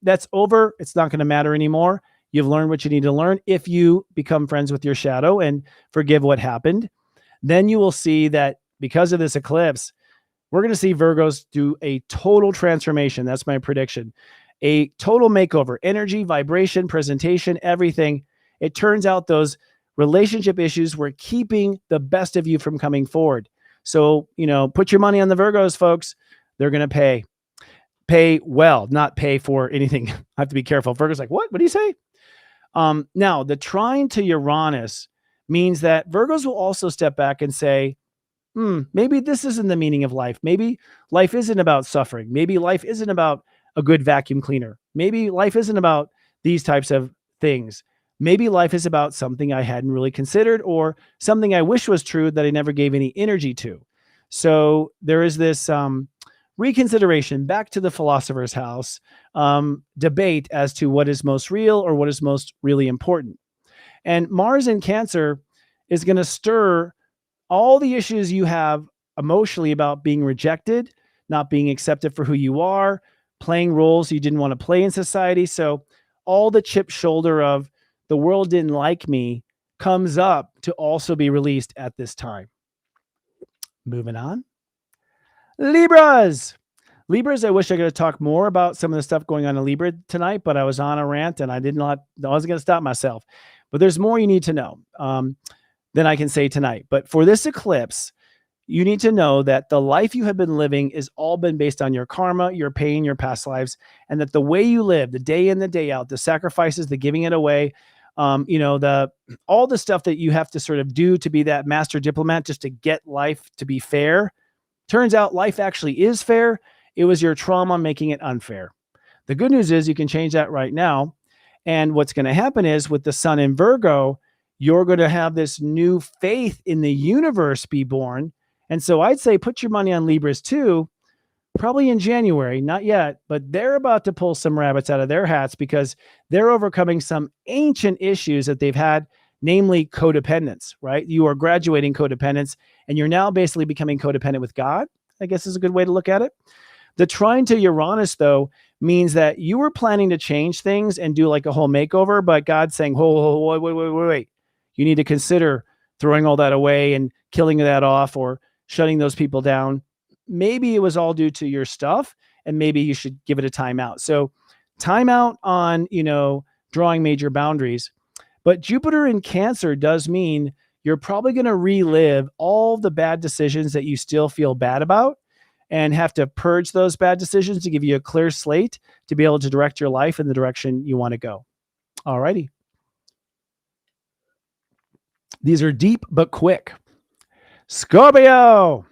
that's over. It's not going to matter anymore. You've learned what you need to learn. If you become friends with your shadow and forgive what happened, then you will see that because of this eclipse, we're going to see Virgos do a total transformation. That's my prediction. A total makeover, energy, vibration, presentation, everything. It turns out those relationship issues were keeping the best of you from coming forward. So, put your money on the Virgos, folks. They're going to pay well, not pay for anything. I have to be careful. Virgo's like, what do you say? Now the trine to Uranus means that Virgos will also step back and say, maybe this isn't the meaning of life. Maybe life isn't about suffering. Maybe life isn't about a good vacuum cleaner. Maybe life isn't about these types of things. Maybe life is about something I hadn't really considered, or something I wish was true that I never gave any energy to. So there is this reconsideration, back to the philosopher's house, debate as to what is most real or what is most really important. And Mars in Cancer is going to stir all the issues you have emotionally about being rejected, not being accepted for who you are, playing roles you didn't want to play in society. So all the chip shoulder of the world didn't like me comes up to also be released at this time. Moving on. Libras. Libras, I wish I could have talked more about some of the stuff going on in Libra tonight, but I was on a rant and I wasn't going to stop myself. But there's more you need to know than I can say tonight. But for this eclipse, you need to know that the life you have been living is all been based on your karma, your pain, your past lives, and that the way you live, the day in, the day out, the sacrifices, the giving it away, all the stuff that you have to sort of do to be that master diplomat just to get life to be fair. Turns out life actually is fair. It was your trauma making it unfair. The good news is you can change that right now. And what's going to happen is with the sun in Virgo, you're going to have this new faith in the universe be born. And so I'd say put your money on Libras too, probably in January, not yet, but they're about to pull some rabbits out of their hats because they're overcoming some ancient issues that they've had, namely codependence, right? You are graduating codependence and you're now basically becoming codependent with God, I guess is a good way to look at it. The trine to Uranus, though, means that you were planning to change things and do like a whole makeover, but God's saying, wait. You need to consider throwing all that away and killing that off or shutting those people down. Maybe it was all due to your stuff and maybe you should give it a timeout. So timeout on, drawing major boundaries. But Jupiter in Cancer does mean you're probably going to relive all the bad decisions that you still feel bad about and have to purge those bad decisions to give you a clear slate to be able to direct your life in the direction you want to go. All righty. These are deep but quick. Scorpio.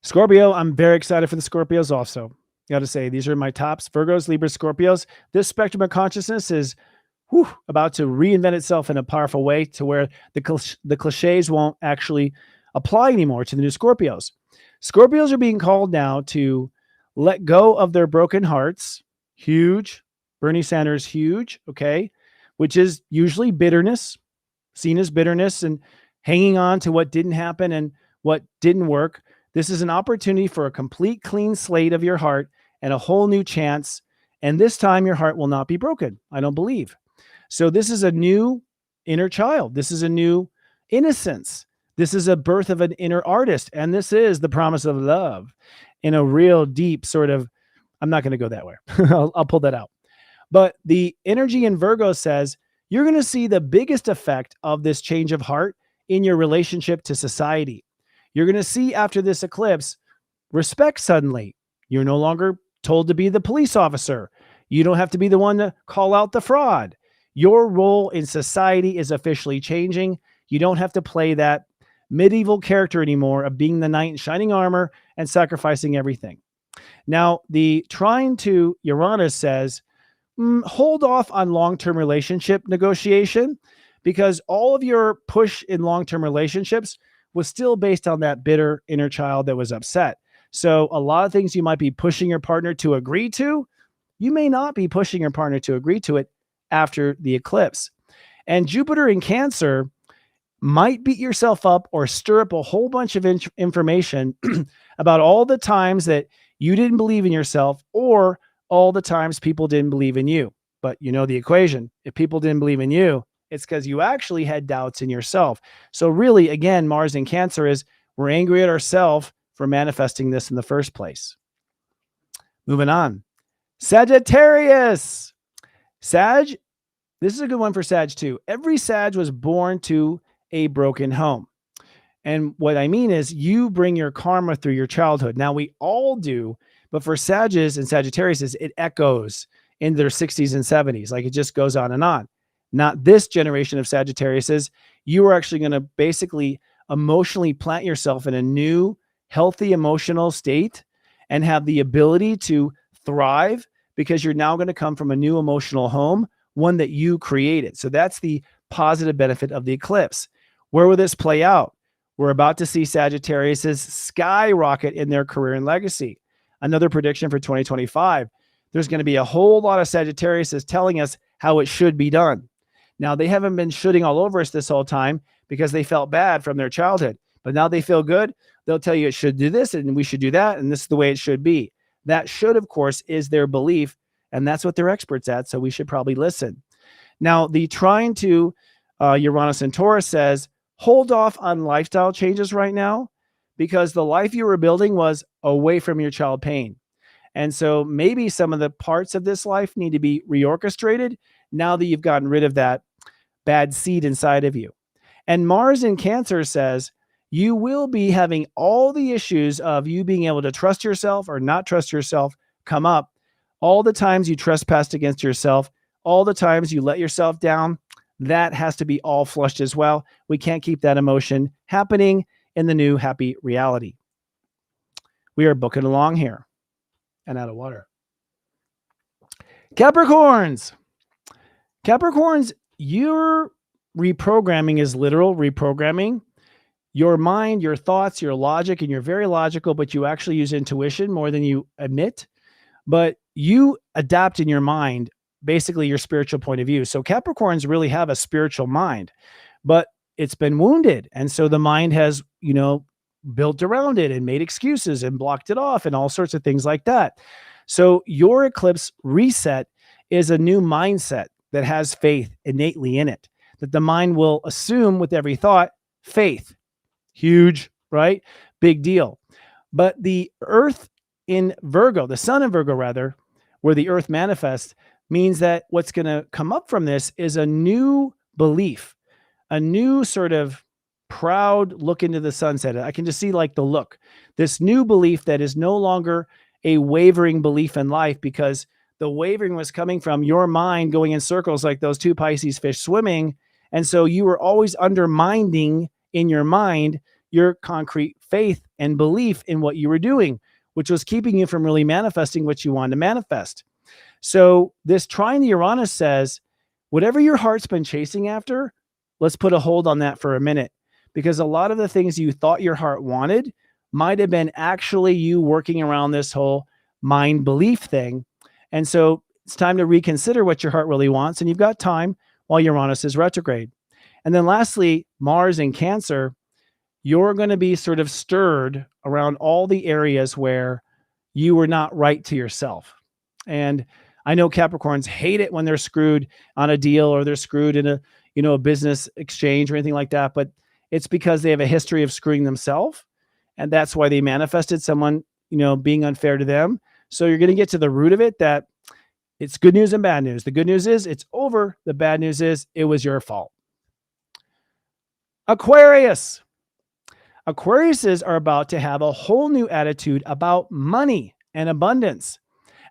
Scorpio, I'm very excited for the Scorpios also. Got to say, these are my tops. Virgos, Libras, Scorpios. This spectrum of consciousness is about to reinvent itself in a powerful way to where the cliches won't actually apply anymore to the new Scorpios. Scorpios are being called now to let go of their broken hearts. Huge. Bernie Sanders, huge. Okay. Which is usually bitterness, seen as bitterness and hanging on to what didn't happen and what didn't work. This is an opportunity for a complete clean slate of your heart and a whole new chance. And this time your heart will not be broken, I don't believe. So this is a new inner child. This is a new innocence. This is a birth of an inner artist. And this is the promise of love in a real deep sort of, I'm not going to go that way. I'll pull that out. But the energy in Virgo says you're going to see the biggest effect of this change of heart in your relationship to society. You're going to see after this eclipse, respect suddenly. You're no longer told to be the police officer. You don't have to be the one to call out the fraud. Your role in society is officially changing. You don't have to play that medieval character anymore of being the knight in shining armor and sacrificing everything. Now, the trine to Uranus says, hold off on long-term relationship negotiation because all of your push in long-term relationships was still based on that bitter inner child that was upset. So a lot of things you might be pushing your partner to agree to, you may not be pushing your partner to agree to it after the eclipse. And Jupiter in Cancer might beat yourself up or stir up a whole bunch of information about all the times that you didn't believe in yourself or all the times people didn't believe in you. But you know the equation. If people didn't believe in you, it's because you actually had doubts in yourself. So really, again, Mars in Cancer is we're angry at ourselves for manifesting this in the first place. Moving on. Sagittarius. Sag, this is a good one for Sag too. Every Sag was born to a broken home. And what I mean is you bring your karma through your childhood. Now we all do, but for Sages and Sagittarius, it echoes in their 60s and 70s. Like it just goes on and on. Not this generation of Sagittariuses. You are actually going to basically emotionally plant yourself in a new, healthy emotional state and have the ability to thrive because you're now going to come from a new emotional home, one that you created. So that's the positive benefit of the eclipse. Where will this play out? We're about to see Sagittariuses skyrocket in their career and legacy. Another prediction for 2025. There's going to be a whole lot of Sagittariuses telling us how it should be done. Now, they haven't been shooting all over us this whole time because they felt bad from their childhood. But now they feel good. They'll tell you it should do this and we should do that. And this is the way it should be. That should, of course, is their belief. And that's what they're experts at. So we should probably listen. Now, the trine to Uranus and Taurus says, hold off on lifestyle changes right now because the life you were building was away from your child pain. And so maybe some of the parts of this life need to be reorchestrated now that you've gotten rid of that bad seed inside of you. And Mars in Cancer says you will be having all the issues of you being able to trust yourself or not trust yourself come up. All the times you trespassed against yourself, all the times you let yourself down, that has to be all flushed as well. We can't keep that emotion happening in the new happy reality. We are booking along here and out of water. Capricorns. Capricorns, your reprogramming is literal reprogramming. Your mind, your thoughts, your logic, and you're very logical, but you actually use intuition more than you admit. But you adapt in your mind, basically your spiritual point of view. So Capricorns really have a spiritual mind, but it's been wounded. And so the mind has, built around it and made excuses and blocked it off and all sorts of things like that. So your eclipse reset is a new mindset that has faith innately in it, that the mind will assume with every thought, faith. Huge, right? Big deal. But the earth in Virgo, the sun in Virgo rather, where the earth manifests, means that what's going to come up from this is a new belief, a new sort of proud look into the sunset. I can just see like the look, this new belief that is no longer a wavering belief in life, because the wavering was coming from your mind going in circles like those two Pisces fish swimming. And so you were always undermining in your mind your concrete faith and belief in what you were doing, which was keeping you from really manifesting what you wanted to manifest. So this trine to Uranus says, whatever your heart's been chasing after, let's put a hold on that for a minute, because a lot of the things you thought your heart wanted might have been actually you working around this whole mind belief thing. And so it's time to reconsider what your heart really wants. And you've got time while Uranus is retrograde. And then lastly, Mars in Cancer, you're going to be sort of stirred around all the areas where you were not right to yourself. And I know Capricorns hate it when they're screwed on a deal or they're screwed in a business exchange or anything like that. But it's because they have a history of screwing themselves. And that's why they manifested someone, being unfair to them. So you're going to get to the root of it, that it's good news and bad news. The good news is it's over. The bad news is it was your fault. Aquarius. Aquariuses are about to have a whole new attitude about money and abundance.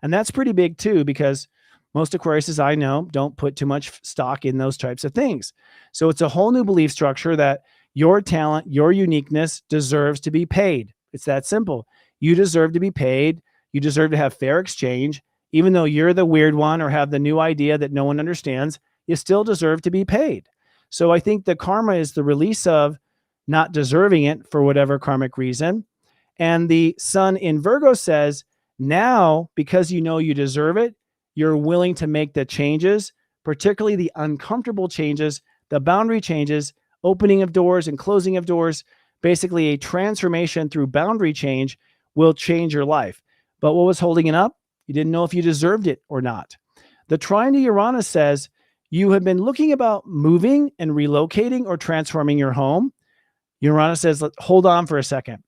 And that's pretty big too, because most Aquariuses I know don't put too much stock in those types of things. So it's a whole new belief structure that your talent, your uniqueness deserves to be paid. It's that simple. You deserve to be paid. You deserve to have fair exchange. Even though you're the weird one or have the new idea that no one understands, you still deserve to be paid. So I think the karma is the release of not deserving it for whatever karmic reason. And the sun in Virgo says, now, because you know you deserve it, you're willing to make the changes, particularly the uncomfortable changes, the boundary changes, opening of doors and closing of doors. Basically, a transformation through boundary change will change your life. But what was holding it up? You didn't know if you deserved it or not. The trine to Uranus says you have been looking about moving and relocating or transforming your home. Uranus says, hold on for a second.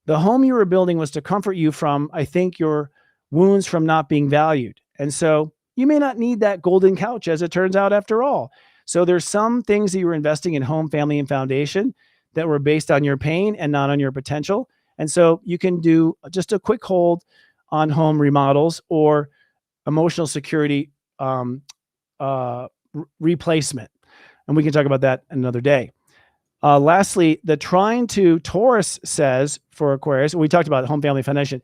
The home you were building was to comfort you from, I think, your wounds from not being valued. And so you may not need that golden couch, as it turns out, after all. So there's some things that you were investing in home, family, and foundation that were based on your pain and not on your potential. And so you can do just a quick hold on home remodels or emotional security replacement. And we can talk about that another day. Lastly, the trine to Taurus says for Aquarius, we talked about home, family, foundation.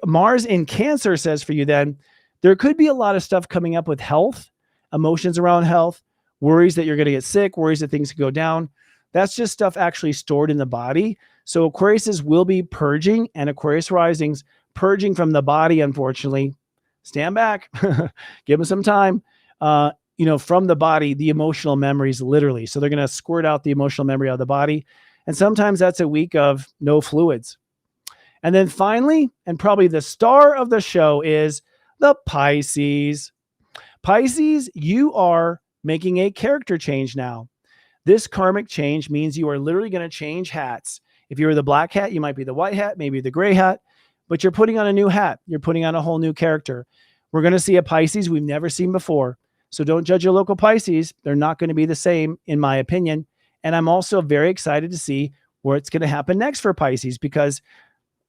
Mars in Cancer says for you then, there could be a lot of stuff coming up with health, emotions around health, worries that you're going to get sick, worries that things could go down. That's just stuff actually stored in the body. So Aquariuses will be purging, and Aquarius risings purging from the body, unfortunately. Stand back, give them some time. From the body, the emotional memories, literally. So they're going to squirt out the emotional memory out of the body. And sometimes that's a week of no fluids. And then finally, and probably the star of the show, is the Pisces. Pisces, you are making a character change now. This karmic change means you are literally going to change hats If you're the black hat, you might be the white hat, maybe the gray hat, but you're putting on a new hat. You're putting on a whole new character. We're going to see a Pisces we've never seen before. So don't judge your local Pisces. They're not going to be the same, in my opinion. And I'm also very excited to see what's going to happen next for Pisces, because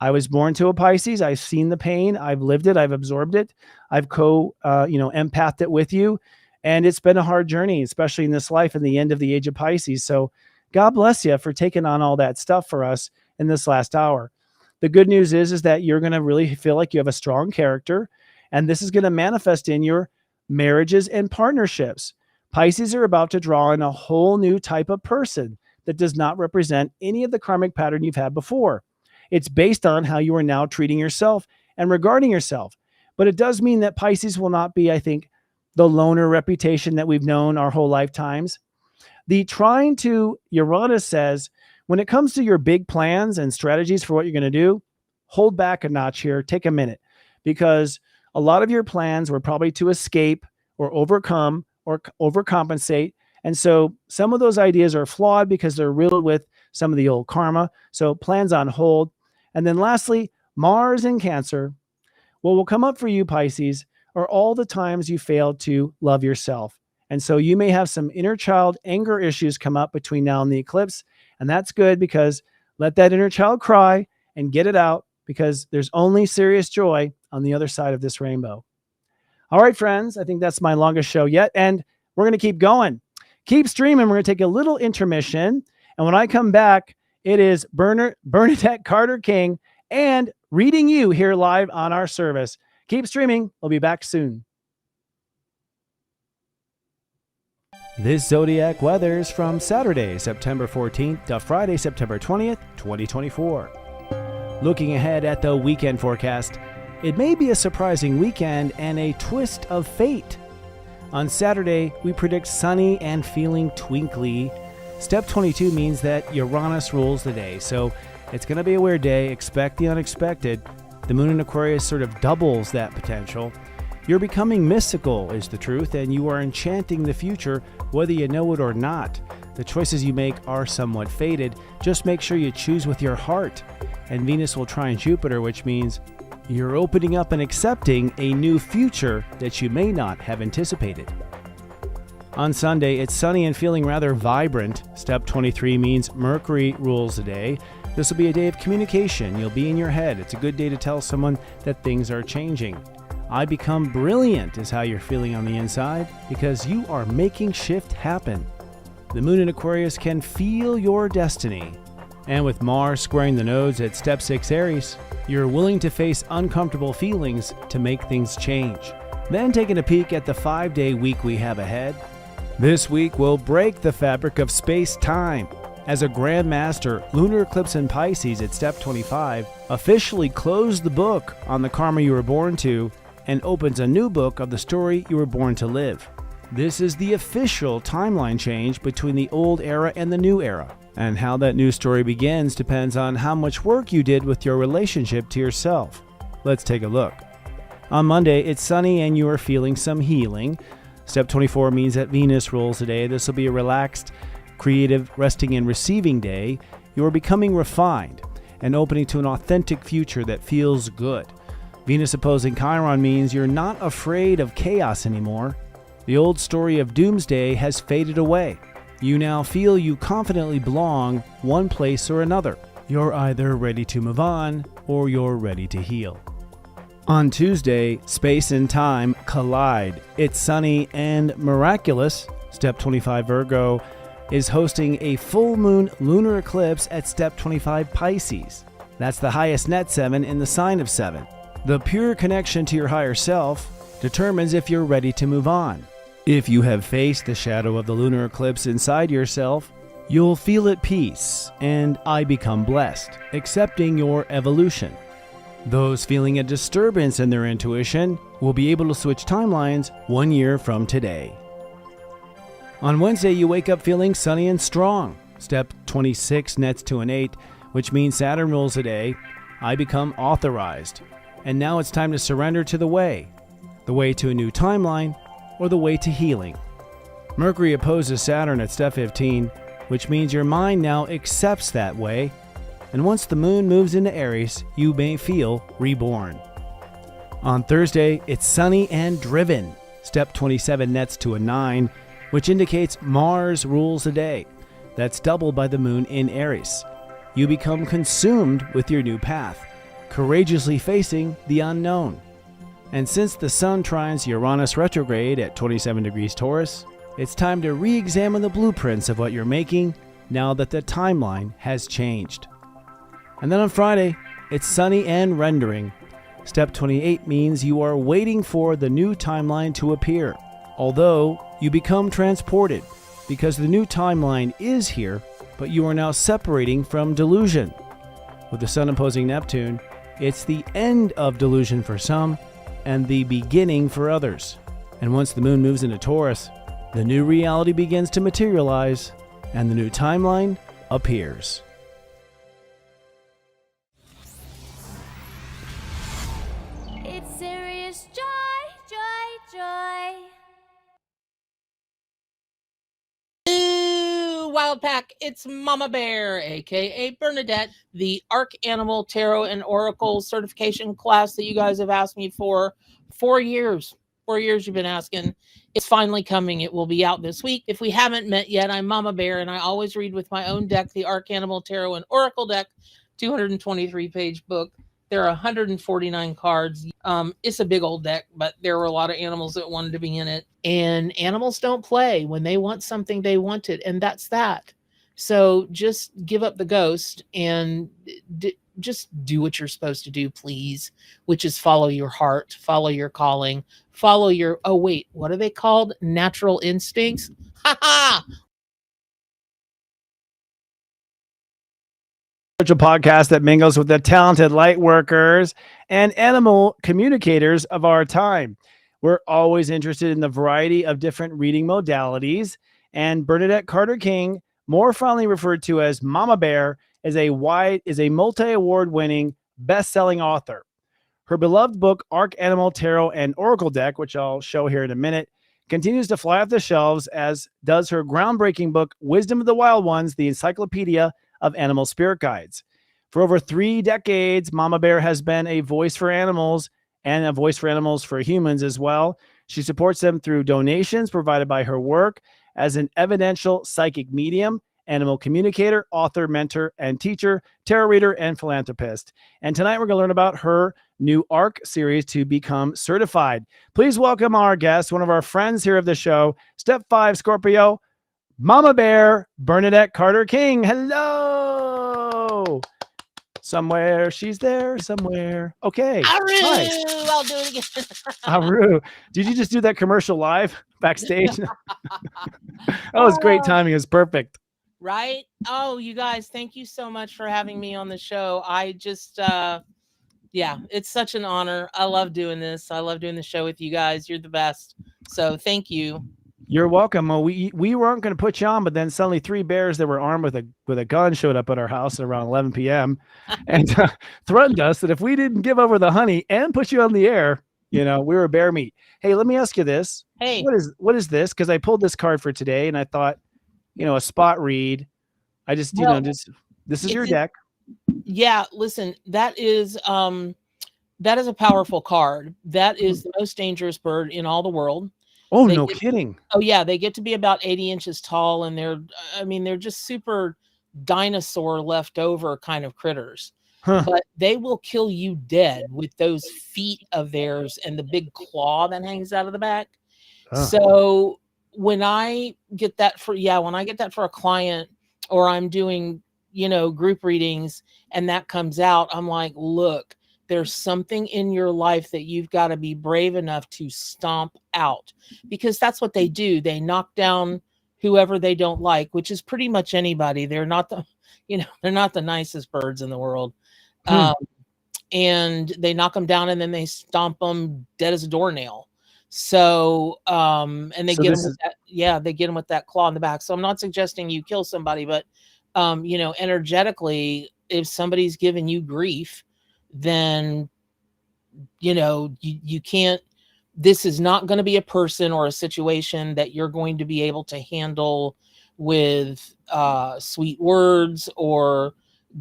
I was born to a Pisces. I've seen the pain. I've lived it. I've absorbed it. I've empathed it with you. And it's been a hard journey, especially in this life and the end of the age of Pisces. So God bless you for taking on all that stuff for us in this last hour. The good news is that you're going to really feel like you have a strong character, and this is going to manifest in your marriages and partnerships. Pisces are about to draw in a whole new type of person that does not represent any of the karmic pattern you've had before. It's based on how you are now treating yourself and regarding yourself. But it does mean that Pisces will not be, I think, the loner reputation that we've known our whole lifetimes. The trine to Uranus says, when it comes to your big plans and strategies for what you're going to do, hold back a notch here, take a minute, because a lot of your plans were probably to escape or overcome or overcompensate. And so some of those ideas are flawed because they're riddled with some of the old karma. So plans on hold. And then lastly, Mars in Cancer. What will come up for you, Pisces, are all the times you failed to love yourself. And so you may have some inner child anger issues come up between now and the eclipse. And that's good, because let that inner child cry and get it out, because there's only serious joy on the other side of this rainbow. All right, friends, I think that's my longest show yet. And we're going to keep going. Keep streaming. We're going to take a little intermission. And when I come back, it is Bernadette Carter-King and reading you here live on our service. Keep streaming. We'll be back soon. This Zodiac weather is from Saturday, September 14th to Friday, September 20th, 2024. Looking ahead at the weekend forecast, it may be a surprising weekend and a twist of fate. On Saturday, we predict sunny and feeling twinkly. Step 22 means that Uranus rules the day, so it's going to be a weird day. Expect the unexpected. The moon in Aquarius sort of doubles that potential. You're becoming mystical is the truth, and you are enchanting the future, whether you know it or not. The choices you make are somewhat fated. Just make sure you choose with your heart. And Venus will trine Jupiter, which means you're opening up and accepting a new future that you may not have anticipated. On Sunday, it's sunny and feeling rather vibrant. Step 23 means Mercury rules the day. This will be a day of communication. You'll be in your head. It's a good day to tell someone that things are changing. I become brilliant is how you're feeling on the inside, because you are making shift happen. The moon in Aquarius can feel your destiny. And with Mars squaring the nodes at Step 6 Aries, you're willing to face uncomfortable feelings to make things change. Then taking a peek at the 5-day week we have ahead. This week will break the fabric of space-time. As a Grand Master, Lunar Eclipse in Pisces at Step 25 officially closed the book on the karma you were born to and opens a new book of the story you were born to live. This is the official timeline change between the old era and the new era. And how that new story begins depends on how much work you did with your relationship to yourself. Let's take a look. On Monday, it's sunny and you are feeling some healing. Step 24 means that Venus rules today. This will be a relaxed, creative, resting and receiving day. You are becoming refined and opening to an authentic future that feels good. Venus opposing Chiron means you're not afraid of chaos anymore. The old story of doomsday has faded away. You now feel you confidently belong one place or another. You're either ready to move on or you're ready to heal. On Tuesday, space and time collide. It's sunny and miraculous. Step 25 Virgo is hosting a full moon lunar eclipse at Step 25 Pisces. That's the highest net 7 in the sign of 7. The pure connection to your higher self determines if you're ready to move on. If you have faced the shadow of the lunar eclipse inside yourself, you'll feel at peace and I become blessed, accepting your evolution. Those feeling a disturbance in their intuition will be able to switch timelines 1 year from today. On Wednesday, you wake up feeling sunny and strong. Step 26 nets to an 8, which means Saturn rules the day. I become authorized. And now it's time to surrender to the way to a new timeline, or the way to healing. Mercury opposes Saturn at Step 15, which means your mind now accepts that way. And once the moon moves into Aries, you may feel reborn. On Thursday, it's sunny and driven. Step 27 nets to a 9, which indicates Mars rules the day. That's doubled by the moon in Aries. You become consumed with your new path, courageously facing the unknown. And since the sun trines Uranus retrograde at 27 degrees Taurus, it's time to re-examine the blueprints of what you're making now that the timeline has changed. And then on Friday, it's sunny and rendering. Step 28 means you are waiting for the new timeline to appear, although you become transported because the new timeline is here, but you are now separating from delusion. With the sun opposing Neptune, it's the end of delusion for some and the beginning for others. And once the moon moves into Taurus, the new reality begins to materialize and the new timeline appears. It's serious joy, joy, joy. Wild Pack, it's Mama Bear, aka Bernadette, the Arc Animal Tarot and Oracle certification class that you guys have asked me for 4 years. 4 years you've been asking. It's finally coming. It will be out this week. If we haven't met yet, I'm Mama Bear, and I always read with my own deck, the Arc Animal Tarot and Oracle deck, 223-page book. There are 149 cards. It's a big old deck, but there were a lot of animals that wanted to be in it. And animals don't play. When they want something, they want it. And that's that. So just give up the ghost and just do what you're supposed to do, please, which is follow your heart, follow your calling, follow your, oh, wait, what are they called? Natural instincts? Ha ha! Podcast that mingles with the talented light workers and animal communicators of our time. We're always interested in the variety of different reading modalities, and Bernadette Carter-King, more fondly referred to as Mama Bear, is a multi-award winning best-selling author. Her beloved book, Arc Animal Tarot and Oracle deck, which I'll show here in a minute, continues to fly off the shelves, as does her groundbreaking book, Wisdom of the Wild Ones, the Encyclopedia of Animal Spirit Guides. For over 3 decades, Mama Bear has been a voice for animals and a voice for animals for humans as well. She supports them through donations provided by her work as an evidential psychic medium, animal communicator, author, mentor, and teacher, tarot reader, and philanthropist. And tonight we're going to learn about her new ARC series to become certified. Please welcome our guest, one of our friends here of the show, Step 5 Scorpio, Mama Bear, Bernadette Carter-King. Hello. Somewhere she's there, somewhere. Okay. Aru! Nice. I'll do it again. Aru. Did you just do that commercial live backstage? That was great timing. It was perfect. Right? Oh, you guys, thank you so much for having me on the show. I just, yeah, it's such an honor. I love doing this. I love doing the show with you guys. You're the best. So thank you. You're welcome. Well, we weren't going to put you on, but then suddenly 3 bears that were armed with a gun showed up at our house at around 11 p.m. and threatened us that if we didn't give over the honey and put you on the air, we were bear meat. Hey, let me ask you this. Hey, what is this? Because I pulled this card for today, and I thought, a spot read. I just, this is your deck. Yeah, listen, that is a powerful card. That is the most dangerous bird in all the world. Oh, no kidding. Oh, yeah. They get to be about 80 inches tall, and they're just super dinosaur leftover kind of critters. Huh. But they will kill you dead with those feet of theirs and the big claw that hangs out of the back. Huh. So when I get that for a client, or I'm doing, group readings and that comes out, I'm like, look, there's something in your life that you've got to be brave enough to stomp out, because that's what they do. They knock down whoever they don't like, which is pretty much anybody. They're not the nicest birds in the world. And they knock them down and then they stomp them dead as a doornail. So, and they get them with that. Yeah, they get them with that claw in the back. So I'm not suggesting you kill somebody, but, energetically, if somebody's giving you grief, then you can't, this is not going to be a person or a situation that you're going to be able to handle with sweet words or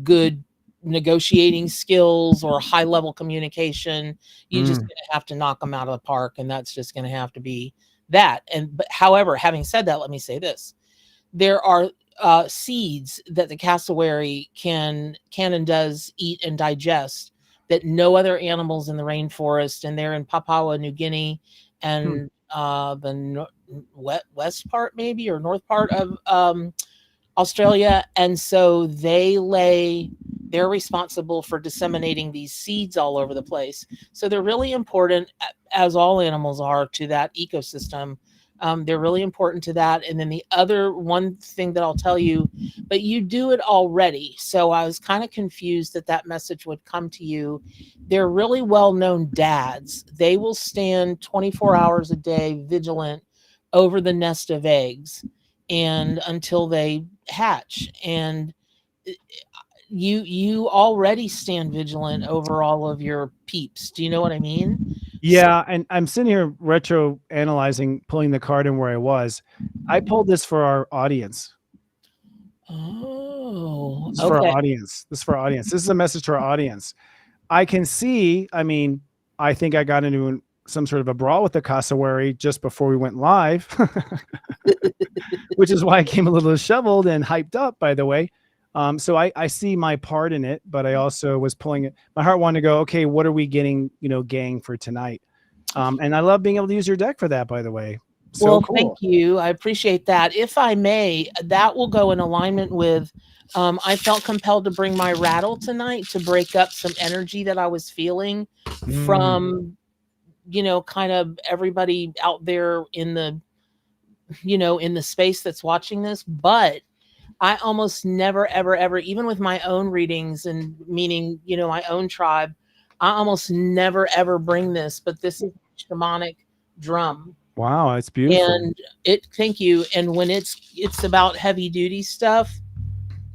good negotiating skills or high level communication, you just gonna have to knock them out of the park, and that's just going to have to be that. And but however, having said that, let me say this: there are seeds that the cassowary can and does eat and digest that no other animals in the rainforest, and they're in Papua New Guinea and the west part maybe or north part of Australia. And so they're responsible for disseminating these seeds all over the place. So they're really important, as all animals are, to that ecosystem. They're really important to that. And then the other one thing that I'll tell you, but you do it already. So I was kind of confused that message would come to you. They're really well-known dads. They will stand 24 hours a day vigilant over the nest of eggs and until they hatch. And you already stand vigilant over all of your peeps. Do you know what I mean? Yeah, and I'm sitting here retro analyzing, pulling the card in where I was. I pulled this for our audience. Oh, this is for our audience. This is for our audience. This is a message to our audience. I can see, I mean, I think I got into some sort of a brawl with the cassowary just before we went live, which is why I came a little disheveled and hyped up, by the way. So I see my part in it, but I also was pulling it. My heart wanted to go, okay, what are we getting, gang for tonight? And I love being able to use your deck for that, by the way. So well, cool. Thank you. I appreciate that. If I may, that will go in alignment with, I felt compelled to bring my rattle tonight to break up some energy that I was feeling from, kind of everybody out there in the, in the space that's watching this. But I almost never, ever, even with my own readings and meaning, my own tribe, I almost never, ever bring this, but this is a shamanic drum. Wow, it's beautiful. And thank you. And when it's about heavy duty stuff,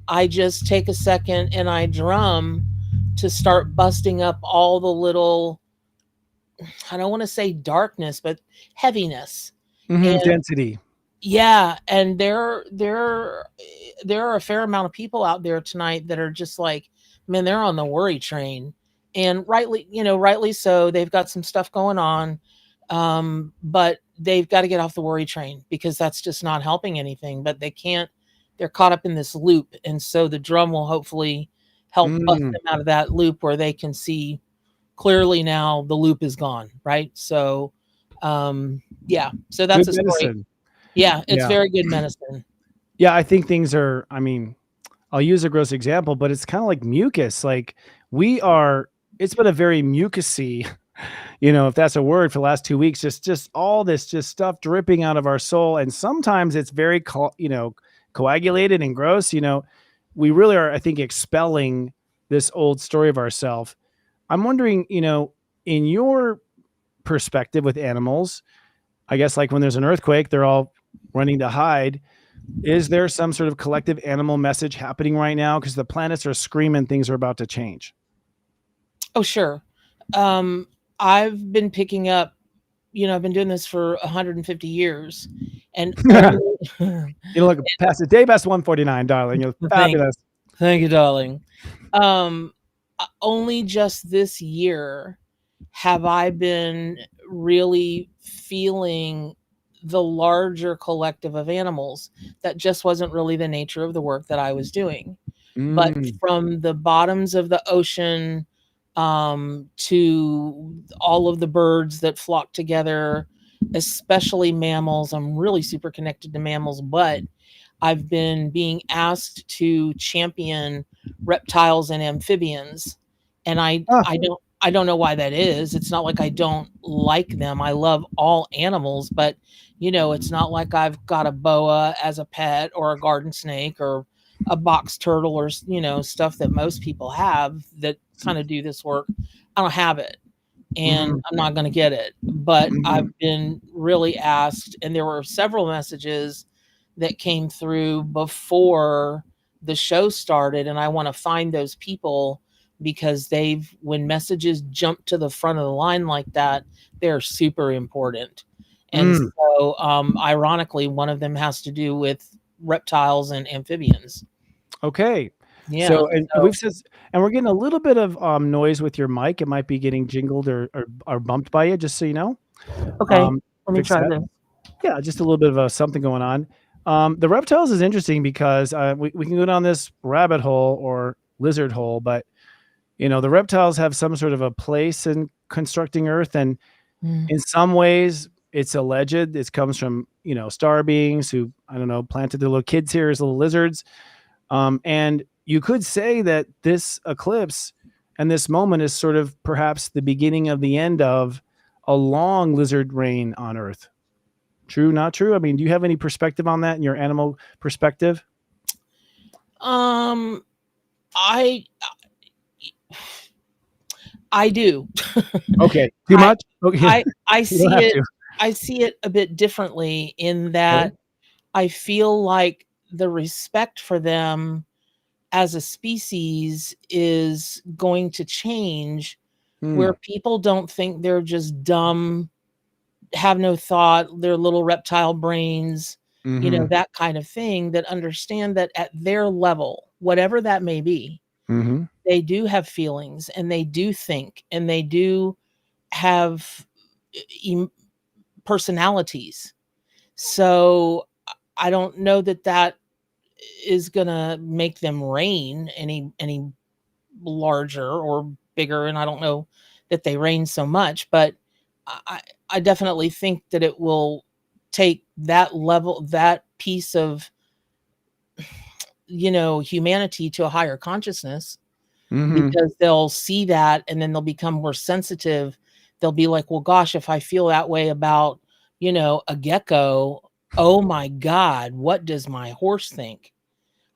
I just take a second and I drum to start busting up all the little, I don't want to say darkness, but heaviness. And density. yeah, and there are a fair amount of people out there tonight that are just like, man, they're on the worry train, and rightly so. They've got some stuff going on, but they've got to get off the worry train because that's just not helping anything. But they can't; they're caught up in this loop, and so the drum will hopefully help bust them out of that loop where they can see clearly now the loop is gone, right? So, yeah, so that's Good a story. medicine. Yeah, it's very good medicine. Yeah, I think things are, I mean, I'll use a gross example, but it's kind of like mucus. Like it's been a very mucusy, if that's a word, for the last 2 weeks, just all this just stuff dripping out of our soul. And sometimes it's very, coagulated and gross. We really are, I think, expelling this old story of ourselves. I'm wondering, in your perspective with animals, I guess like when there's an earthquake, they're all running to hide. Is there some sort of collective animal message happening right now? Because the planets are screaming things are about to change. Oh, sure. I've been picking up, I've been doing this for 150 years. And look past the day past 149, darling. You're fabulous. Thank you, darling. Only just this year have I been really feeling the larger collective of animals. That just wasn't really the nature of the work that I was doing. But from the bottoms of the ocean to all of the birds that flock together, especially mammals. I'm really super connected to mammals, but I've been being asked to champion reptiles and amphibians. And I don't know why that is. It's not like I don't like them. I love all animals, but it's not like I've got a boa as a pet or a garden snake or a box turtle or, stuff that most people have that kind of do this work. I don't have it and I'm not going to get it, but I've been really asked, and there were several messages that came through before the show started. And I want to find those people because when messages jump to the front of the line like that, they're super important. And so, ironically, one of them has to do with reptiles and amphibians. Okay. Yeah. So, and we've said, and we're getting a little bit of noise with your mic. It might be getting jingled or bumped by you, just so you know. Okay. Let me Fix try that. this. Yeah, just a little bit of something going on. The reptiles is interesting because we can go down this rabbit hole or lizard hole, but the reptiles have some sort of a place in constructing Earth, and Mm. in some ways, it's alleged. It comes from star beings who, I don't know, planted their little kids here as little lizards. And you could say that this eclipse and this moment is sort of perhaps the beginning of the end of a long lizard reign on Earth. True, not true? I mean, do you have any perspective on that in your animal perspective? I do. Okay. Too much? Okay. I You don't see have it. to. I see it a bit differently in Okay. that I feel like the respect for them as a species is going to change, where people don't think they're just dumb, have no thought, they're little reptile brains, Mhm. that kind of thing, that understand that at their level, whatever that may be, Mhm. they do have feelings and they do think and they do have personalities. So I don't know that that is gonna make them reign any larger or bigger, and I don't know that they reign so much, but I I definitely think that it will take that level, that piece of humanity to a higher consciousness, Mhm. because they'll see that and then they'll become more sensitive. They'll be like, well, gosh, if I feel that way about, a gecko, oh my God, what does my horse think?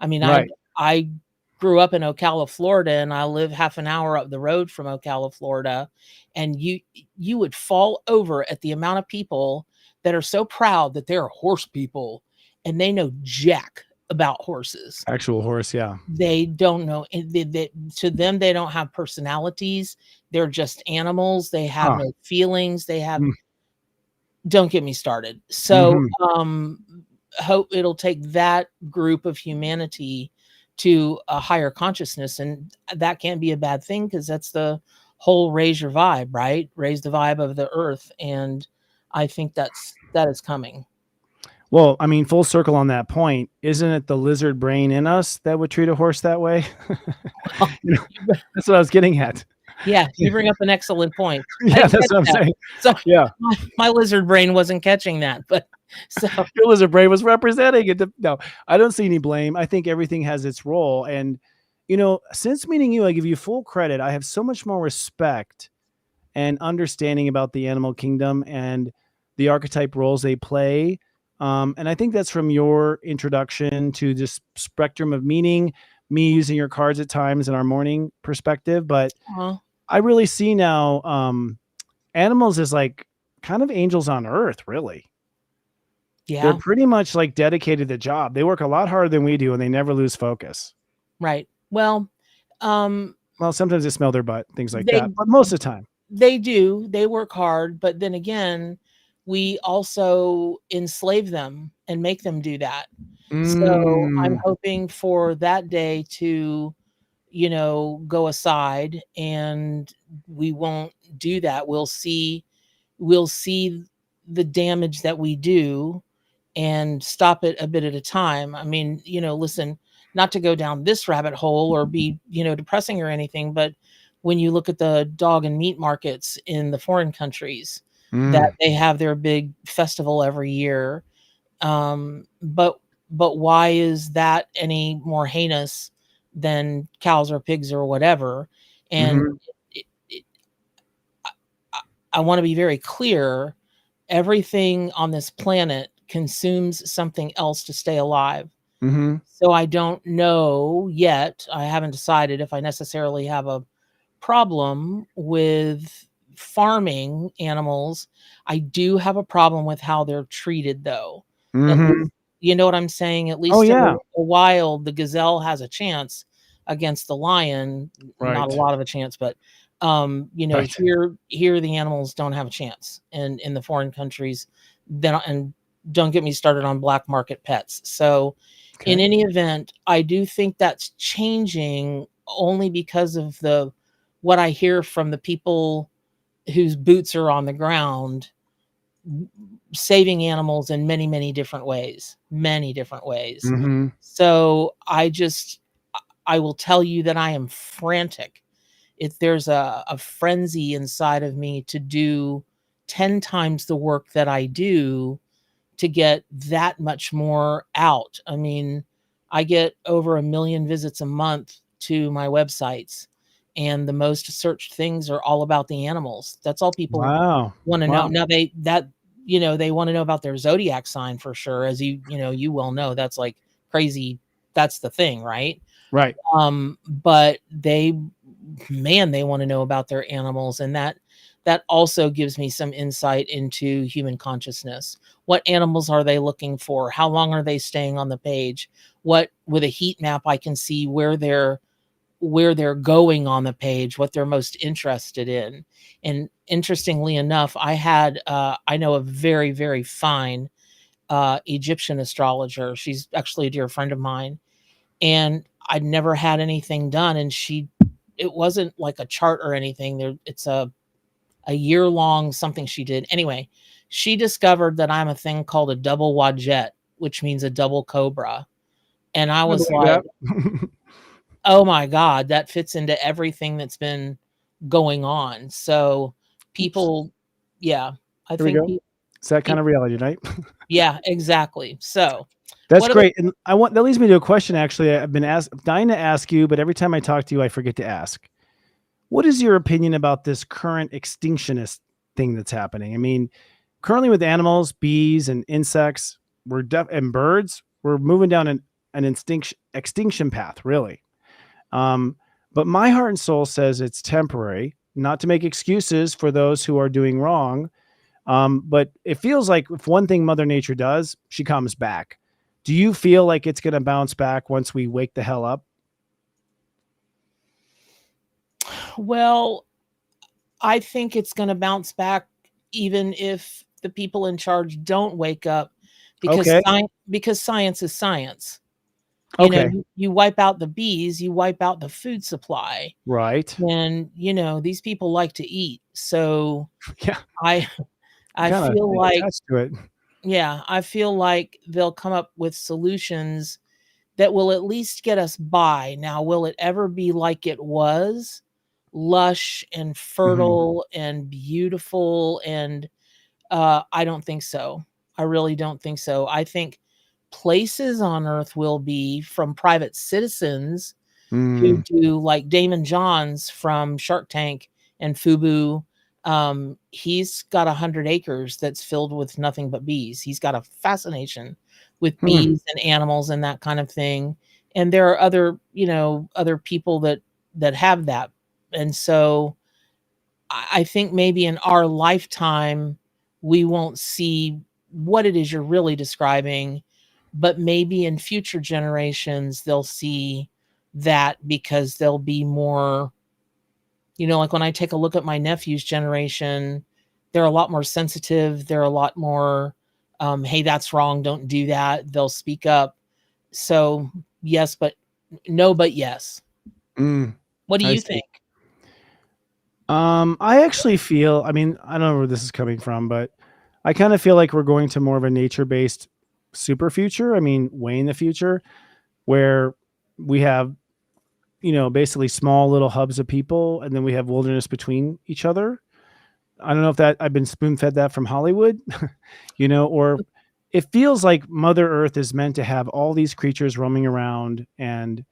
I mean, Right. I grew up in Ocala, Florida, and I live half an hour up the road from Ocala, Florida, and you would fall over at the amount of people that are so proud that they're horse people, and they know jack about horses. Actual horse, yeah. They don't know, and to them, they don't have personalities. They're just animals. They have Huh. no feelings. They have Mm. Don't get me started. So, Mhm. hope it'll take that group of humanity to a higher consciousness, and that can't be a bad thing because that's the whole raise your vibe, right? Raise the vibe of the earth, and I think that is coming. Well, I mean, full circle on that point, isn't it the lizard brain in us that would treat a horse that way? You know, that's what I was getting at. Yeah, you bring up an excellent point. I Yeah, didn't that's catch what I'm that. saying. So Yeah. my lizard brain wasn't catching that, but so Your lizard brain was representing it. No, I don't see any blame. I think everything has its role. And, since meeting you, I give you full credit. I have so much more respect and understanding about the animal kingdom and the archetype roles they play. And I think that's from your introduction to this spectrum of meaning, me using your cards at times in our morning perspective. But uh, I really see now animals as like kind of angels on earth, really. They're yeah, pretty much like dedicated to the job. They work a lot harder than we do and they never lose focus. right. Well, um, Well, sometimes they smell their butt, things like they that, but most of the time. They do. They work hard, but then again, we also enslave them and make them do that. So I'm Mm, hoping for that day to, go aside, and we won't do that. We'll see the damage that we do and stop it a bit at a time. I mean, listen, not to go down this rabbit hole or be, depressing or anything, but when you look at the dog and meat markets in the foreign countries, that mm, they have their big festival every year. But why is that any more heinous than cows or pigs or whatever? And mhm, it, it, I want to be very clear. Everything on this planet consumes something else to stay alive. mhm, So I don't know yet. I haven't decided if I necessarily have a problem with farming animals. I do have a problem with how they're treated, though. At mhm. least, you know what I'm saying? At Oh, least in yeah. the wild, the gazelle has a chance against the lion. Not a Right, lot of a chance, but right. here the animals don't have a chance, and in the foreign countries, then and don't get me started on black market pets. So in Okay. any event, I do think that's changing only because of what I hear from the people whose boots are on the ground, saving animals in many, many different ways, many different ways. Mm-hmm. So I will tell you that I am frantic. If there's a frenzy inside of me to do 10 times the work that I do to get that much more out. I mean, I get over 1 million visits a month to my websites, and the most searched things are all about the animals. That's all people Wow. want to know. Wow. Now they want to know about their zodiac sign for sure, as you well know. That's like crazy. That's the thing, right? Right. But they want to know about their animals, and that also gives me some insight into human consciousness. What animals are they looking for? How long are they staying on the page? What, with a heat map, I can see where they're going on the page, what they're most interested in. And interestingly enough, I know a very, very fine Egyptian astrologer. She's actually a dear friend of mine, and I'd never had anything done. And it wasn't like a chart or anything. It's a year-long something she did. Anyway, she discovered that I'm a thing called a double wadjet, which means a double cobra. And I I was believe like, that. oh my God, that fits into everything that's been going on. So Oops. people, yeah, I Here we think go. It's that kind people, of reality, right? yeah, exactly. So That's what other, great. And that leads me to a question. Actually, I've been dying to ask you, but every time I talk to you, I forget to ask. What is your opinion about this current extinctionist thing that's happening? I mean, currently with animals, bees and insects, and birds, we're moving down an extinction path, really. Um, but my heart and soul says it's temporary, not to make excuses for those who are doing wrong. But it feels like if one thing Mother Nature does, she comes back. Do you feel like it's going to bounce back once we wake the hell up? well, I think it's going to bounce back even if the people in charge don't wake up, Okay. because science is science. Okay. You wipe out the bees, you wipe out the food supply, Right. and these people like to eat. So Yeah. I I Kind of feel like, attached to it. yeah, I feel like they'll come up with solutions that will at least get us by. Now, will it ever be like it was? Lush and Mhm. fertile and beautiful, and I don't think so. I really don't think so. I think places on earth will be from private citizens who Mm. do, like Damon Johns from Shark Tank and Fubu. He's got 100 acres that's filled with nothing but bees. He's got a fascination with Hmm. bees and animals and that kind of thing. And there are other people that have that. And so I think maybe in our lifetime we won't see what it is you're really describing, but maybe in future generations they'll see that, because they'll be more, like when I take a look at my nephew's generation, they're a lot more sensitive. They're a lot more, hey, that's wrong, don't do that. They'll speak up. So yes, but no, but yes. Mm. What do I you see. think? I actually feel, I mean, I don't know where this is coming from, but I kind of feel like we're going to more of a nature-based super future. I mean, way in the future, where we have, basically small little hubs of people, and then we have wilderness between each other. I don't know if that I've been spoon-fed that from Hollywood, or it feels like Mother Earth is meant to have all these creatures roaming around, and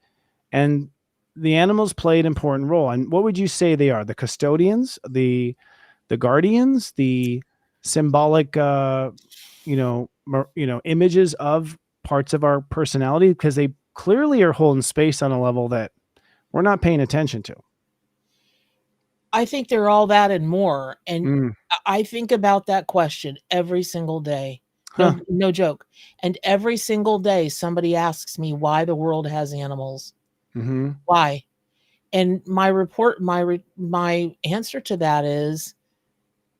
the animals play an important role. And what would you say they are? The custodians, the guardians, the symbolic, images of parts of our personality, because they clearly are holding space on a level that we're not paying attention to. I think they're all that and more. And Mm. I think about that question every single day. Huh. No joke. And every single day somebody asks me why the world has animals. Hmm. Why? And my answer to that is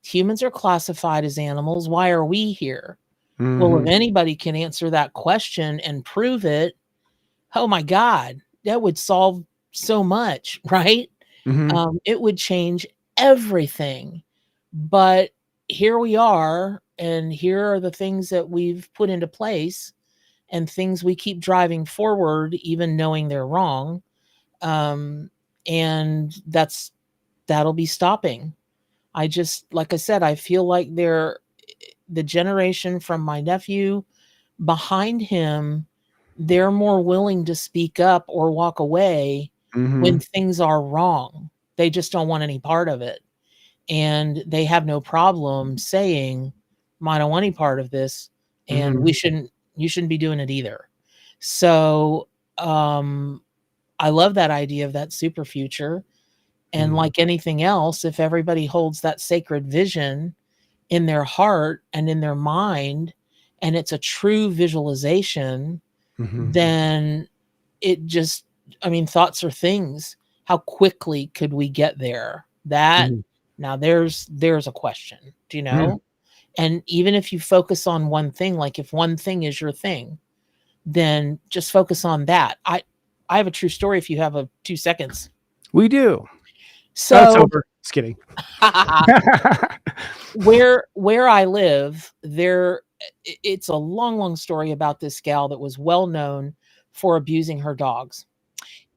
humans are classified as animals. Why are we here? Well, if anybody can answer that question and prove it, oh my God, that would solve so much, right? It would change everything. But here we are, and here are the things that we've put into place and things we keep driving forward, even knowing they're wrong. And that'll be stopping. Like I said, I feel like the generation from my nephew behind him, they're more willing to speak up or walk away when things are wrong. They just don't want any part of it. And they have no problem saying, I don't want any part of this, and you shouldn't be doing it either. So I love that idea of that super future. And like anything else, if everybody holds that sacred vision in their heart and in their mind, and it's a true visualization, then it just, thoughts are things. How quickly could we get there? That now there's a question, do you know? And even if you focus on one thing, like if one thing is your thing, then just focus on that. I have a true story if you have 2 seconds. We do. So it's over. Just kidding. where I live, it's a long story about this gal that was well known for abusing her dogs.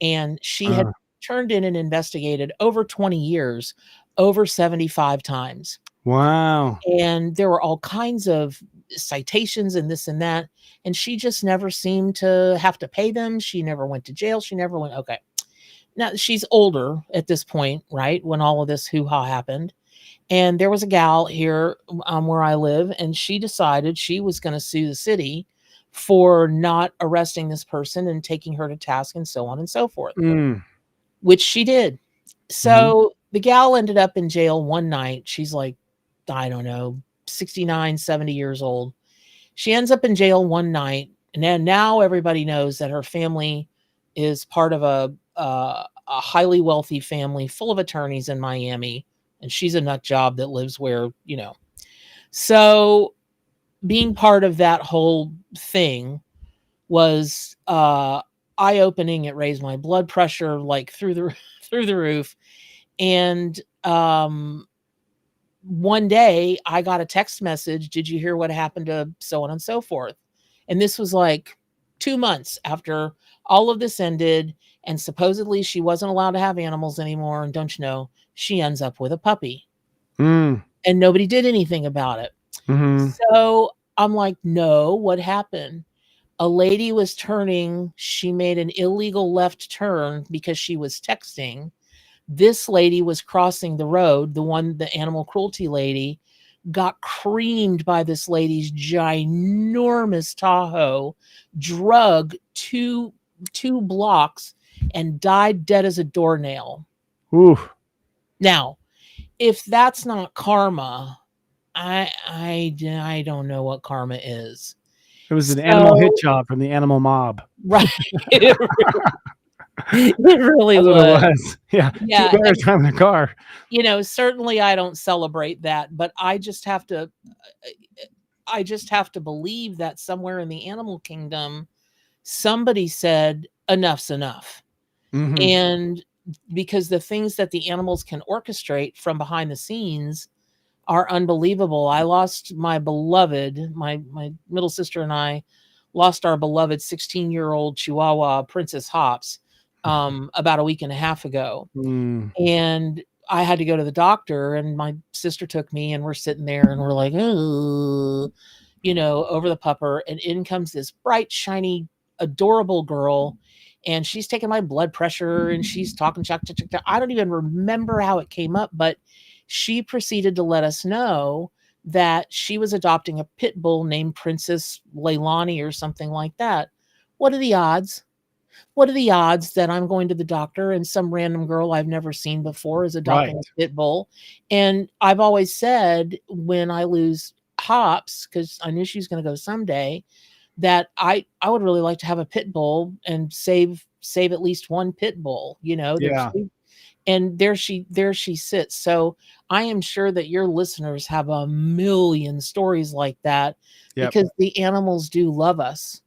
And she had turned in and investigated over 20 years, over 75 times. Wow. And there were all kinds of citations and this and that. And she just never seemed to have to pay them. She never went to jail. She never went. Okay. Now she's older at this point, right? When all of this hoo-ha happened. And there was a gal here where I live, and she decided she was going to sue the city for not arresting this person and taking her to task and so on and so forth, which she did. So the gal ended up in jail one night. She's like, I don't know, 69, 70 years old. She ends up in jail one night. And then now everybody knows that her family is part of a highly wealthy family full of attorneys in Miami. And she's a nut job that lives where, So being part of that whole thing was eye-opening. It raised my blood pressure like through the roof. And one day I got a text message. Did you hear what happened to so on and so forth? And this was like 2 months after all of this ended. And supposedly she wasn't allowed to have animals anymore. And don't you know, she ends up with a puppy. And nobody did anything about it. So I'm like, no, what happened? A lady was she made an illegal left turn because she was texting. This lady was crossing the road. The animal cruelty lady got creamed by this lady's ginormous Tahoe, drug two blocks, and died dead as a doornail. Ooh. Now, if that's not karma, I don't know what karma is. It was an animal hit job from the animal mob. Right. It really That's was. What it was. Yeah. Yeah. 2 bears driving a car. Certainly I don't celebrate that, but I just have to believe that somewhere in the animal kingdom, somebody said enough's enough. And because the things that the animals can orchestrate from behind the scenes are unbelievable. I lost my beloved, my middle sister and I lost our beloved 16-year-old Chihuahua, Princess Hops, about a week and a half ago. And I had to go to the doctor, and my sister took me, and we're sitting there and we're like, over the pupper. And in comes this bright, shiny, adorable girl. And she's taking my blood pressure and she's talking. I don't even remember how it came up, but she proceeded to let us know that she was adopting a pit bull named Princess Leilani or something like that. What are the odds? What are the odds that I'm going to the doctor and some random girl I've never seen before is adopting a pit bull? And I've always said when I lose Hops, because I knew she was going to go someday, that I would really like to have a pit bull and save at least one pit bull. And there she sits. So I am sure that your listeners have a million stories like that, Yep, because the animals do love us.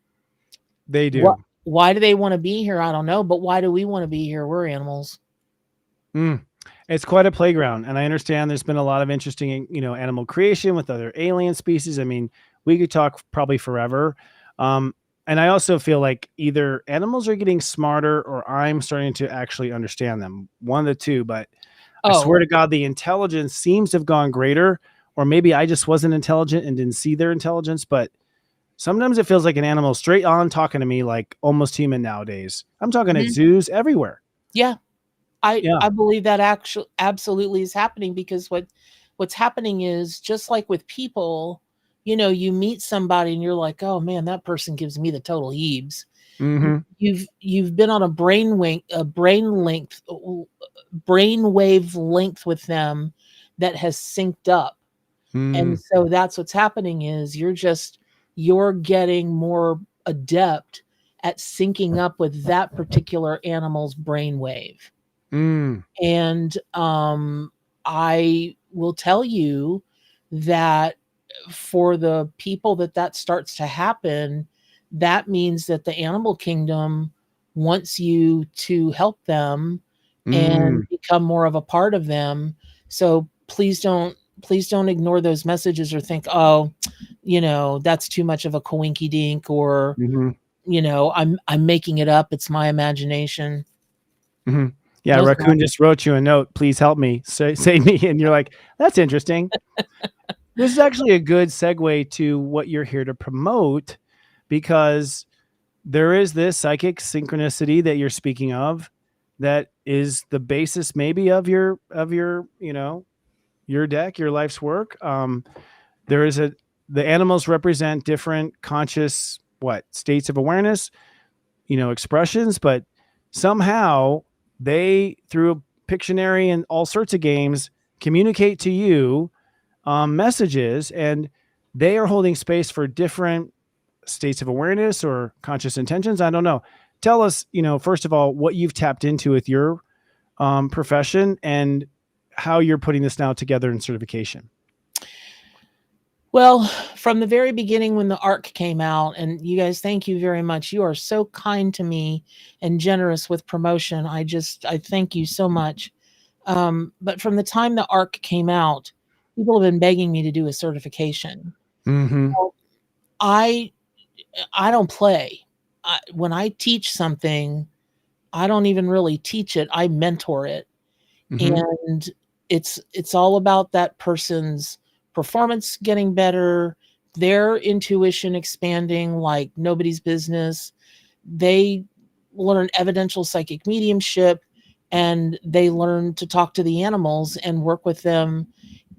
they What do. Why do they want to be here? I don't know, but why do we want to be here? We're animals. Mm. It's quite a playground, and I understand there's been a lot of interesting, animal creation with other alien species. I mean, we could talk probably forever. Um, and I also feel like either animals are getting smarter or I'm starting to actually understand them. One of the two, but I swear Oh, to God, the intelligence seems to have gone greater, or maybe I just wasn't intelligent and didn't see their intelligence. But sometimes it feels like an animal straight on talking to me like almost human nowadays. I'm talking at mhm. zoos everywhere. Yeah. I Yeah. I believe that actually absolutely is happening, because what's happening is, just like with people, you meet somebody and you're like, "Oh man, that person gives me the total heebs." Mm-hmm. You've been on brain wave length with them that has synced up. And Mm. so that's what's happening, is you're getting more adept at syncing up with that particular animal's brainwave. Mm. And I will tell you that for the people that starts to happen, that means that the animal kingdom wants you to help them and Mm. become more of a part of them. So please don't ignore those messages or think, oh, that's too much of a coinky dink, or Mhm, I'm making it up. It's my imagination. mhm. Yeah, Those are raccoon just wrote you a note, "Please help me, save me," and you're like, "That's interesting." This is actually a good segue to what you're here to promote, because there is this psychic synchronicity that you're speaking of that is the basis maybe of your, your deck, your life's work. There is the animals represent different conscious states of awareness, expressions, but somehow they, through Pictionary and all sorts of games, communicate to you messages, and they are holding space for different states of awareness or conscious intentions. I don't know. Tell us, first of all, what you've tapped into with your profession and how you're putting this now together in certification. Well, from the very beginning when the ARC came out, and you guys, thank you very much. You are so kind to me and generous with promotion. I thank you so much. But from the time the ARC came out, people have been begging me to do a certification. Mm-hmm. Well, I I don't play. When I teach something, I don't even really teach it. I mentor it. Mm-hmm. And it's all about that person's performance getting better, their intuition expanding like nobody's business. They learn evidential psychic mediumship, and they learn to talk to the animals and work with them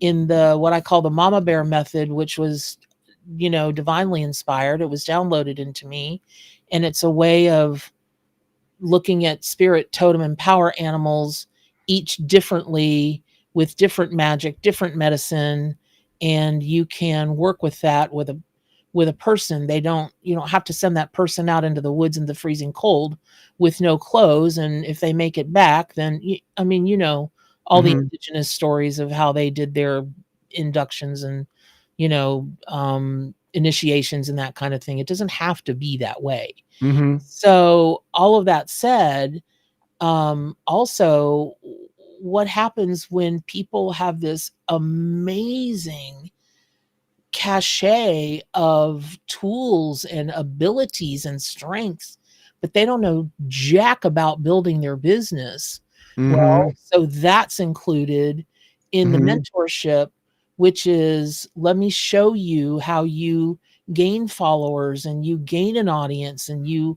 in the what I call the mama bear method, which was divinely inspired. It was downloaded into me, and it's a way of looking at spirit, totem, and power animals, each differently, with different magic, different medicine, and you can work with that with a person. You don't have to send that person out into the woods in the freezing cold with no clothes, and if they make it back, then I mean, all the Mm-hmm. indigenous stories of how they did their inductions and initiations and that kind of thing. It doesn't have to be that way. Mm-hmm. So, all of that said, also, what happens when people have this amazing cachet of tools and abilities and strengths, but they don't know jack about building their business? Mm-hmm. Well, so that's included in the Mm-hmm. mentorship, which is, let me show you how you gain followers and you gain an audience, and you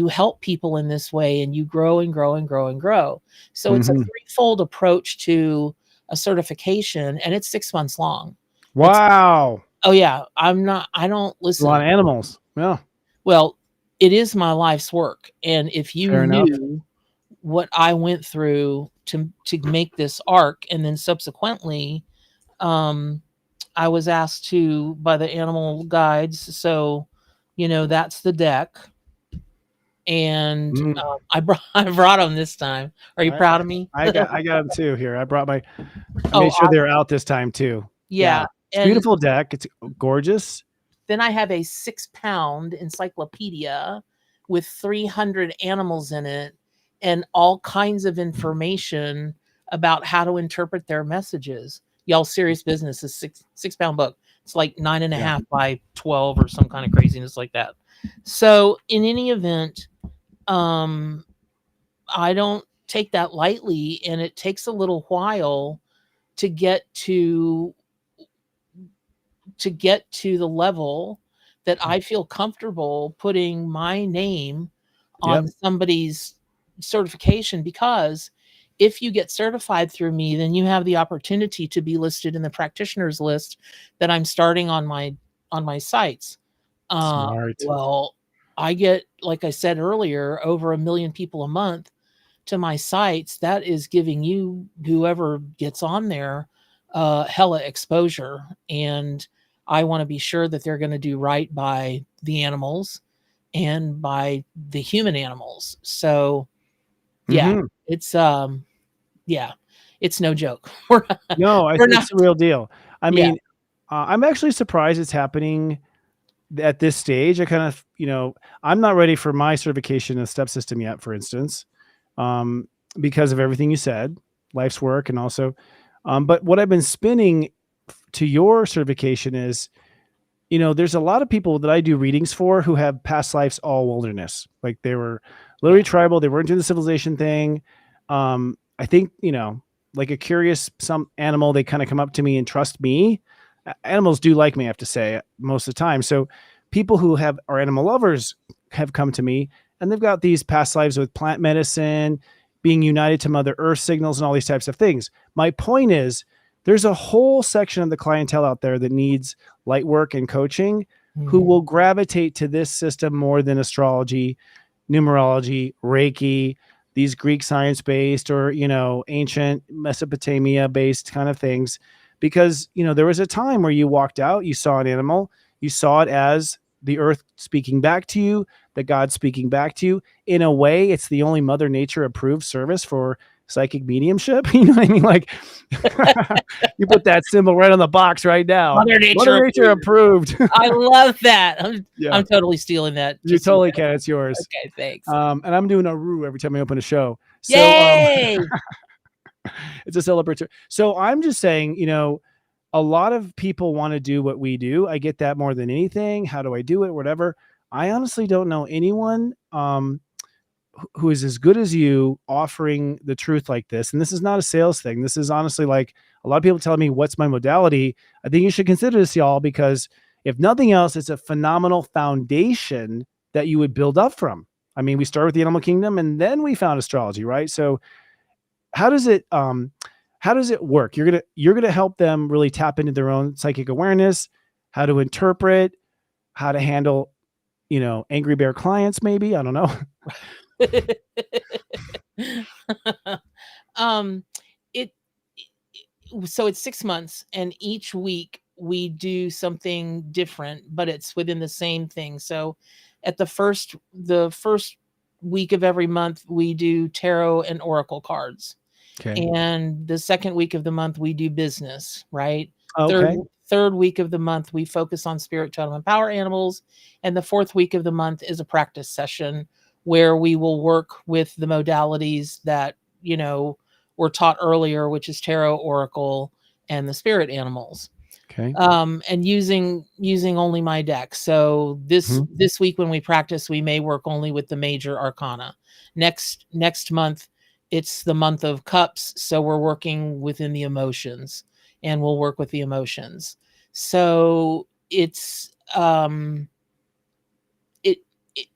help people in this way, and you grow and grow and grow and grow. So it's a Mm-hmm. threefold approach to a certification, and it's 6 months long. It's Wow. Oh yeah, I don't A lot listen. of animals. Yeah. Well, it is my life's work, and if you Fair enough. knew what I went through to make this arc, and then subsequently, um, I was asked to by the animal guides. So, that's the deck. and Mm. I brought them this time. Are you I, proud of me? I got them too here. I Oh, made sure awesome. they're out this time too. Yeah. It's a And beautiful deck. It's gorgeous. then I have a 6-pound encyclopedia with 300 animals in it and all kinds of information about how to interpret their messages. Y'all, serious business is six-pound book. It's like 9.5 by 12 or some kind of craziness like that. So in any event, I don't take that lightly, and it takes a little while to get to the level that I feel comfortable putting my name on somebody's certification, because if you get certified through me, then you have the opportunity to be listed in the practitioners list that I'm starting on my sites. Smart. Well, I get, like I said earlier, over 1 million people a month to my sites. That is giving you, whoever gets on there, hella exposure. And I want to be sure that they're going to do right by the animals and by the human animals. So yeah, Mhm. it's it's no joke. No, We're not, it's a real deal. I yeah. mean, I'm actually surprised it's happening at this stage. I kind of, I'm not ready for my certification in the step system yet, for instance, um, because of everything you said, life's work, and also, but what I've been spinning to your certification is, there's a lot of people that I do readings for who have past lives all wilderness. Like they were literally tribal. They weren't doing the civilization thing. I think, like a curious, some animal, they kind of come up to me and trust me. Animals do like me, I have to say, most of the time. So people who are animal lovers have come to me, and they've got these past lives with plant medicine, being united to Mother Earth signals, and all these types of things. My point is, there's a whole section of the clientele out there that needs light work and coaching, who will gravitate to this system more than astrology, numerology, Reiki, these Greek science-based or, ancient Mesopotamia-based kind of things. Because, there was a time where you walked out, you saw an animal, you saw it as the earth speaking back to you, the God speaking back to you. In a way, it's the only Mother Nature approved service for psychic mediumship. You know what I mean? Like, you put that symbol right on the box right now. Mother Nature approved. I love that. Yeah. I'm totally stealing that. You Just so totally you know. can. It's yours. Okay, thanks. And I'm doing a roo every time I open a show. So, Yay! it's a celebratory. So I'm just saying, a lot of people want to do what we do. I get that more than anything. How do I do it? Whatever. I honestly don't know anyone who is as good as you offering the truth like this. And this is not a sales thing. This is honestly like a lot of people telling me, what's my modality? I think you should consider this, y'all, because if nothing else, it's a phenomenal foundation that you would build up from. I mean, we started with the animal kingdom and then we found astrology, right? So how does it work? You're going to help them really tap into their own psychic awareness, how to interpret, how to handle, angry bear clients, maybe. I don't know. So it's 6 months, and each week we do something different, but it's within the same thing. So at the first week of every month, we do tarot and oracle cards. Okay. And the second week of the month, we do business, right? Okay. Third week of the month, we focus on spirit, totem, and power animals. And the fourth week of the month is a practice session where we will work with the modalities that, were taught earlier, which is tarot, oracle, and the spirit animals. Okay. And using only my deck. So this week when we practice, we may work only with the major arcana. Next month, it's the month of cups. So we're working within the emotions, and we'll work with the emotions. So it's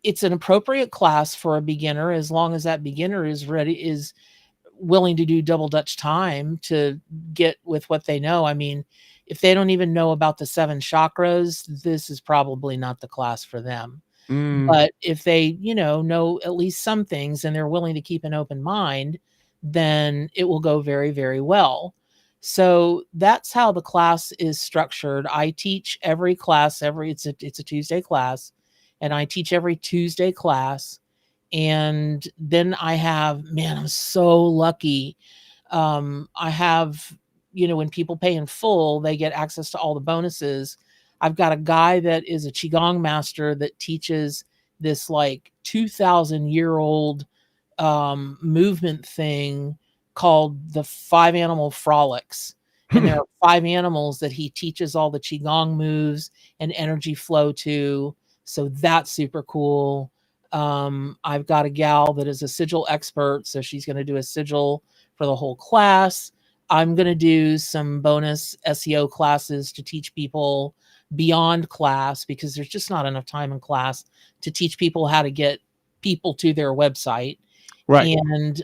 it's an appropriate class for a beginner, as long as that beginner is willing to do double Dutch time to get with what they know. I mean, if they don't even know about the 7 chakras, this is probably not the class for them. But if they, know at least some things and they're willing to keep an open mind, then it will go very, very well. So that's how the class is structured. I teach every class, it's a Tuesday class, and I teach every Tuesday class. And then I have, man, I'm so lucky. I have, when people pay in full, they get access to all the bonuses. I've got a guy that is a Qigong master that teaches this like 2,000-year-old movement thing called the 5 animal frolics. And there are 5 animals that he teaches all the Qigong moves and energy flow to. So that's super cool. I've got a gal that is a sigil expert. So she's going to do a sigil for the whole class. I'm going to do some bonus SEO classes to teach people beyond class, because there's just not enough time in class to teach people how to get people to their website. Right. And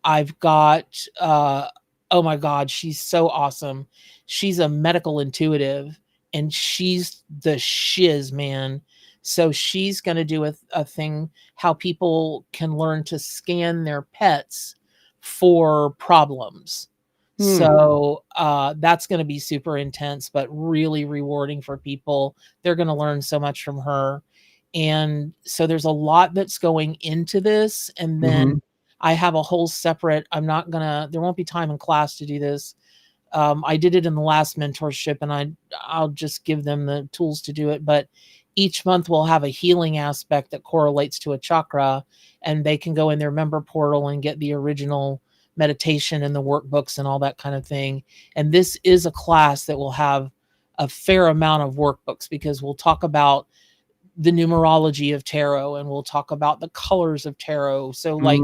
I've got oh my God, she's so awesome. She's a medical intuitive and she's the shiz, man. So she's going to do a thing how people can learn to scan their pets for problems. So that's going to be super intense, but really rewarding for people. They're going to learn so much from her. And so there's a lot that's going into this. And then I have a whole separate, there won't be time in class to do this. I did it in the last mentorship, and I'll just give them the tools to do it. But each month we'll have a healing aspect that correlates to a chakra, and they can go in their member portal and get the original meditation and the workbooks and all that kind of thing. And this is a class that will have a fair amount of workbooks, because we'll talk about the numerology of tarot, and we'll talk about the colors of tarot. So like,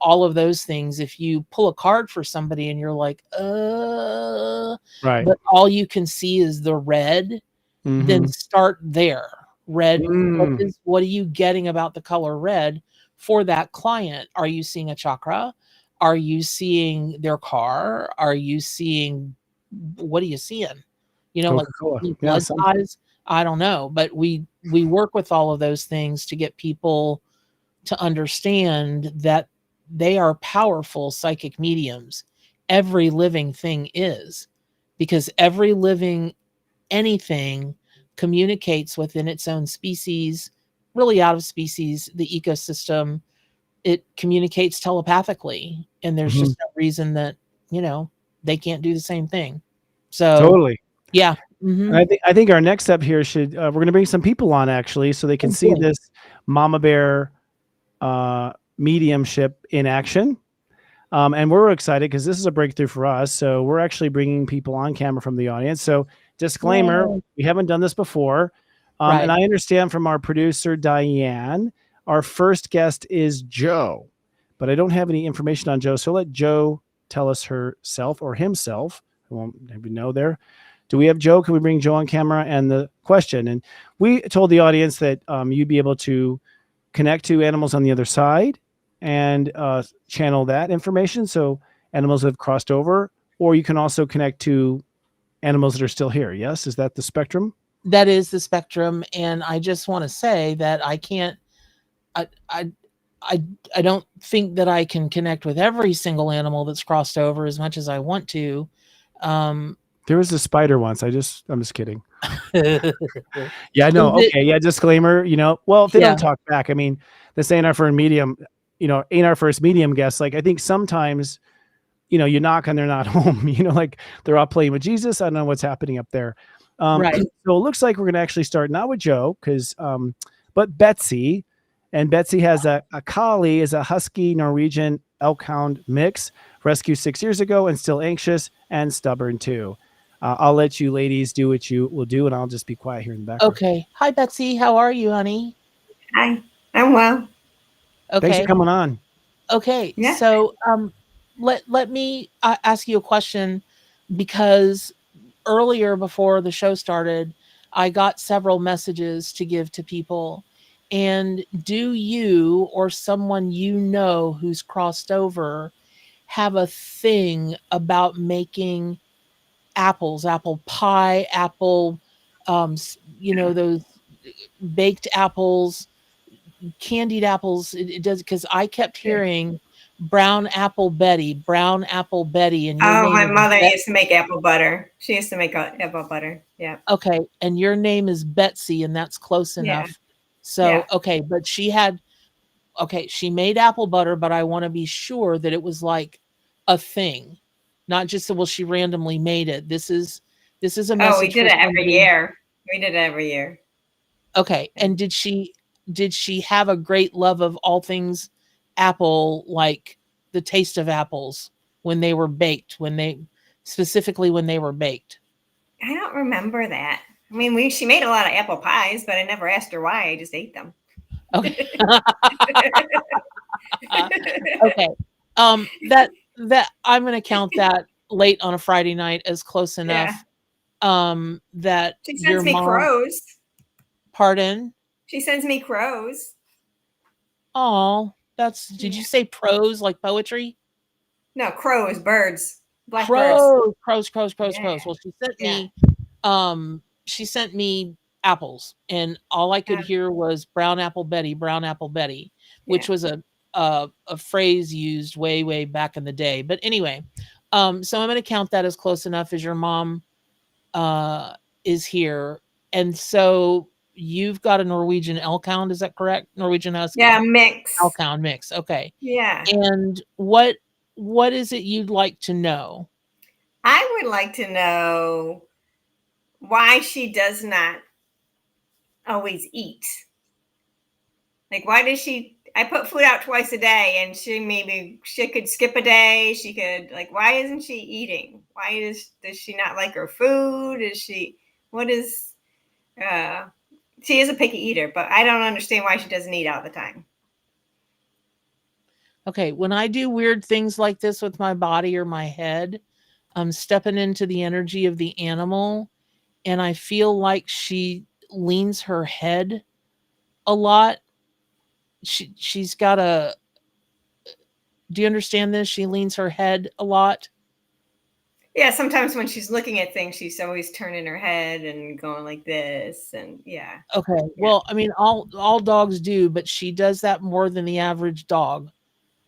all of those things. If you pull a card for somebody and you're like, right, but all you can see is the red, then start there. Red. What are you getting about the color red for that client? Are you seeing a chakra? Are you seeing their car? Are you seeing, what are you seeing? Like blood size? I don't know. But we work with all of those things to get people to understand that they are powerful psychic mediums. Every living thing is, because every living anything communicates within its own species, really out of species, the ecosystem. It communicates telepathically, and there's just no reason that, they can't do the same thing. So totally. Yeah. I think our next step here should, we're going to bring some people on actually, so they can see this mama bear mediumship in action. And we're excited because this is a breakthrough for us. So we're actually bringing people on camera from the audience. So disclaimer, we haven't done this before. And I understand from our producer, Diane, our first guest is Joe, but I don't have any information on Joe. So let Joe tell us herself or himself. I won't even know there. Do we have Joe? Can we bring Joe on camera? And the question, and we told the audience that you'd be able to connect to animals on the other side and channel that information. So animals that have crossed over, or you can also connect to animals that are still here. Yes. Is that the spectrum? That is the spectrum. And I just want to say that I don't think that I can connect with every single animal that's crossed over as much as I want to. There was a spider once. I'm just kidding. Yeah, no. Okay. Yeah. Disclaimer, well, if they don't talk back, I mean, this ain't our first medium guest. Like, I think sometimes, you knock and they're not home, like they're all playing with Jesus. I don't know what's happening up there. So it looks like we're going to actually start not with Joe, but Betsy, and Betsy has a collie, is a husky Norwegian elk hound mix, rescued 6 years ago and still anxious and stubborn too. I'll let you ladies do what you will do, and I'll just be quiet here in the background. Okay. Hi, Betsy. How are you, honey? Hi. I'm well. Okay. Thanks for coming on. Okay. Yeah. So let me ask you a question, because earlier before the show started, I got several messages to give to people. And do you or someone who's crossed over have a thing about making apples, apple pie, apple, those baked apples, candied apples? It does, because I kept hearing brown apple Betty, and my mother used to make apple butter. She used to make apple butter. Yeah. Okay, and your name is Betsy, and that's close enough. So, okay, but she made apple butter, but I want to be sure that it was like a thing, not just that, well, she randomly made it. This is a message. Oh, we did it every year. We did it every year. Okay. And did she have a great love of all things apple, like the taste of apples when they were baked, specifically when they were baked? I don't remember that. I mean, she made a lot of apple pies, but I never asked her why. I just ate them. Okay. Okay. That I'm going to count that late on a Friday night as close enough. That she sends me crows. Pardon? She sends me crows. Oh, did you say prose like poetry? No, crows, birds. Black crows. birds. Crows. Well, she sent me apples, and all I could hear was brown apple Betty, which was a phrase used way back in the day. But anyway, so I'm going to count that as close enough as your mom is here. And so you've got a Norwegian elk hound, is that correct? Norwegian husky. Yeah, mix. Elk hound mix. Okay. Yeah. And what is it you'd like to know? I would like to know why she does not always eat. Like, why does I put food out twice a day, and she could skip a day. She could, like, why isn't she eating? Why does she not like her food? She is a picky eater, but I don't understand why she doesn't eat all the time. Okay, when I do weird things like this with my body or my head, I'm stepping into the energy of the animal, and I feel like she leans her head a lot. She's got do you understand this? She leans her head a lot. Yeah, sometimes when she's looking at things, she's always turning her head and going like this, and yeah. Okay, well, I mean, all dogs do, but she does that more than the average dog.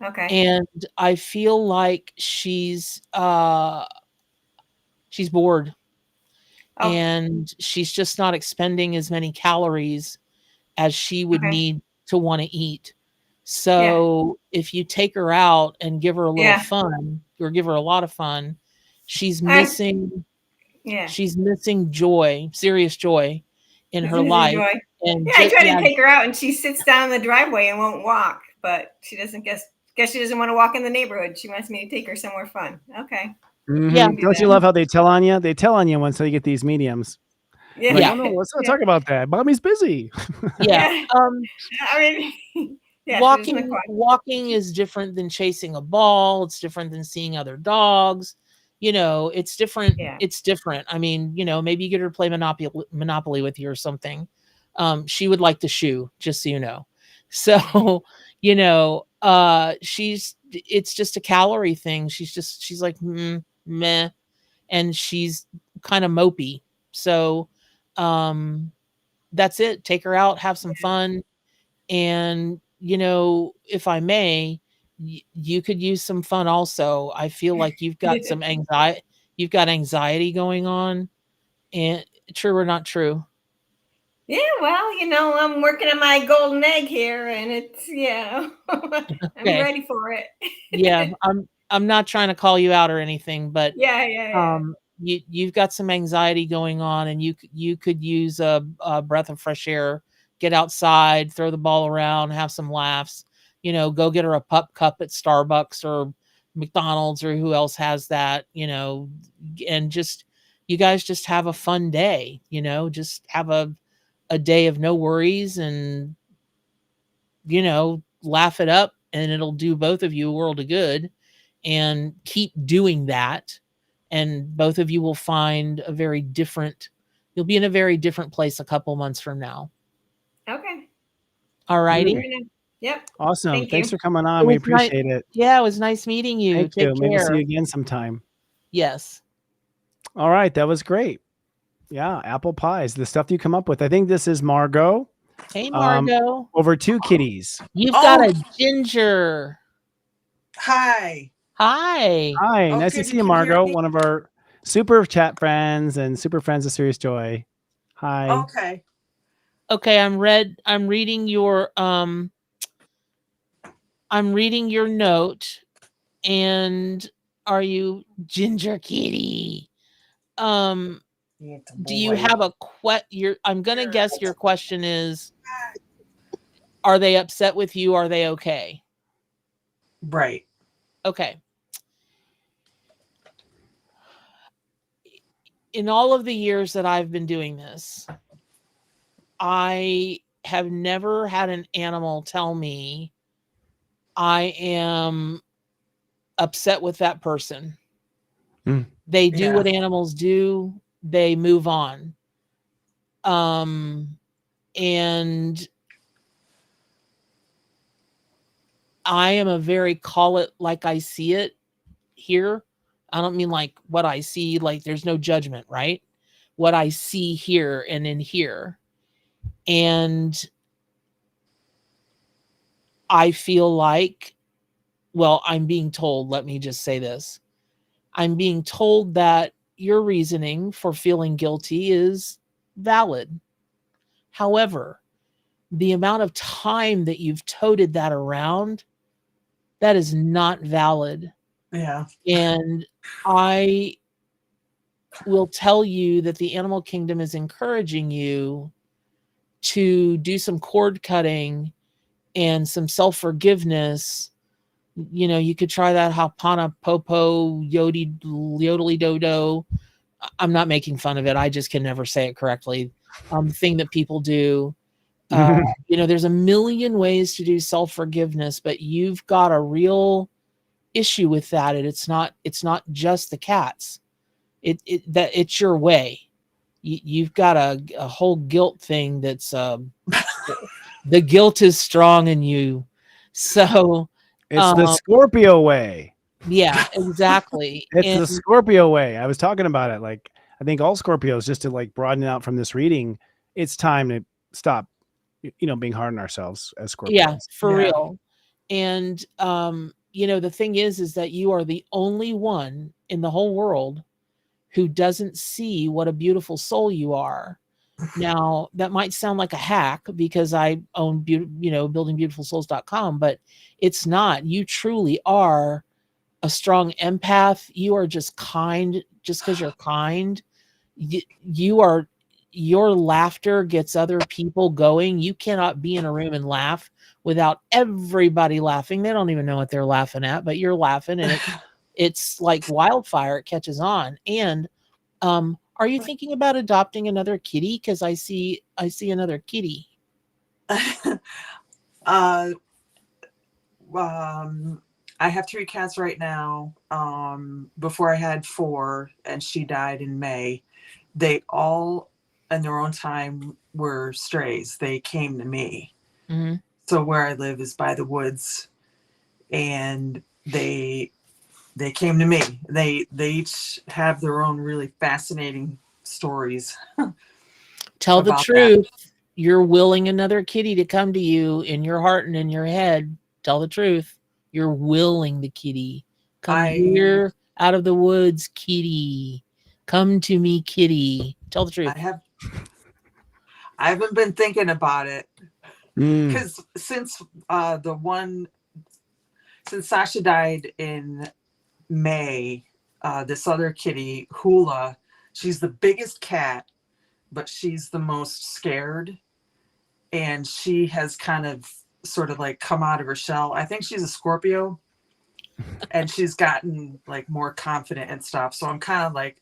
Okay. And I feel like she's bored. Oh. And she's just not expending as many calories as she would need to want to eat. So if you take her out and give her a little fun, or give her a lot of fun, she's missing she's missing joy, serious joy in her life. Joy. And I try to take her out, and she sits down in the driveway and won't walk, but she doesn't guess she doesn't want to walk in the neighborhood. She wants me to take her somewhere fun. Okay. Mm-hmm. Yeah. Don't you love how they tell on you? They tell on you once you get these mediums. Yeah. Like, oh, no, let's not talk about that. Mommy's busy. Yeah. I mean, walking is different than chasing a ball. It's different than seeing other dogs. It's different. Yeah. It's different. I mean, maybe you get her to play Monopoly with you or something. She would like the shoe, just so you know. So, it's just a calorie thing. She's like, meh. And she's kind of mopey. So, that's it. Take her out, have some fun. And, if I may, you could use some fun also. I feel like you've got some anxiety. You've got anxiety going on. And true or not true? Yeah, well, I'm working on my golden egg here, and it's I'm ready for it. Yeah, I'm not trying to call you out or anything, but yeah. You've got some anxiety going on, and you could use a breath of fresh air. Get outside, throw the ball around, have some laughs. Go get her a pup cup at Starbucks or McDonald's or who else has that. And just you guys just have a fun day. Just have a day of no worries, and laugh it up, and it'll do both of you a world of good. And keep doing that, and both of you will find you'll be in a very different place a couple months from now. Okay. All righty. Yep. Awesome. Thanks for coming on. We appreciate it. Yeah, it was nice meeting you. Thank you. Maybe see you again sometime. Yes. All right. That was great. Yeah. Apple pies, the stuff you come up with. I think this is Margot. Hey, Margot. Over 2 kitties. You've got a ginger. Hi. Hi. Nice to see you, Margot. One of our super chat friends and super friends of Serious Joy. Hi. Okay. Okay, I'm reading your note. And are you Ginger Kitty? Do you have a I'm gonna guess your question is, are they upset with you? Are they okay? Right. Okay. In all of the years that I've been doing this, I have never had an animal tell me I am upset with that person. Mm. They do Yeah. what animals do. They move on. And I am a very call it like I see it here. I don't mean like what I see, like there's no judgment, right? What I see here and in here. And I feel like, well, I'm being told, let me just say this. I'm being told that your reasoning for feeling guilty is valid. However, the amount of time that you've toted that around, that is not valid. Yeah. And I will tell you that the animal kingdom is encouraging you to do some cord cutting and some self-forgiveness. You know, you could try that Hapana Popo Yodely Dodo. I'm not making fun of it. I just can never say it correctly. Thing that people do. You know, there's a million ways to do self-forgiveness, but you've got a real issue with that. And it's not just the cats. It's your way. You've got a whole guilt thing that's the guilt is strong in you. So It's the Scorpio way. yeah, exactly. It's the Scorpio way. I was talking about it. Like, I think all Scorpios, just to like broaden out from this reading, it's time to stop, being hard on ourselves as Scorpios. Yeah, for Yeah. real. And you know, the thing is that you are the only one in the whole world who doesn't see what a beautiful soul you are. Now, that might sound like a hack because I own buildingbeautifulsouls.com, but it's not. You truly are a strong empath. You are just kind. Just because you're kind, your laughter gets other people going. You cannot be in a room and laugh without everybody laughing. They don't even know what they're laughing at, but you're laughing, and it's like wildfire. It catches on. And are you thinking about adopting another kitty? Because I see another kitty. I have 3 cats right now. Before I had 4, and she died in May. They all, in their own time, were strays. They came to me. Mm-hmm. So where I live is by the woods, and they came to me. They each have their own really fascinating stories. Tell the about truth. You're willing another kitty to come to you in your heart and in your head. Tell the truth. You're willing the kitty. Come here out of the woods, kitty. Come to me, kitty. Tell the truth. I haven't been thinking about it because since Sasha died in May, this other kitty, Hula, she's the biggest cat, but she's the most scared, and she has kind of sort of like come out of her shell. I think she's a Scorpio, and she's gotten like more confident and stuff. So I'm kind of like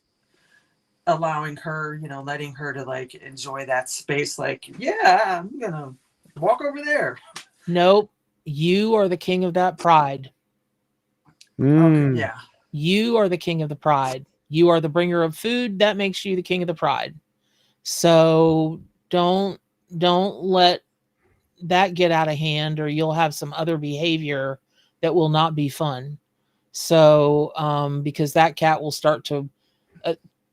allowing her, letting her to like enjoy that space. Like, yeah, I'm gonna walk over there. Nope. You are the king of that pride. Okay, yeah. You are the king of the pride. You are the bringer of food. That makes you the king of the pride. So don't let that get out of hand, or you'll have some other behavior that will not be fun. So because that cat will start to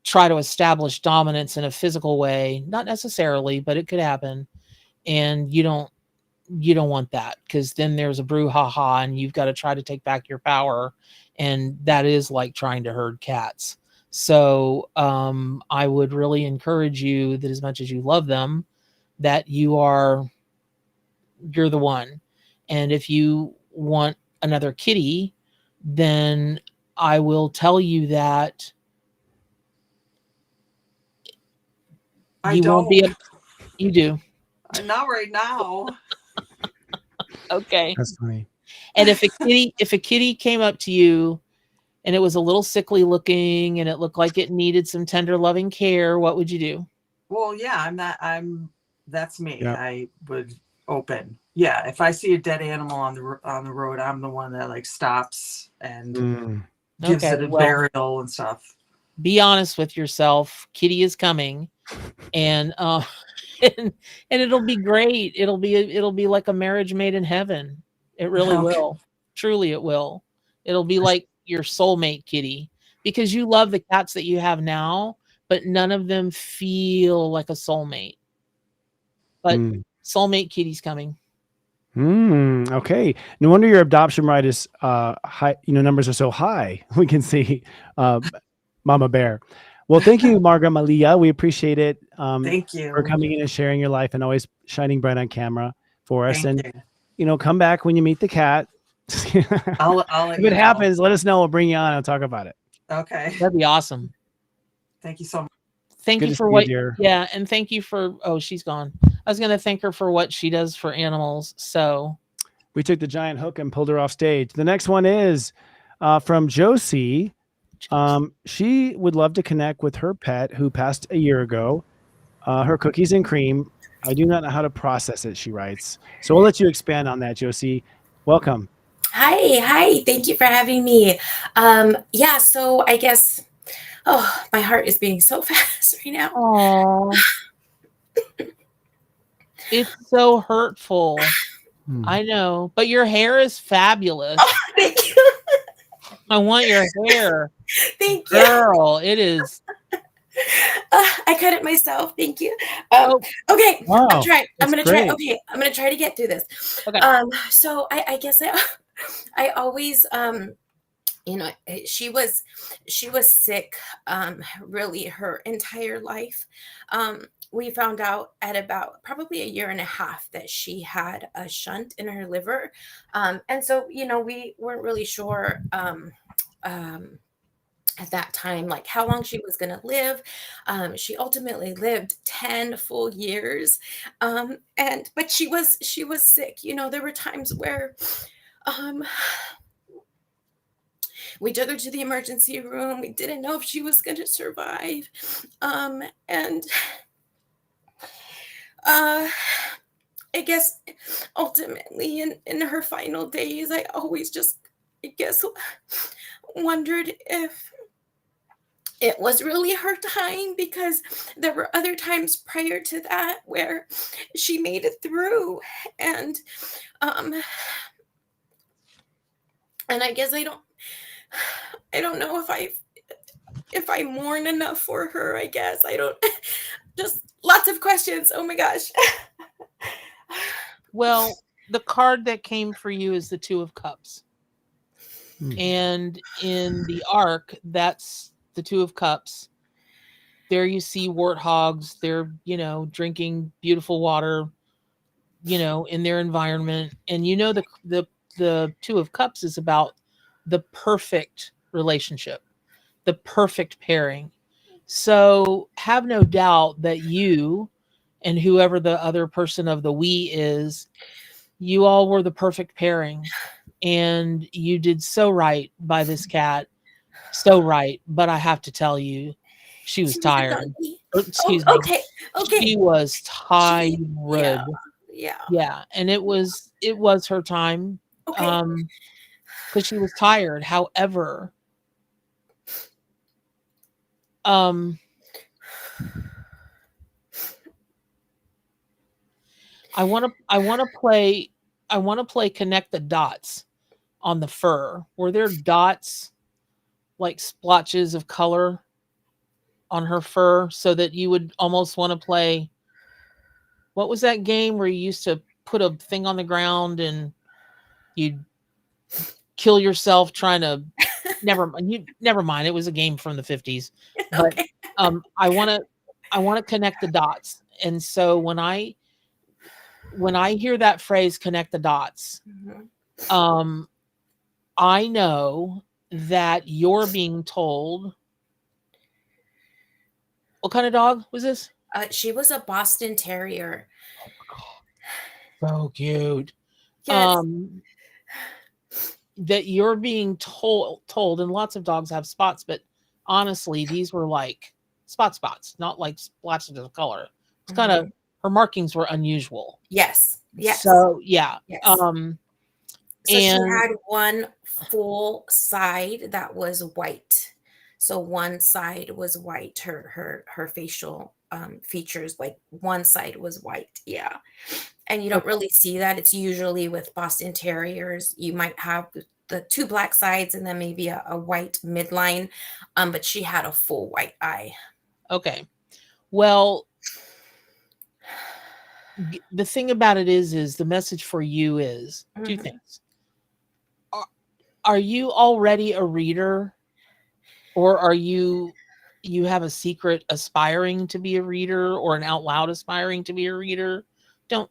try to establish dominance in a physical way, not necessarily, but it could happen. And you don't want that, because then there's a brouhaha and you've got to try to take back your power. And that is like trying to herd cats. So I would really encourage you that, as much as you love them, that you're the one. And if you want another kitty, then I will tell you that I don't. You do. Not right now. Okay. That's funny. And if a kitty came up to you and it was a little sickly looking and it looked like it needed some tender loving care, what would you do? Well, yeah, that's me. Yeah. I would open. Yeah, if I see a dead animal on the road, I'm the one that like stops and gives it a burial and stuff. Be honest with yourself. Kitty is coming, and and it'll be great. It'll be like a marriage made in heaven. It really will. Truly, it will. It'll be like your soulmate kitty, because you love the cats that you have now, but none of them feel like a soulmate. But soulmate kitty's coming. Okay. No wonder your adoption rate is high. Numbers are so high. We can see Mama Bear. Well, thank you, Marga Malia. We appreciate it. Thank you for coming in and sharing your life and always shining bright on camera for us. Thank and come back when you meet the cat. I'll if it happens, let us know. We'll bring you on and talk about it. Okay. That'd be awesome. Thank you so much. Thank Good you to for see what, dear. yeah, and thank you for, she's gone. I was going to thank her for what she does for animals. So we took the giant hook and pulled her off stage. The next one is from Josie. She would love to connect with her pet who passed a year ago. Her cookies and cream. I do not know how to process it, she writes. So we'll let you expand on that, Josie. Welcome. Hi. Thank you for having me. Yeah, so I guess, my heart is beating so fast right now. Aww. It's so hurtful. I know, but your hair is fabulous. Oh, thank you. I want your hair. Thank you. Girl, it is. I cut it myself. Thank you. Okay. Wow, I'm trying. I'm that's gonna try. great. Okay, I'm gonna try to get through this. Okay. So I guess I always she was sick really her entire life. We found out at about probably a year and a half that she had a shunt in her liver, and so we weren't really sure at that time like how long she was going to live. She ultimately lived 10 full years, but she was sick. There were times where we took her to the emergency room. We didn't know if she was going to survive, and I guess ultimately in her final days, I always just, wondered if it was really her time, because there were other times prior to that where she made it through. And I guess I don't know if I mourn enough for her. I guess I don't. Just lots of questions. Oh my gosh. Well, the card that came for you is the Two of Cups. And in the arc, that's the Two of Cups. There you see warthogs. They're, drinking beautiful water, in their environment. And the Two of Cups is about the perfect relationship, the perfect pairing. So have no doubt that you and whoever the other person of the we is, you all were the perfect pairing. And you did so right by this cat. So right. But I have to tell you, she was tired. Excuse me. Okay. She was tired. Yeah. And it was her time. Okay. Because she was tired. However, I want to play connect the dots on the fur. Were there dots like splotches of color on her fur so that you would almost want to play? What was that game where you used to put a thing on the ground and you'd kill yourself trying to never mind. It was a game from the 50s. But Okay. I want to connect the dots. And so when I when I hear that phrase, connect the dots, Mhm. I know that you're being told. What kind of dog was this? She was a Boston Terrier. So cute. Yes. That you're being told, and lots of dogs have spots, but honestly, these were like spots, not like splashes of color. It's kind of, her markings were unusual. Yes. Yes. So yeah. Yes. And So she had one full side that was white. So one side was white. Her facial features, like one side was white. Yeah. And you don't really see that. It's usually with Boston Terriers. You might have the two black sides and then maybe a white midline. But she had a full white eye. okay. Well, the thing about it is the message for you is two things. Are you already a reader, or are you have a secret aspiring to be a reader, or an out loud aspiring to be a reader? Don't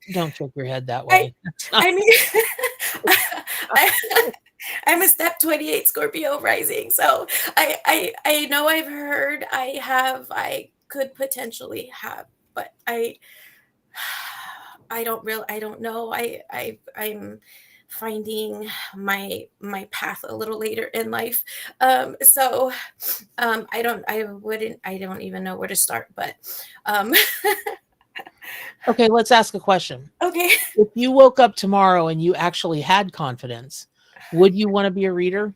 shake your head that way. I mean, I'm a step 28 Scorpio rising, so I know I've heard, I could potentially have, but I don't know. I'm finding my path a little later in life. So I don't even know where to start, but okay, let's ask a question. Okay. If you woke up tomorrow and you actually had confidence, would you want to be a reader?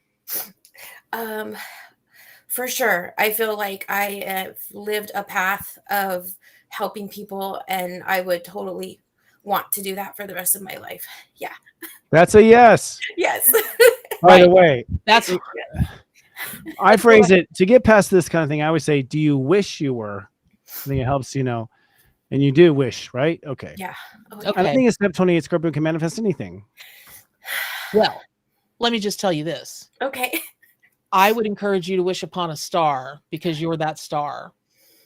For sure. I feel like I have lived a path of helping people, and I would totally want to do that for the rest of my life. Yeah. That's a yes. Yes. By the way, that's I phrase it to get past this kind of thing. I always say, do you wish you were? I think it helps, and you do wish, right? Okay. Yeah. Okay. I think a step 28 Scorpio can manifest anything. Well, let me just tell you this. Okay. I would encourage you to wish upon a star, because you're that star.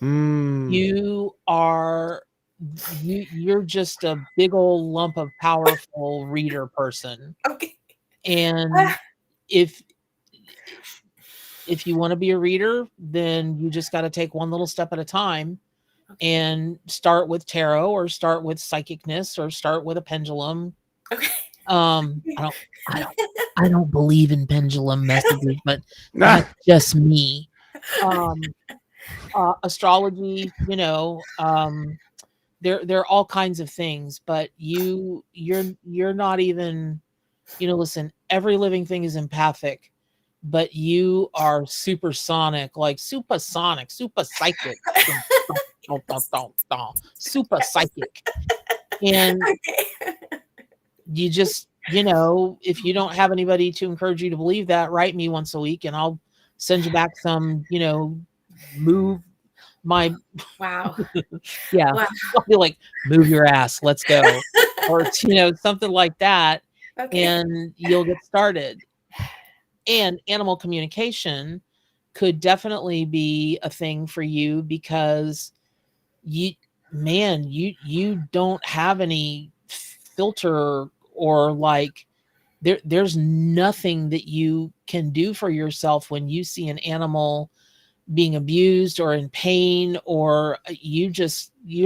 You are, you're just a big old lump of powerful reader person. Okay. And if you want to be a reader, then you just got to take one little step at a time, and start with tarot, or start with psychicness, or start with a pendulum. Okay. I don't believe in pendulum messages, but that's just me. Astrology, there are all kinds of things, but you're not even, listen, every living thing is empathic, but you are supersonic, like supersonic, super psychic, super psychic. And you just, if you don't have anybody to encourage you to believe that, write me once a week and I'll send you back some, move my wow. Yeah. Wow. I'll be like, move your ass, let's go. Or something like that. Okay. And you'll get started. And animal communication could definitely be a thing for you, because you don't have any filter, or like there's nothing that you can do for yourself when you see an animal being abused or in pain, or you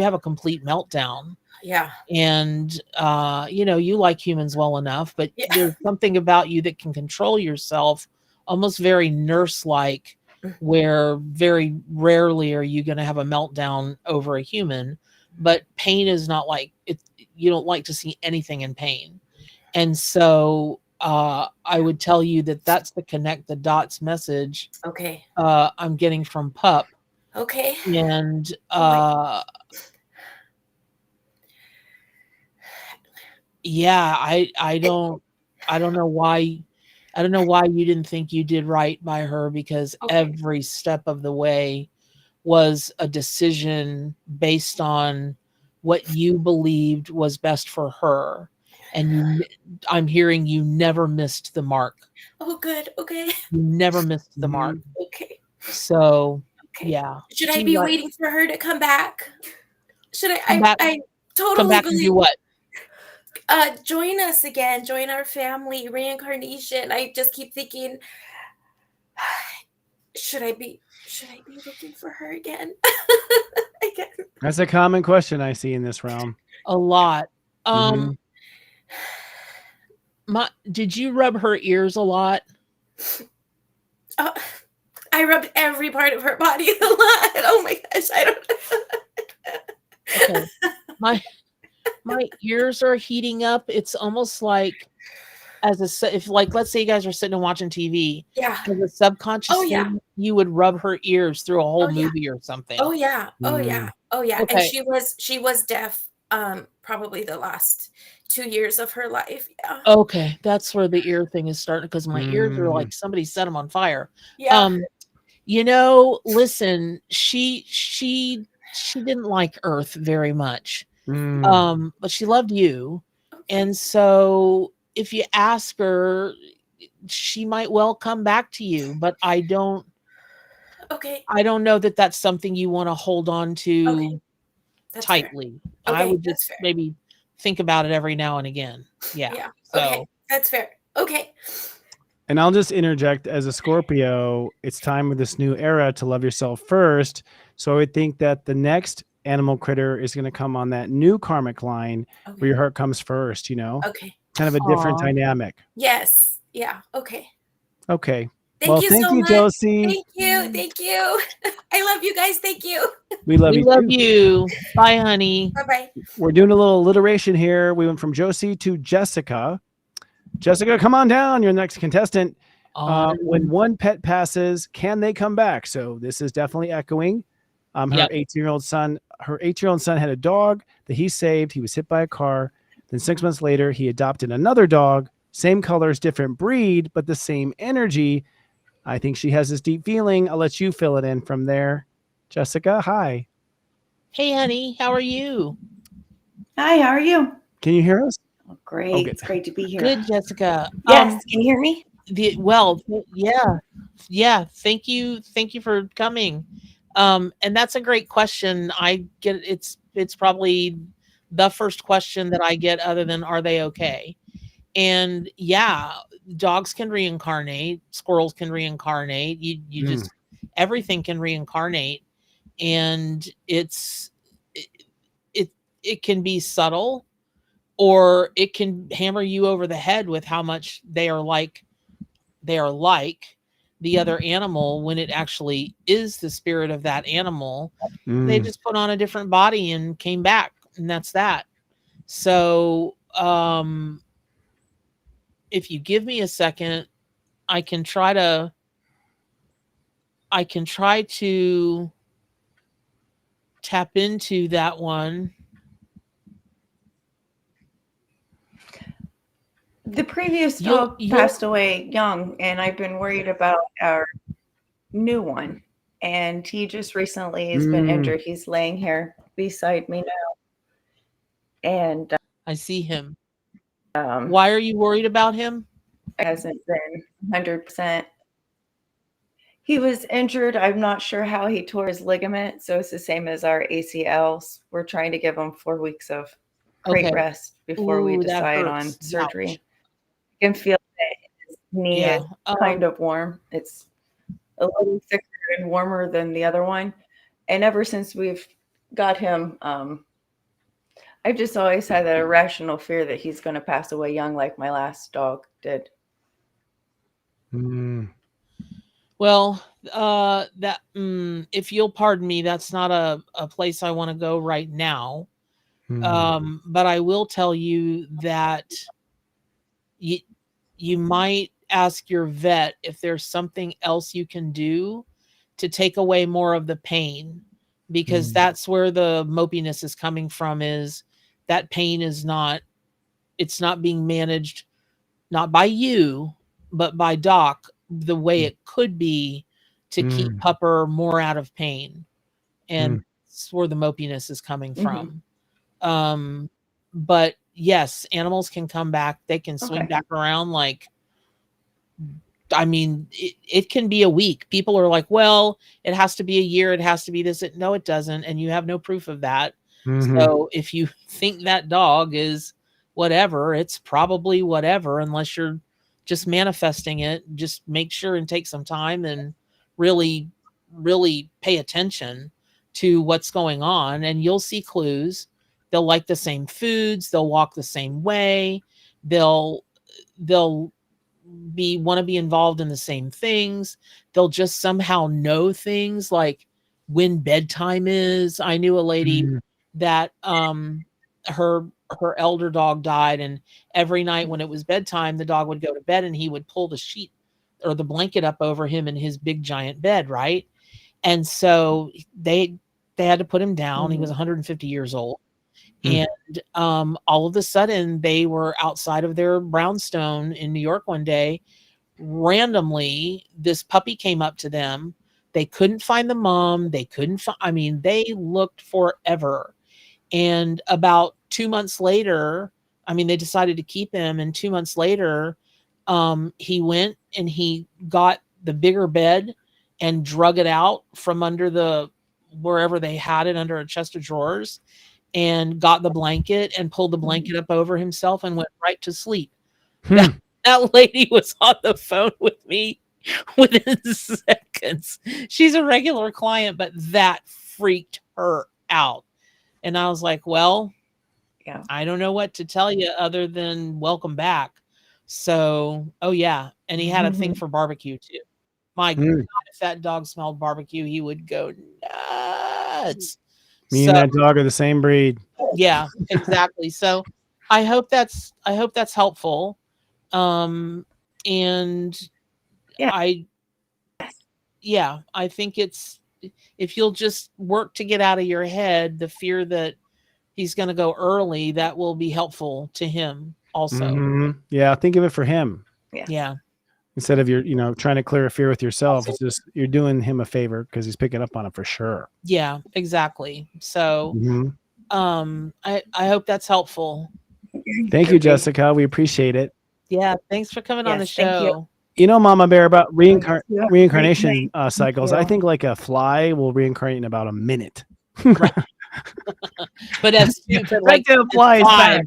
have a complete meltdown. Yeah. And you like humans well enough, but there's something about you that can control yourself, almost very nurse-like, where very rarely are you going to have a meltdown over a human. But pain is not like it. You don't like to see anything in pain. And so I would tell you that that's the connect the dots message. Okay. I'm getting from Pup. Okay. And yeah, I don't know why you didn't think you did right by her, because every step of the way was a decision based on what you believed was best for her. And I'm hearing you never missed the mark. Oh, good. Okay. You never missed the mark. Okay. So, yeah. Should I be waiting for her to come back? Should I? totally Come back and do what? join us again, join our family, reincarnation. I just keep thinking, should I be looking for her again? Again. That's a common question I see in this realm. A lot. Mhm. Did you rub her ears a lot? I rubbed every part of her body a lot. Oh my gosh, I don't Okay. My ears are heating up. It's almost like if like let's say you guys are sitting and watching TV, Yeah. as a subconscious Oh, yeah. thing, you would rub her ears through a whole Oh, yeah. movie or something. Oh yeah. Oh yeah. Oh yeah. Okay. And she was deaf probably the last 2 years of her life. Yeah. Okay, that's where the ear thing is starting because my ears are like somebody set them on fire. Yeah. Listen, she didn't like Earth very much. But she loved you. And so if you ask her, she might well come back to you, but I don't know that that's something you want to hold on to That's tightly. fair. I Okay, would that's just fair. maybe think about it every now and again. Yeah. Yeah. So Okay. That's fair. Okay. And I'll just interject, as a Scorpio, it's time with this new era to love yourself first. So I would think that the next animal critter is going to come on that new karmic line where your heart comes first, Okay. kind of a different dynamic. Yes. Yeah. Okay. Okay. Thank you so much. Josie. Thank you. Thank you. I love you guys. Thank you. We love we you. love too. you. Bye, honey. Bye-bye. We're doing a little alliteration here. We went from Josie to Jessica. Jessica, come on down. You're the next contestant. When one pet passes, can they come back? So this is definitely echoing. Her 18-year-old son. Her 8-year-old son had a dog that he saved. He was hit by a car. Then 6 months later, he adopted another dog, same colors, different breed, but the same energy. I think she has this deep feeling. I'll let you fill it in from there. Jessica, hi. Hey, honey. How are you? Hi, how are you? Can you hear us? Oh, great. Okay. It's great to be here. Good, Jessica. Yes. Can you hear me? Yeah. Thank you for coming. And that's a great question. I get it's probably the first question that I get, other than are they okay? And yeah, dogs can reincarnate, squirrels can reincarnate. You just everything can reincarnate, and it can be subtle, or it can hammer you over the head with how much they are like the other animal, when it actually is the spirit of that animal. They just put on a different body and came back, and that's that. So if you give me a second, I can try to tap into that one. The previous dog passed away young, and I've been worried about our new one. And he just recently has been injured. He's laying here beside me now. And I see him. Why are you worried about him? Hasn't been 100%. He was injured. I'm not sure how he tore his ligament. So it's the same as our ACLs. We're trying to give him 4 weeks of great rest before we decide on surgery. Ouch. You can feel that his knee is kind of warm. It's a little thicker and warmer than the other one. And ever since we've got him, I've just always had that irrational fear that he's going to pass away young, like my last dog did. Well, if you'll pardon me, that's not a place I want to go right now. But I will tell you that you might ask your vet if there's something else you can do to take away more of the pain, because that's where the mopiness is coming from. Is that pain is it's not being managed, not by you, but by Doc, the way it could be, to keep Pupper more out of pain. And that's where the mopiness is coming from. But yes, animals can come back. They can swing back around. Like, I mean, it can be a week. People are like, well, it has to be a year. It has to be this. No, it doesn't. And you have no proof of that. Mhm. So if you think that dog is whatever, it's probably whatever, unless you're just manifesting it. Just make sure and take some time and really, really pay attention to what's going on, and you'll see clues. They'll like the same foods, they'll walk the same way, they'll want to be involved in the same things. They'll just somehow know things like when bedtime is. I knew a lady Mhm. that her elder dog died, and every night when it was bedtime, the dog would go to bed and he would pull the sheet or the blanket up over him in his big giant bed, right? And so they had to put him down. He was 150 years old. Mm. And all of a sudden, they were outside of their brownstone in New York one day. Randomly, this puppy came up to them. They couldn't find the mom. They couldn't find, I mean, they looked forever. And about 2 months later, I mean, they decided to keep him. And 2 months later, he went and he got the bigger bed and drug it out from under wherever they had it, under a chest of drawers, and got the blanket and pulled the blanket up over himself and went right to sleep. That lady was on the phone with me within seconds. She's a regular client, but that freaked her out. And I was like, well, Yeah. I don't know what to tell you other than welcome back. So, oh yeah. And he had a thing for barbecue too. My God, if that dog smelled barbecue, he would go nuts. Me and that dog are the same breed. Yeah, exactly. So I hope that's helpful. And Yeah. I think it's, if you'll just work to get out of your head the fear that he's going to go early, that will be helpful to him also. Mhm. Yeah, think of it for him. Yeah. Instead of trying to clear a fear with yourself, it's just you're doing him a favor because he's picking up on it for sure. Yeah, exactly. So Mhm. I hope that's helpful. Thank you, Jessica. We appreciate it. Yeah, thanks for coming on the Yes, thank you. show. Mama Bear, about You have a great reincarnation night. cycles, Thank I you. think like a fly will reincarnate in about a minute. But as Right to the fly is back.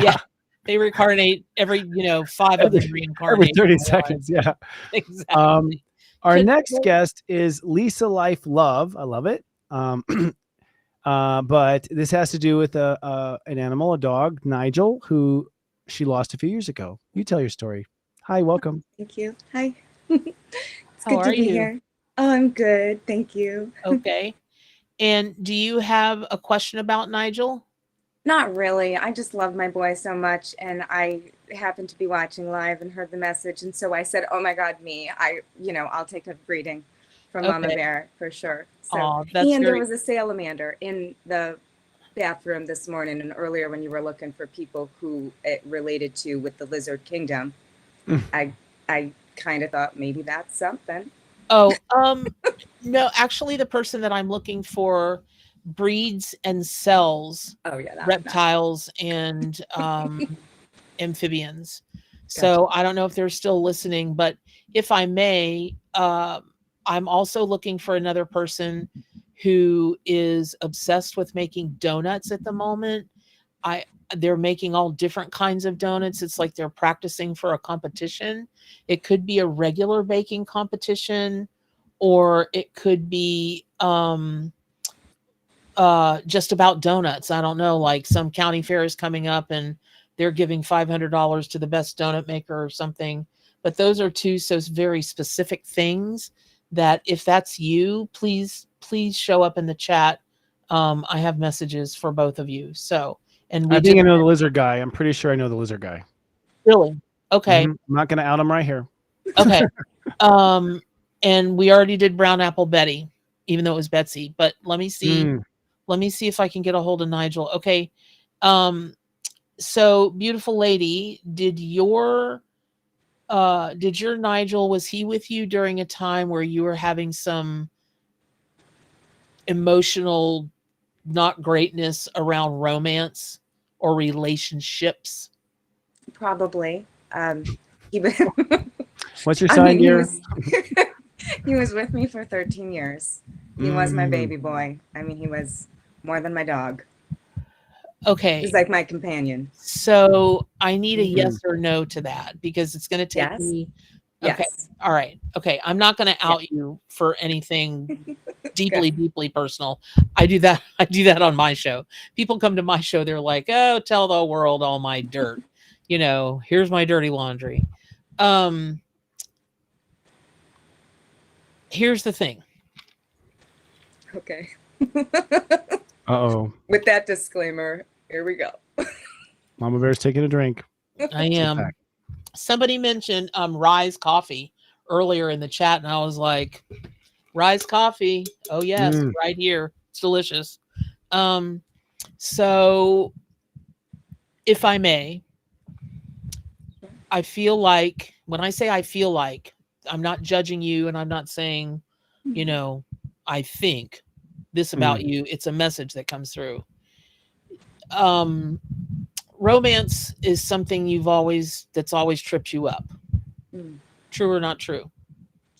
Yeah. They reincarnate every, 5 of them reincarnate. Every 30 seconds. Yeah. Exactly. Our Could- next guest is Lisa Life Love. I love it. But this has to do with an animal, a dog, Nigel, who she lost a few years ago. You tell your story. Hi, welcome. Thank you. Hi. It's How good are to be you? here. Oh, I'm good. Thank you. Okay. And do you have a question about Nigel? Not really. I just love my boy so much, and I happened to be watching live and heard the message, and so I said, "Oh my God, me! I'll take a reading from Mama Okay. Bear for sure." So, Aw, that's and there very- was a salamander in the bathroom this morning and earlier when you were looking for people who it related to with the lizard kingdom. I kind of thought maybe that's something. Oh, no, actually the person that I'm looking for breeds and sells Oh yeah, reptiles and amphibians. So I don't know if they're still listening, but if I may, I'm also looking for another person who is obsessed with making donuts at the moment. They're making all different kinds of donuts. It's like they're practicing for a competition. It could be a regular baking competition, or it could be just about donuts. I don't know, like some county fair is coming up and they're giving $500 to the best donut maker or something. But those are two so very specific things that if that's you, please show up in the chat. I have messages for both of you. So, and I think I know the lizard guy. I'm pretty sure I know the lizard guy. Really? Okay. I'm not going to out him right here. Okay. And we already did Brown Apple Betty, even though it was Betsy. But let me see. Let me see if I can get a hold of Nigel. Okay. So beautiful lady, did your Nigel, was he with you during a time where you were having some emotional not greatness around romance or relationships? Probably. He What's your sign here? He was with me for 13 years. He was my baby boy. I mean, he was more than my dog. Okay. He's like my companion. So I need a Mhm. yes or no to that because it's going to take Yes. me. Okay. Yes. All right. Okay. I'm not going to out you for anything deeply, deeply personal. I do that. I do that on my show. People come to my show. They're like, oh, tell the world all my dirt. You know, here's my dirty laundry. Here's the thing. Okay. Uh-oh. With that disclaimer, here we go. Mama Bear's taking a drink. I am. back. Somebody mentioned Rise Coffee earlier in the chat, and I was like, Rise Coffee. Oh yes, right here. It's delicious. So if I may, I feel like when I say I feel like, I'm not judging you and I'm not saying, you know, I think this about you. It's a message that comes through. Romance is something that's always tripped you up. True or not true?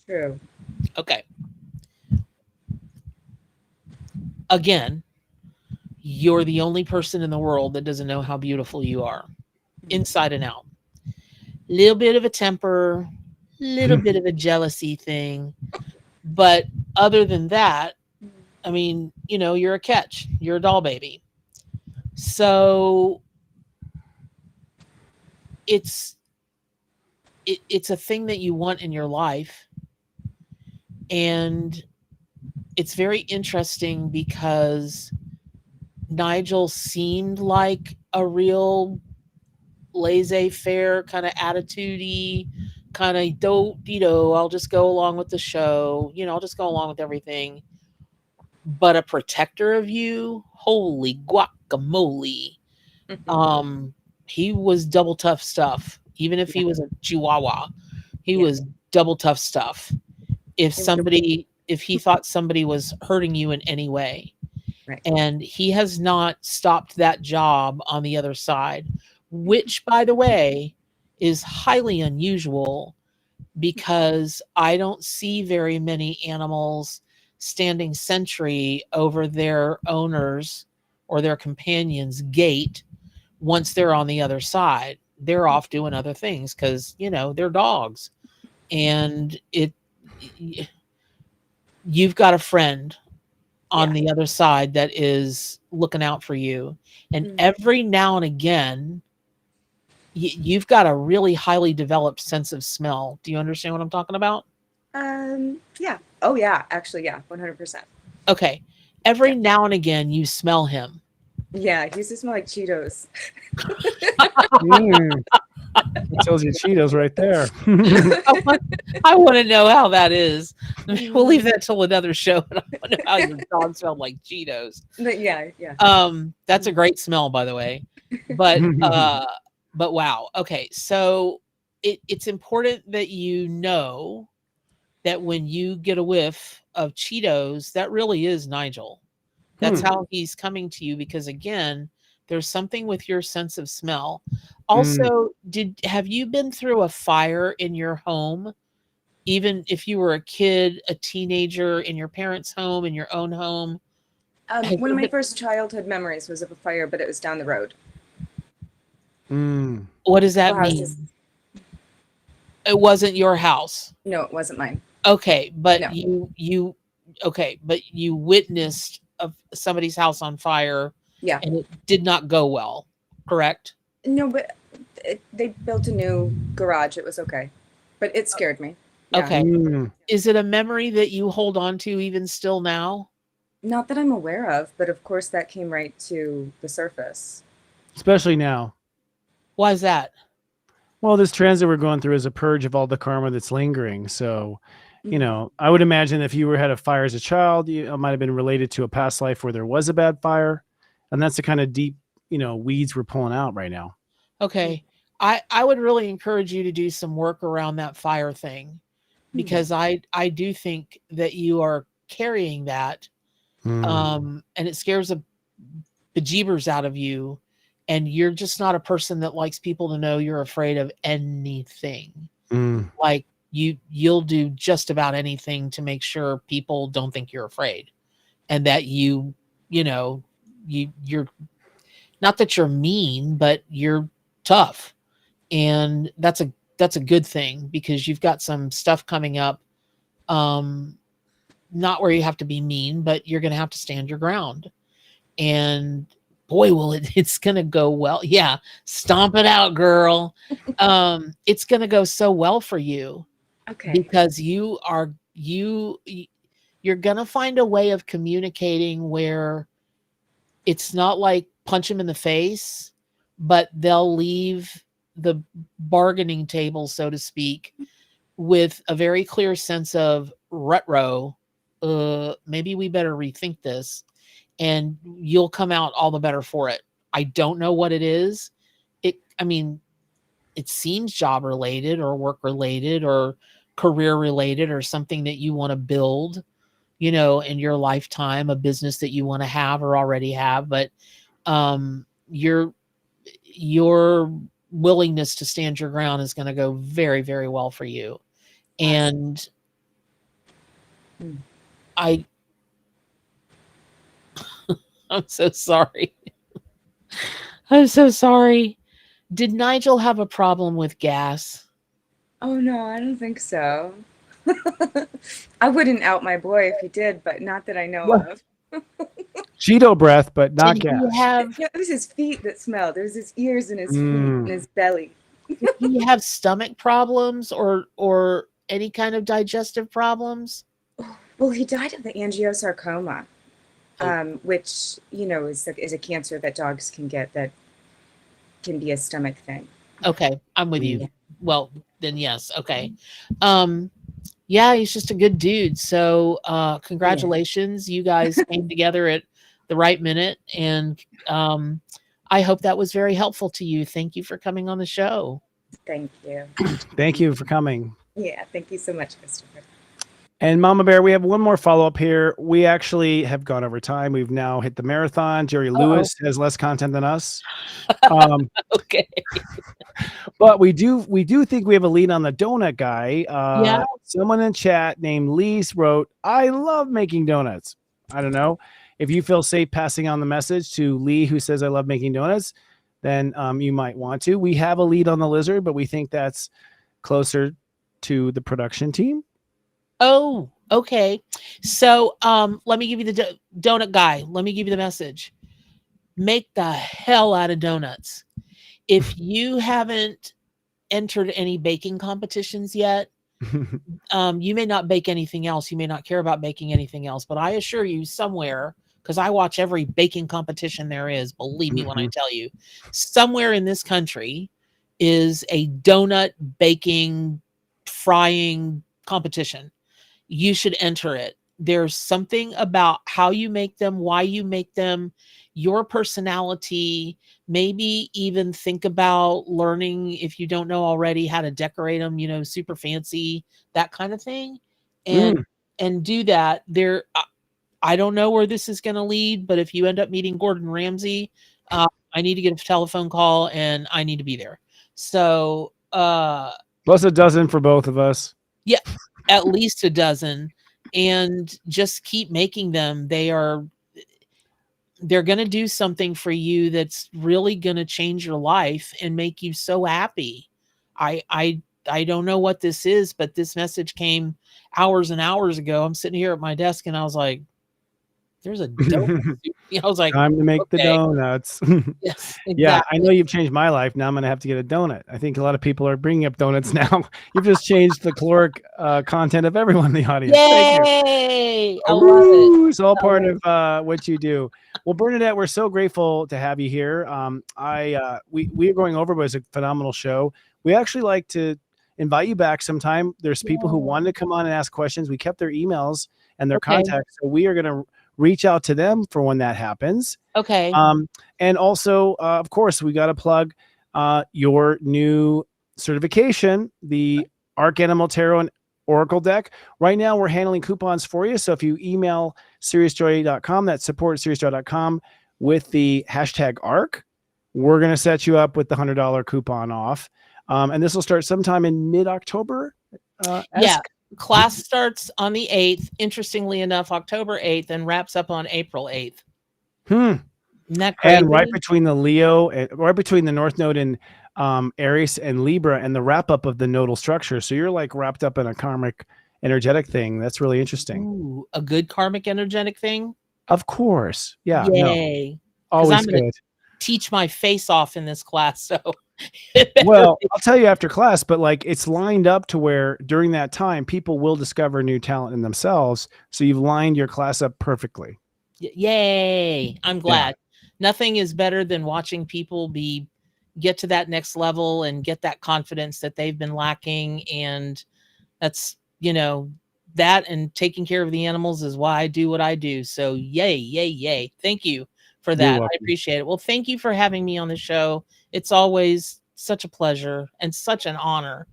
True. Okay. Again, you're the only person in the world that doesn't know how beautiful you are, inside and out. Little bit of a temper, little bit of a jealousy thing. But other than that, I mean, you know, you're a catch. You're a doll baby. So it's a thing that you want in your life. And it's very interesting because Nigel seemed like a real laissez-faire kind of attitude-y, kind of I'll just go along with the show, you know, I'll just go along with everything. But a protector of you, holy guacamole. He was double tough stuff. Even if he was a chihuahua, he was double tough stuff. If he thought somebody was hurting you in any way. Right. And he has not stopped that job on the other side, which, by the way, is highly unusual because I don't see very many animals standing sentry over their owners or their companions' gate once they're on the other side. They're off doing other things because, you know, they're dogs. And you've got a friend on the other side that is looking out for you. And every now and again, you've got a really highly developed sense of smell. Do you understand what I'm talking about? Yeah. Oh yeah. Actually, yeah. 100%. Okay. Every now and again, you smell him. Yeah. He used to smell like Cheetos. It tells you Cheetos right there. I want to know how that is. We'll leave that till another show. But I want to know how your dog smelled like Cheetos. Yeah. That's a great smell, by the way. But wow. Okay, so it's important that you know that when you get a whiff of Cheetos, that really is Nigel. That's how he's coming to you because again, there's something with your sense of smell. Also, have you been through a fire in your home? Even if you were a kid, a teenager, in your parents' home, in your own home? One of my first childhood memories was of a fire, but it was down the road. What does that mean? It wasn't your house. No, it wasn't mine. Okay, but No. but you witnessed of somebody's house on fire. Yeah. And it did not go well, correct? No, but they built a new garage. It was okay, but it scared me. Yeah. Okay. Is it a memory that you hold on to even still now? Not that I'm aware of, but of course that came right to the surface. Especially now. Why is that? Well, this transit we're going through is a purge of all the karma that's lingering. So, you know, I would imagine if you had a fire as a child, it might have been related to a past life where there was a bad fire. And that's the kind of deep, you know, weeds we're pulling out right now. Okay. I would really encourage you to do some work around that fire thing because I do think that you are carrying that and it scares the bejeebers out of you. And you're just not a person that likes people to know you're afraid of anything. Like you'll do just about anything to make sure people don't think you're afraid and that you're not that you're mean, but you're tough. And that's a good thing, because you've got some stuff coming up. Not where you have to be mean, but you're going to have to stand your ground. And boy, it's going to go well. Yeah. Stomp it out, girl. It's going to go so well for you. Okay. Because you're going to find a way of communicating where it's not like punch them in the face, but they'll leave the bargaining table, so to speak, with a very clear sense of retro. Maybe we better rethink this, and you'll come out all the better for it. I don't know what it is. It seems job related or work related or career related, or something that you want to build, in your lifetime, a business that you want to have or already have. But your willingness to stand your ground is going to go very, very well for you. And I'm so sorry. I'm so sorry. Did Nigel have a problem with gas? Oh no, I don't think so. I wouldn't out my boy if he did, but not that I know of. Cheeto breath, but not Did gas. It was his feet that smelled. There's his ears and his feet and his belly. Did he have stomach problems or any kind of digestive problems? Well, he died of the angiosarcoma, which is a cancer that dogs can get that can be a stomach thing. Okay, I'm with you. Yeah. Well, then yes. Okay. Yeah, he's just a good dude. So congratulations. You guys came together at the right minute. And I hope that was very helpful to you. Thank you for coming on the show. Thank you. Thank you for coming. Yeah, thank you so much, Christopher. And Mama Bear, we have one more follow-up here. We actually have gone over time. We've now hit the marathon. Jerry Lewis has less content than us. Okay. But we do think we have a lead on the donut guy. Yeah. Someone in chat named Lise wrote, "I love making donuts." I don't know. If you feel safe passing on the message to Lee, who says, "I love making donuts," then you might want to. We have a lead on the lizard, but we think that's closer to the production team. Oh, okay. So let me give you the donut guy. Let me give you the message. Make the hell out of donuts. If you haven't entered any baking competitions yet, you may not bake anything else. You may not care about baking anything else, but I assure you somewhere, because I watch every baking competition there is, believe me when I tell you, somewhere in this country is a donut baking, frying competition. You should enter it. There's something about how you make them, why you make them, your personality. Maybe even think about learning, if you don't know already, how to decorate them, super fancy, that kind of thing. And do that. I don't know where this is going to lead, but if you end up meeting Gordon Ramsay, I need to get a telephone call and I need to be there. So plus a dozen for both of us. Yeah, at least a dozen. And just keep making them. They're going to do something for you that's really going to change your life and make you so happy. I don't know what this is, but this message came hours and hours ago. I'm sitting here at my desk and I was like, there's a donut. I was like, time to make the donuts. Yes, exactly. Yeah, I know you've changed my life. Now I'm going to have to get a donut. I think a lot of people are bringing up donuts now. You've just changed the caloric content of everyone in the audience. Yay! I love it. It's all part of what you do. Well, Bernadette, we're so grateful to have you here. We are going over, but it's a phenomenal show. We actually like to invite you back sometime. There's people who wanted to come on and ask questions. We kept their emails and their contacts, so we are going to reach out to them for when that happens. Okay. And also, of course, we got to plug your new certification, the Arc Animal Tarot and Oracle deck. Right now, we're handling coupons for you. So if you email seriousjoy.com, that's support@seriousjoy.com, with the hashtag ARC, we're going to set you up with the $100 coupon off. And this will start sometime in mid-October. Yeah. Class starts on the 8th, interestingly enough, October 8th, and wraps up on April 8th. Isn't that crazy? And right between the Leo, right between the North Node and Aries and Libra, and the wrap up of the nodal structure. So you're like wrapped up in a karmic energetic thing. That's really interesting. Ooh, a good karmic energetic thing. Of course. Yeah. Yay. No, always I'm gonna good. teach my face off in this class. So well, I'll tell you after class, but like it's lined up to where during that time, people will discover new talent in themselves. So you've lined your class up perfectly. Yay. I'm glad. Nothing is better than watching people get to that next level and get that confidence that they've been lacking. And that's, that and taking care of the animals is why I do what I do. So yay, yay, yay. Thank you for that. I appreciate it. Well, thank you for having me on the show. It's always such a pleasure and such an honor.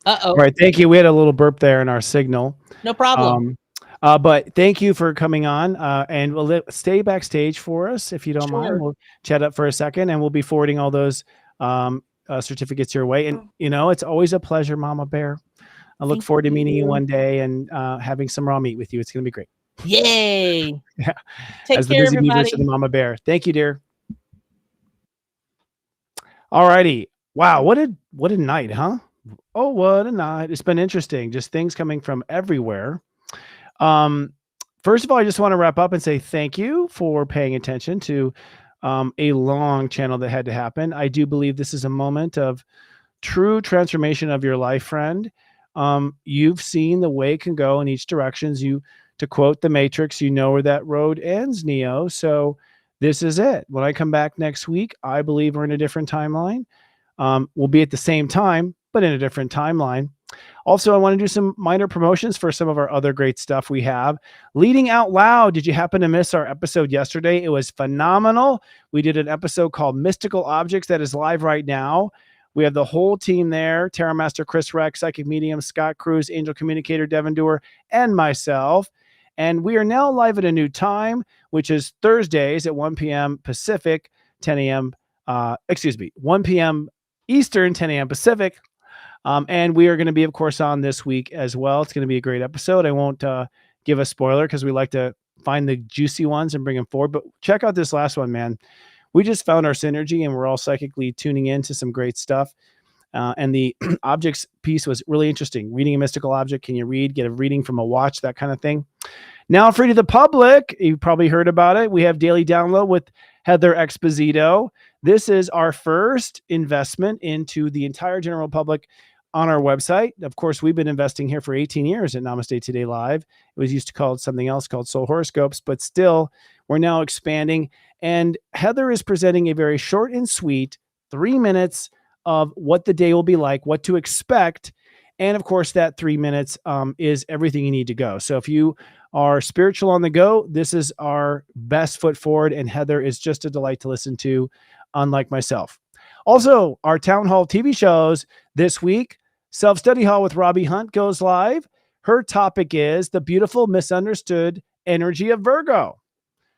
All right. Thank you. We had a little burp there in our signal. No problem. But thank you for coming on, and we'll stay backstage for us if you don't mind. We'll chat up for a second, and we'll be forwarding all those certificates your way. And it's always a pleasure, Mama Bear. I look forward to meeting you one day and having some raw meat with you. It's going to be great. Yay! Yeah. Take As care, the busy beavers to the Mama Bear. Thank you, dear. All righty. Wow, what a night, huh? Oh, what a night! It's been interesting. Just things coming from everywhere. First of all, I just want to wrap up and say thank you for paying attention to a long channel that had to happen. I do believe this is a moment of true transformation of your life, friend. You've seen the way it can go in each direction. To quote the Matrix, you know where that road ends, Neo. So this is it. When I come back next week, I believe we're in a different timeline. We'll be at the same time, but in a different timeline. Also, I want to do some minor promotions for some of our other great stuff we have. Leading Out Loud. Did you happen to miss our episode yesterday? It was phenomenal. We did an episode called Mystical Objects that is live right now. We have the whole team there. Tarot Master Chris Rex, Psychic Medium Scott Cruz, Angel Communicator Devin Dewar, and myself. And we are now live at a new time, which is Thursdays at 1 p.m. Pacific, 10 a.m. 1 p.m. Eastern, 10 a.m. Pacific. And we are going to be, of course, on this week as well. It's going to be a great episode. I won't give a spoiler because we like to find the juicy ones and bring them forward. But check out this last one, man. We just found our synergy and we're all psychically tuning into some great stuff. And the objects piece was really interesting. Reading a mystical object. Can you read? Get a reading from a watch, that kind of thing. Now free to the public. You've probably heard about it. We have daily download with Heather Exposito. This is our first investment into the entire general public on our website. Of course, we've been investing here for 18 years at Namaste Today Live. It was used to call it something else called Soul Horoscopes, but still, we're now expanding. And Heather is presenting a very short and sweet 3 minutes of what the day will be like, what to expect. And of course, that 3 minutes is everything you need to go. So if you are spiritual on the go, this is our best foot forward. And Heather is just a delight to listen to, unlike myself. Also, our town hall TV shows this week. Self-Study Hall with Robbie Hunt goes live. Her topic is the beautiful misunderstood energy of Virgo.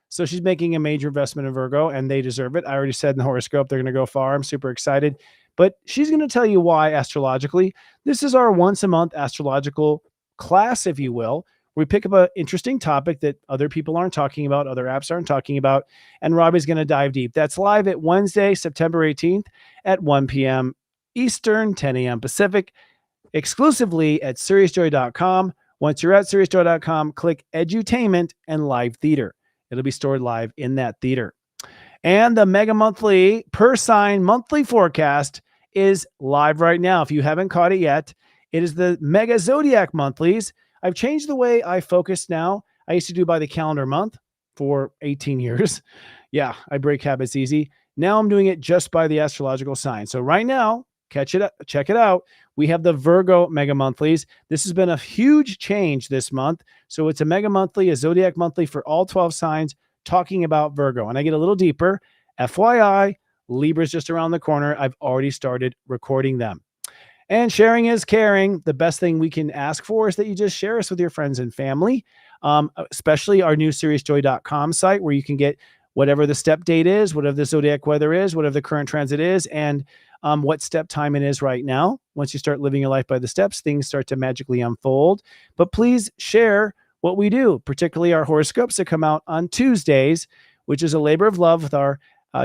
So she's making a major investment in Virgo, and they deserve it. I already said in the horoscope they're going to go far. I'm super excited. But she's going to tell you why astrologically. This is our once-a-month astrological class, if you will. We pick up an interesting topic that other people aren't talking about, other apps aren't talking about, and Robbie's going to dive deep. That's live at Wednesday, September 18th at 1 p.m. Eastern, 10 a.m. Pacific, exclusively at SeriousJoy.com. Once you're at SeriousJoy.com, click Edutainment and Live Theater. It'll be stored live in that theater. And the Mega Monthly Per Sign Monthly Forecast is live right now. If you haven't caught it yet, it is the Mega Zodiac Monthlies. I've changed the way I focus now. I used to do by the calendar month for 18 years. Yeah, I break habits easy. Now I'm doing it just by the astrological sign. So right now, check it out. We have the Virgo Mega Monthlies. This has been a huge change this month. So it's a Mega Monthly, a Zodiac Monthly for all 12 signs talking about Virgo. And I get a little deeper. FYI, Libra's just around the corner. I've already started recording them. And sharing is caring. The best thing we can ask for is that you just share us with your friends and family, especially our new SeriousJoy.com site where you can get whatever the step date is, whatever the zodiac weather is, whatever the current transit is, and what step time it is right now. Once you start living your life by the steps, things start to magically unfold. But please share what we do, particularly our horoscopes that come out on Tuesdays, which is a labor of love with our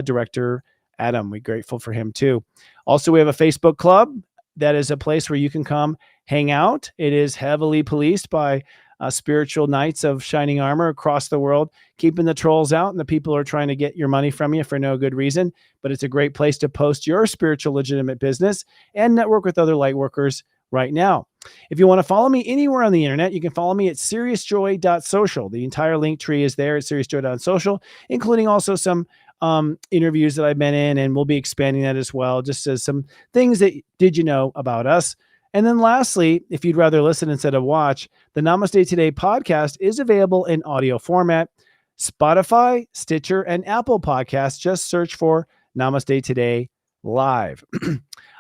director, Adam. We're grateful for him too. Also, we have a Facebook club that is a place where you can come hang out. It is heavily policed by spiritual knights of shining armor across the world, keeping the trolls out and the people who are trying to get your money from you for no good reason. But it's a great place to post your spiritual legitimate business and network with other light workers right now. If you want to follow me anywhere on the internet, you can follow me at seriousjoy.social. The entire link tree is there at seriousjoy.social, including also some interviews that I've been in, and we'll be expanding that as well, just as some things that did you know about us. And then lastly, if you'd rather listen instead of watch, the Namaste Today podcast is available in audio format, Spotify, Stitcher, and Apple Podcasts. Just search for Namaste Today Live.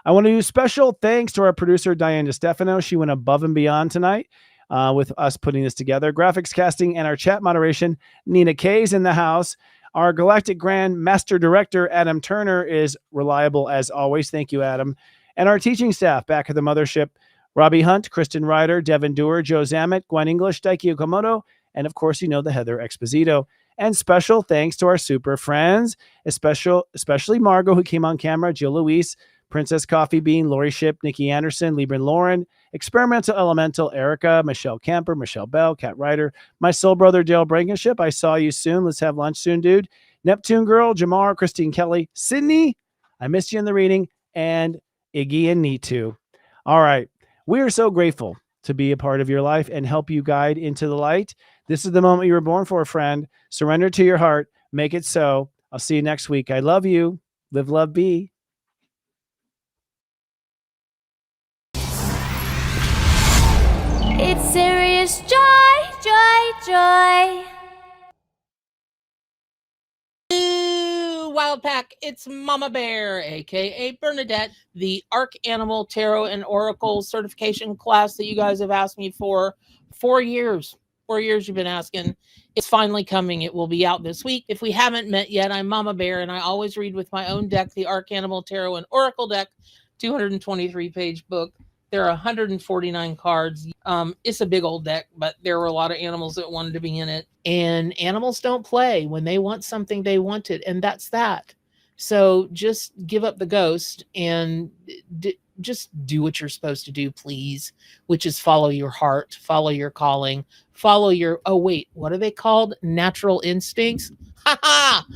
I want to do special thanks to our producer, Diane DeStefano. She went above and beyond tonight with us putting this together. Graphics casting and our chat moderation, Nina Kay's in the house. Our Galactic Grand Master Director, Adam Turner, is reliable as always. Thank you, Adam. And our teaching staff back at the mothership, Robbie Hunt, Kristen Ryder, Devin Dewar, Joe Zammett, Gwen English, Daiki Okamoto, and of course, the Heather Exposito. And special thanks to our super friends, especially Margot, who came on camera, Jill Louise, Princess Coffee Bean, Lori Ship, Nikki Anderson, Libran Lauren, Experimental Elemental, Erica, Michelle Camper, Michelle Bell, Kat Ryder, my soul brother, Dale Blankenship. I saw you soon. Let's have lunch soon, dude. Neptune Girl, Jamar, Christine Kelly, Sydney, I missed you in the reading, and Iggy and Nitu. All right. We are so grateful to be a part of your life and help you guide into the light. This is the moment you were born for, friend. Surrender to your heart. Make it so. I'll see you next week. I love you. Live, love, be. It's serious joy, joy, joy. Wild Pack, it's Mama Bear, aka Bernadette, the Arc Animal Tarot and Oracle certification class that you guys have asked me for 4 years. 4 years you've been asking. It's finally coming. It will be out this week. If we haven't met yet, I'm Mama Bear, and I always read with my own deck, the Arc Animal Tarot and Oracle deck, 223-page book. There are 149 cards. It's a big old deck, but there were a lot of animals that wanted to be in it. And animals don't play. When they want something, they want it. And that's that. So just give up the ghost and just do what you're supposed to do, please, which is follow your heart, follow your calling, follow your, what are they called? Natural instincts? Ha ha!